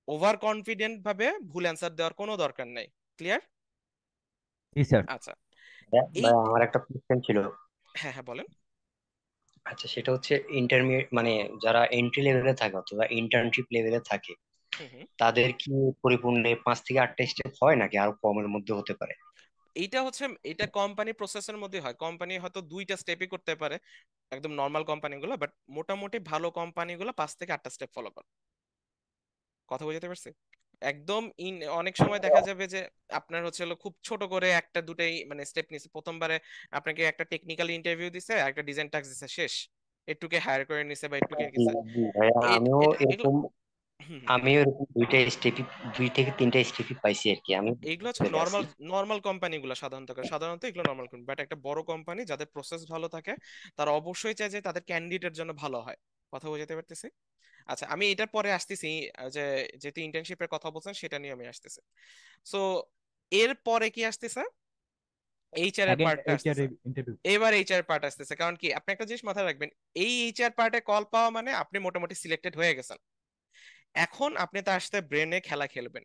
ওভার কনফিডেন্ট ভাবে ভুল অ্যান্সার দেওয়ার কোনো দরকার নাই। ক্লিয়ার? জি স্যার। আচ্ছা, এই ভাই আমার একটা কোশ্চেন ছিল। হ্যাঁ হ্যাঁ বলেন। আচ্ছা, সেটা হচ্ছে ইন্টারমিডিয়েট মানে যারা এন্ট্রি লেভেলে থাকে অথবা ইন্টার্নশিপ লেভেলে থাকে, হুম হুম। তাদের কি পরিপূর্ণ 5 থেকে 8টা স্টেপ হয় নাকি আরো কমের মধ্যে হতে পারে? এইটা এটা কোম্পানি প্রসেসের মধ্যে হয়, কোম্পানি হয়তো 2টা স্টেপই করতে পারে একদম নর্মাল কোম্পানিগুলো, বাট মোটামুটি ভালো কোম্পানিগুলো 5 থেকে 8টা স্টেপ ফলো করে। কথা বুঝতে পারছি? একদম অনেক সময় দেখা যাবে যে আপনার হলো খুব ছোট করে একটা দুটাই মানে স্টেপ নিছে প্রথমবারে, আপনাকে একটা টেকনিক্যাল ইন্টারভিউ দিছে, একটা ডিজাইন টাস্ক দিছে, শেষ, একটুকে হায়ার করে নিছে বা একটুকে জি গেছে। জি ভাইয়া, আমিও এগুলো এরকম হুম, আমিও এরকম 2 থেকে 3টা স্টেপই পাইছি আর কি, আমি এইগুলো হচ্ছে লেভেলে আছি। নর্মাল নর্মাল কোম্পানিগুলো সাধারণত করে। সাধারণত এগুলো নর্মাল কোম্পানি, বাট একটা বড় কোম্পানি যাদের প্রসেস ভালো থাকে তারা অবশ্যই চায় যে তাদের ক্যান্ডিডেটের জন্য ভালো হয়। কথা বুঝাতে পারতেছি? আচ্ছা, আমি এটার পরে আসতেছি, যে যেহেতু ইন্টার্নশিপের কথা বলছেন সেটা নিয়ে আমি আসতেছি। সো এর পরে কি আসতেছে? এইচআর এর আগে পার্টটা এইচআর আসতেছে। ইন্টারভিউ। এবার এইচআর পার্ট আসতেছে, কারণ কি আপনি একটা জিনিস মাথায় রাখবেন, এই এইচআর পার্টে কল পাওয়া মানে আপনি মোটামুটি সিলেক্টেড হয়ে গেছেন। এখন আপনি তার সাথে ব্রেনে খেলা খেলবেন।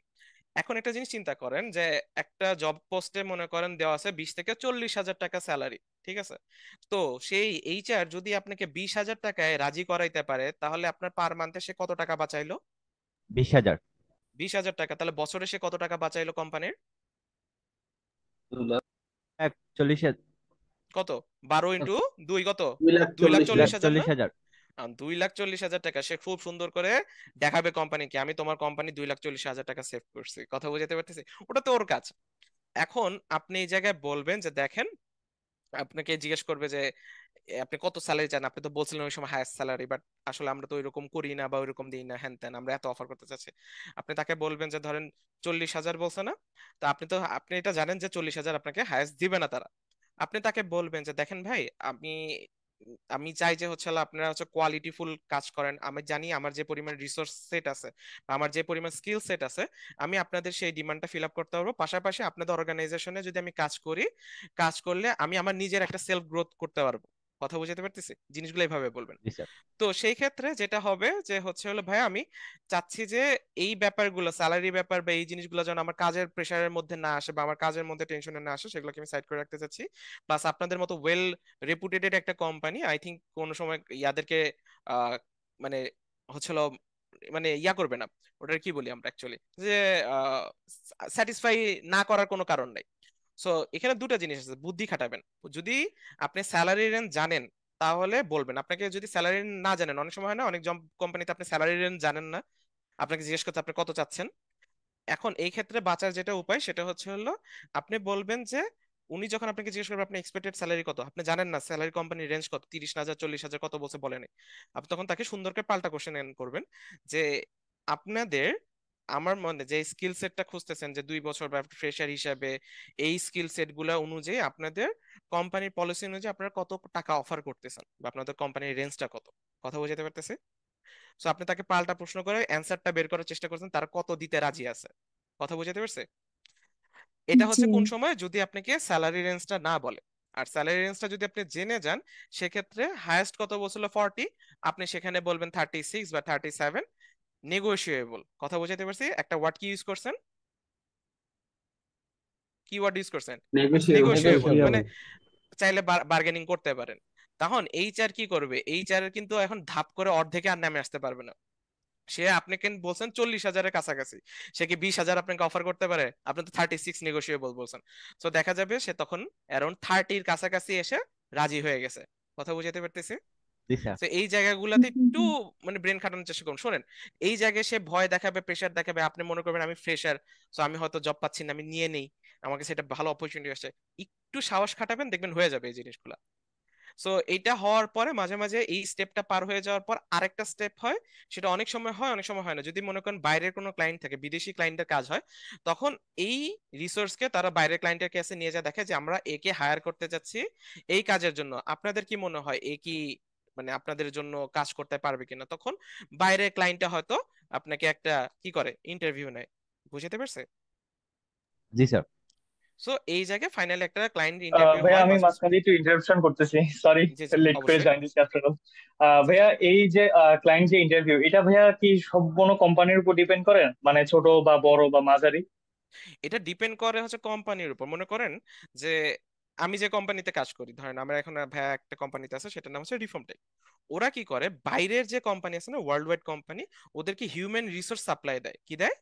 এখন একটা জিনিস চিন্তা করেন যে একটা জব পোস্টে মনে করেন দেওয়া আছে 20 থেকে 40 হাজার টাকা স্যালারি, ঠিক আছে? তো সেই এইচআর যদি আপনাকে 20 হাজার টাকায় রাজি করাইতে পারে, তাহলে আপনার পার মান্থে সে কত টাকা বাঁচাইলো? 20,000। 20 হাজার টাকা। তাহলে বছরে সে কত টাকা বাঁচাইলো কোম্পানির? 40,000। কত? 12 × 2 কত? 2,40,000। 2,40,000 না? 2,40,000। 2,40,000 টাকা সে খুব সুন্দর করে দেখাবে কোম্পানিকে, আমি তোমার কোম্পানি 2,40,000 টাকা সেভ করছি। কথা বুঝাতে পারতেছি? ওটা তো ওর কাজ। এখন আপনি এই জায়গায় বলবেন যে দেখেন, আপনাকে জিজ্ঞেস করবে যে আপনি কত স্যালারি চান, আপনি তো বলছিলেন ওই সময় হায়েস্ট স্যালারি, বাট আসলে আমরা তো ওইরকম করি না বা ওইরকম দিই না, হ্যান ত্যান, আমরা এত অফার করতে চাচ্ছি। আপনি তাকে বলবেন যে ধরেন 40,000 বলছে না, তো আপনি এটা জানেন যে 40,000 আপনাকে হায়েস্ট দিবে না তারা। আপনি তাকে বলবেন যে দেখেন ভাই, আমি আমি চাই যে আপনারা কোয়ালিটিফুল কাজ করেন, আমি জানি আমার যে পরিমাণ রিসোর্স সেট আছে বা আমার যে পরিমাণ স্কিল সেট আছে, আমি আপনাদের সেই ডিমান্ডটা ফিল আপ করতে পারবো। পাশাপাশি আপনাদের অর্গানাইজেশনে যদি আমি কাজ করি, কাজ করলে আমি আমার নিজের একটা সেলফ গ্রোথ করতে পারবো। কথা বুঝতে পারতেছি? জিনিসগুলো এইভাবে বলবেন। জি স্যার। তো সেই ক্ষেত্রে যেটা হবে যে ভাই আমি চাচ্ছি যে এই ব্যাপারগুলো, স্যালারি ব্যাপার বা এই জিনিসগুলো যেন আমার কাজের প্রেশারের মধ্যে না আসে বা আমার কাজের মধ্যে টেনশনে না আসে, সেগুলোকে আমি সাইড করে রাখতে চাচ্ছি। প্লাস আপনাদের মতো ওয়েল রেপুটেটেড একটা কোম্পানি, আই থিঙ্ক কোনো সময় ইয়াদেরকে আহ মানে হচ্ছিল মানে ইয়া করবে না, ওটার কি বলি আমরা অ্যাকচুয়ালি, যে স্যাটিসফাই না করার কোনো কারণ নাই। সো এখানে দুটো জিনিস আছে, বুদ্ধি খাটাবেন। যদি আপনি স্যালারি রেঞ্জ জানেন তাহলে বলবেন, আপনাকে যদি স্যালারি না জানেন, অনেক সময় হয় না অনেক জব কোম্পানিতে আপনি স্যালারি রেঞ্জ জানেন না, আপনাকে জিজ্ঞেস করতে আপনি কত চাচ্ছেন। এখন এই ক্ষেত্রে বাঁচার যেটা উপায় সেটা হলো আপনি বলবেন যে উনি যখন আপনাকে জিজ্ঞেস করবে আপনি এক্সপেক্টেড স্যালারি কত, আপনি জানেন না স্যালারি কোম্পানির রেঞ্জ কত, 30,000 40,000 কত বলছে বলেনি, আপনি তখন তাকে সুন্দর করে পাল্টা কোশ্চেন করবেন যে আপনাদের আমার মনে যে স্কিল সেটটা খুঁজতেছেন যে 2 বছর বা ফ্রেশার হিসাবে, এই স্কিল সেট গুলা অনুযায়ী আপনাদের কোম্পানির পলিসি অনুযায়ী আপনারা কত টাকা অফার করতেছেন বা আপনাদের কোম্পানির রেঞ্জটা কত। কথা বুঝতে পারতেছে? সো আপনি তাকে পাল্টা প্রশ্ন করে অ্যান্সারটা বের করার চেষ্টা করছেন তারা কত দিতে রাজি আছে। কথা বুঝতে পারছে? এটা জি হচ্ছে কোন সময়, যদি আপনাকে স্যালারি রেঞ্জটা না বলে। আর স্যালারি রেঞ্জটা যদি আপনি জেনে যান, সেক্ষেত্রে হায়েস্ট কত বলছিল 40, আপনি সেখানে বলবেন 36 বা 37, নেগোশিয়েবল। কথা বুঝাতে পারছি? একটা ওয়ার্ড কি ইউজ করছেন, কি ওয়ার্ড ইউজ করছেন? নেগোশিয়েবল। নেগোশিয়েবল, মানে নেগোশিয়েবল। চাইলে বার্গেনিং করতে পারেন। তখন এইচআর কি করবে, এইচআর কিন্তু এখন ধাপ করে অর্ধেকে আর নামে আসতে পারবে না। সে আপনাকে বলছেন 40,000-এর কাছাকাছি, সে কি 20,000 আপনাকে অফার করতে পারে? আপনি তো 36 নেগোশিয়েবল বলছেন। তো দেখা যাবে সে তখন অ্যারাউন্ড 30-র কাছাকাছি এসে রাজি হয়ে গেছে। কথা বুঝাতে পারতেছি? জি স্যার। তো এই জায়গাগুলোতে একটু মানে ব্রেন খাটানোর চেষ্টা করুন। শোনেন, এই জায়গায় সে ভয় দেখাবে, প্রেশার দেখাবে, আপনি মনে করবেন আমি ফ্রেশার, তো আমি হয়তো জব পাচ্ছি না, আমি নিয়ে নেই, আমাকে সেটা ভালো অপরচুনিটি আসছে। একটু সাহস খাটাবেন, দেখবেন হয়ে যাবে এই জিনিসগুলা। সো এইটা হওয়ার পরে মাঝে মাঝে এই স্টেপটা পার হয়ে যাওয়ার পর আরেকটা স্টেপ হয়। সেটা অনেক সময় হয়, অনেক সময় হয় না। যদি মনে করেন বাইরের কোনো ক্লায়েন্ট থাকে, বিদেশি ক্লায়েন্টের কাজ হয়, তখন এই রিসোর্সকে তারা বাইরের ক্লায়েন্টের কাছে নিয়ে যা দেখে যে আমরা একে হায়ার করতে যাচ্ছি এই কাজের জন্য, আপনাদের কি মনে হয় এ কি মানে আপনাদের জন্য কাজ করতে পারবে কিনা? তখন বাইরের ক্লায়েন্টটা হয়তো আপনাকে একটা কি করে, ইন্টারভিউ নেয়। বুঝতে পারছে? জি স্যার। সো এই জায়গায় ফাইনালি একটা ক্লায়েন্ট ইন্টারভিউ ভাইয়া হয় আমি মাঝে। মাঝখানে একটু ইন্টারাপশন করতেছি, সরি, জি জি লেট করে অবশ্যই। জয়েন দিচ্ছি আফটার অল। জি জি। ভাইয়া এই যে ক্লায়েন্ট যে ইন্টারভিউ, এটা ভাইয়া কি সব কোনো কোম্পানির উপর ডিপেন্ড করে, মানে ছোট বা বড় বা মাঝারি? এটা ডিপেন্ড করে হচ্ছে কোম্পানির উপর। মনে করেন যে আমি যে কোম্পানিতে কাজ করি, ধরেন আমরা এখন ভাইয়া একটা কোম্পানিতে আছে, সেটার নাম হচ্ছে রিফর্মটেক। ওরা কি করে, বাইরের যে কোম্পানি আছে না, ওয়ার্ল্ড ওয়াইড কোম্পানি, ওদেরকে হিউম্যান রিসোর্স সাপ্লাই দেয়। কি দেয়?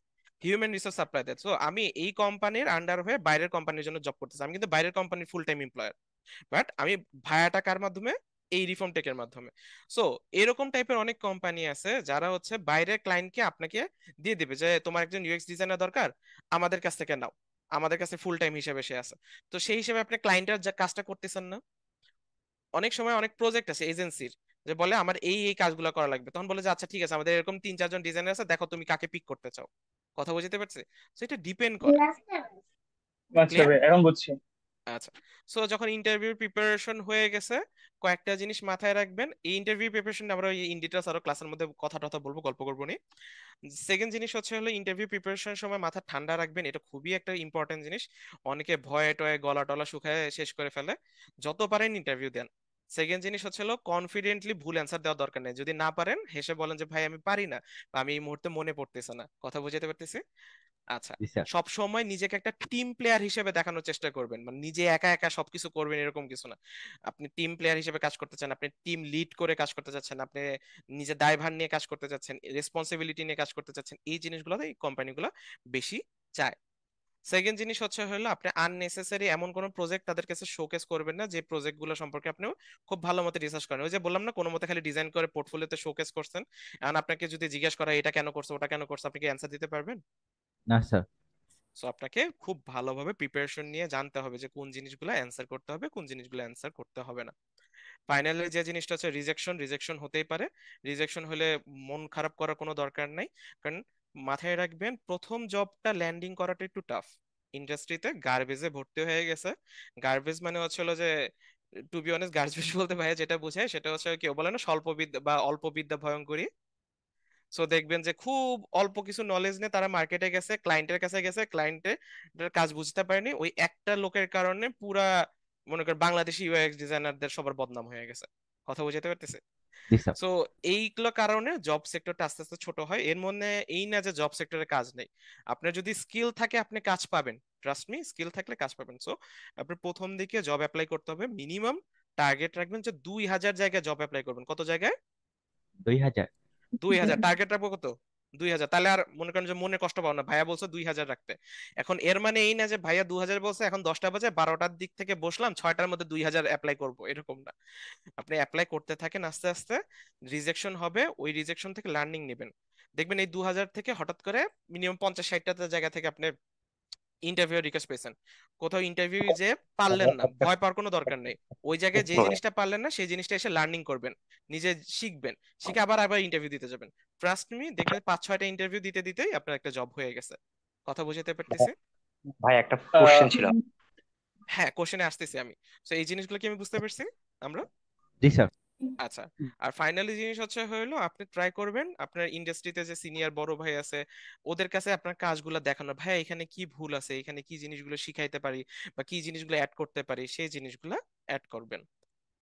হিউম্যান রিসোর্স সাপ্লাই দেয়। তো আমি এই কোম্পানির আন্ডার হয়ে বাইরের কোম্পানির জন্য জব করতেছি, আমি কিন্তু বাইরের কোম্পানির ফুল টাইম এমপ্লয়ার, বাট আমি ভায়াটা কার মাধ্যমে, এই রিফর্ম টেকের মাধ্যমে। সো এরকম টাইপের অনেক কোম্পানি আছে যারা হচ্ছে বাইরের ক্লায়েন্টকে আপনাকে দিয়ে দিবে যে তোমার একজন ইউএক্স ডিজাইনার দরকার, আমাদের কাছ থেকে নাও, আমাদের কাছে ফুল টাইম হিসেবে সে আছে। তো সেই হিসেবে আপনি ক্লায়েন্টের যা কাজটা করতেছেন না। অনেক সময় অনেক প্রজেক্ট আছে এজেন্সির, যে বলে আমার এই এই কাজগুলো করা লাগবে, তখন বলে যে আচ্ছা ঠিক আছে, আমাদের এরকম 3-4 জন ডিজাইনার আছে, দেখো তুমি কাকে পিক করতে চাও। কথা বুঝতে পারছে? তো এটা ডিপেন্ড করে। আচ্ছা ক্লিয়ার? ভাই, এখন বুঝছি। আচ্ছা। সো যখন ইন্টারভিউ প্রিপারেশন হয়ে গেছে, কয়েকটা জিনিস মাথায় রাখবেন। এই ইন্টারভিউ প্রিপারেশন আমরা ইন ডিটেলস আরো ক্লাসের মধ্যে কথা টথা বলবো, গল্প করবো নি। সেকেন্ড জিনিস হচ্ছে হলো ইন্টারভিউ প্রিপারেশনের সময় মাথা ঠান্ডা রাখবেন, এটা খুবই একটা ইম্পর্টেন্ট জিনিস। অনেকে ভয়ে টয়ে গলা টলা শুকায় শেষ করে ফেলে। যত পারেন ইন্টারভিউ দেন। সেকেন্ড জিনিস হচ্ছে হলো কনফিডেন্টলি ভুল অ্যান্সার দেওয়ার দরকার নেই। যদি না পারেন হেসে বলেন যে ভাই আমি পারি না, বা আমি এই মুহূর্তে মনে পড়তেছে না। কথা বুঝাতে পারতেছি? আচ্ছা। জি স্যার। সব সময় নিজেকে একটা টিম প্লেয়ার হিসেবে দেখানোর চেষ্টা করবেন, মানে নিজে একা একা সবকিছু করবেন এরকম কিছু না। আপনি টিম প্লেয়ার হিসেবে কাজ করতে চান, আপনি টিম লিড করে কাজ করতে চাচ্ছেন, আপনি নিজে দায়ভার নিয়ে কাজ করতে চাচ্ছেন, রেসপন্সিবিলিটি নিয়ে কাজ করতে চাচ্ছেন, এই জিনিসগুলোতে এই কোম্পানিগুলো বেশি চায়। সেকেন্ড জিনিস হচ্ছে হলো আপনি আননেসেসারি এমন কোনো প্রজেক্ট তাদের কাছে শোকেস করবেন না যে প্রজেক্ট গুলো সম্পর্কে আপনি খুব ভালো মতো রিসার্চ করেন। ওই যে বললাম না, কোনো মতে খালি ডিজাইন করে পোর্টফোলিওতে শোকেস করছেন, এখন আপনাকে যদি জিজ্ঞেস করা এটা কেন করছো ওটা কেন করছো, আপনি কি অ্যান্সার দিতে পারবেন? না স্যার। সো আপনাকে খুব ভালোভাবে প্রিপারেশন নিয়ে জানতে হবে যে কোন জিনিসগুলো অ্যান্সার করতে হবে, কোন জিনিসগুলো অ্যান্সার করতে হবে না। ফাইনালি যে জিনিসটা হচ্ছে রিজেকশন, রিজেকশন হতেই পারে। রিজেকশন হলে মন খারাপ করার কোনো দরকার নাই, কারণ মাথায় রাখবেন প্রথম জবটা ল্যান্ডিং করাটা একটু টাফ। ইন্ডাস্ট্রিতে গার্বেজে ভর্তি হয়ে গেছে। গার্বেজ মানে হচ্ছে হলো যে, টু বি অনেস্ট, গার্বেজ বলতে ভাইয়া যেটা বোঝায় সেটা হচ্ছে কেউ বলে না স্বল্প বিদ্যা বা অল্প বিদ্যা ভয়ঙ্করী। সো দেখবেন যে খুব অল্প কিছু নলেজ নিয়ে তারা মার্কেটে গেছে, ক্লায়েন্টের কাছে গেছে, ক্লায়েন্টের কাজ বুঝতে পারেনি, ওই একটা লোকের কারণে পুরা মনে করেন বাংলাদেশি ইউএক্স ডিজাইনারদের সবার বদনাম হয়ে গেছে। কথা বুঝতে পারতেছে? জি স্যার। সো এইগুলো কারণে জব সেক্টরটা আস্তে আস্তে ছোট হয়। এর মধ্যে এই না যে জব সেক্টরে কাজ নেই, আপনার যদি স্কিল থাকে আপনি কাজ পাবেন। ট্রাস্ট মি, স্কিল থাকলে কাজ পাবেন। সো আপনি প্রথম দিকে জব অ্যাপ্লাই করতে হবে, মিনিমাম টার্গেট রাখবেন যে 2,000 জায়গায় জব অ্যাপ্লাই করবেন। কত জায়গায়? 2000। 2,000 টার্গেট রাখবো। কত? 2,000। তাহলে আর মনে করেন যে মনে কষ্ট পাও না, ভাইয়া বলছে 2,000 রাখতে। এখন এর মানে এই না যে ভাইয়া 2,000 বলছে, এখন 10টা বাজে 12টার দিক থেকে বসলাম 6টার মধ্যে 2,000 অ্যাপ্লাই করবো, এরকম না। আপনি অ্যাপ্লাই করতে থাকেন, আস্তে আস্তে রিজেকশন হবে, ওই রিজেকশন থেকে লার্নিং নেবেন। দেখবেন এই 2,000 থেকে হঠাৎ করে মিনিমাম 50-60টা জায়গা থেকে আপনি ইন্টারভিউ রিকোয়েস্ট পেয়েছেন। কোথাও ইন্টারভিউ যে পারলেন না, ভয় পাওয়ার কোনো দরকার নেই। ওই জায়গায় যে জিনিসটা পারলেন না সেই জিনিসটা এসে লার্নিং করবেন, নিজে শিখবেন, শিখে আবার আবার ইন্টারভিউ দিতে যাবেন। ট্রাস্ট মি, দেখবেন 5-6টা ইন্টারভিউ দিতে দিতেই আপনার একটা জব হয়ে গেছে। কথা বুঝতে পারতেছি? ভাই একটা কোশ্চেন ছিল। হ্যাঁ, কোশ্চেনে আসতেছি আমি। তো এই জিনিসগুলো কি আমি বুঝতে পারছি আমরা? জি স্যার। আচ্ছা, আর ফাইনালি জিনিস হচ্ছে হলো আপনি ট্রাই করবেন আপনার ইন্ডাস্ট্রিতে যে সিনিয়র বড় ভাই আছে ওদের কাছে আপনার কাজগুলো দেখানো, ভাই এখানে কি ভুল আছে, এখানে কি জিনিসগুলো শিখাইতে পারি বা কি জিনিসগুলো অ্যাড করতে পারি, সেই জিনিসগুলো অ্যাড করবেন।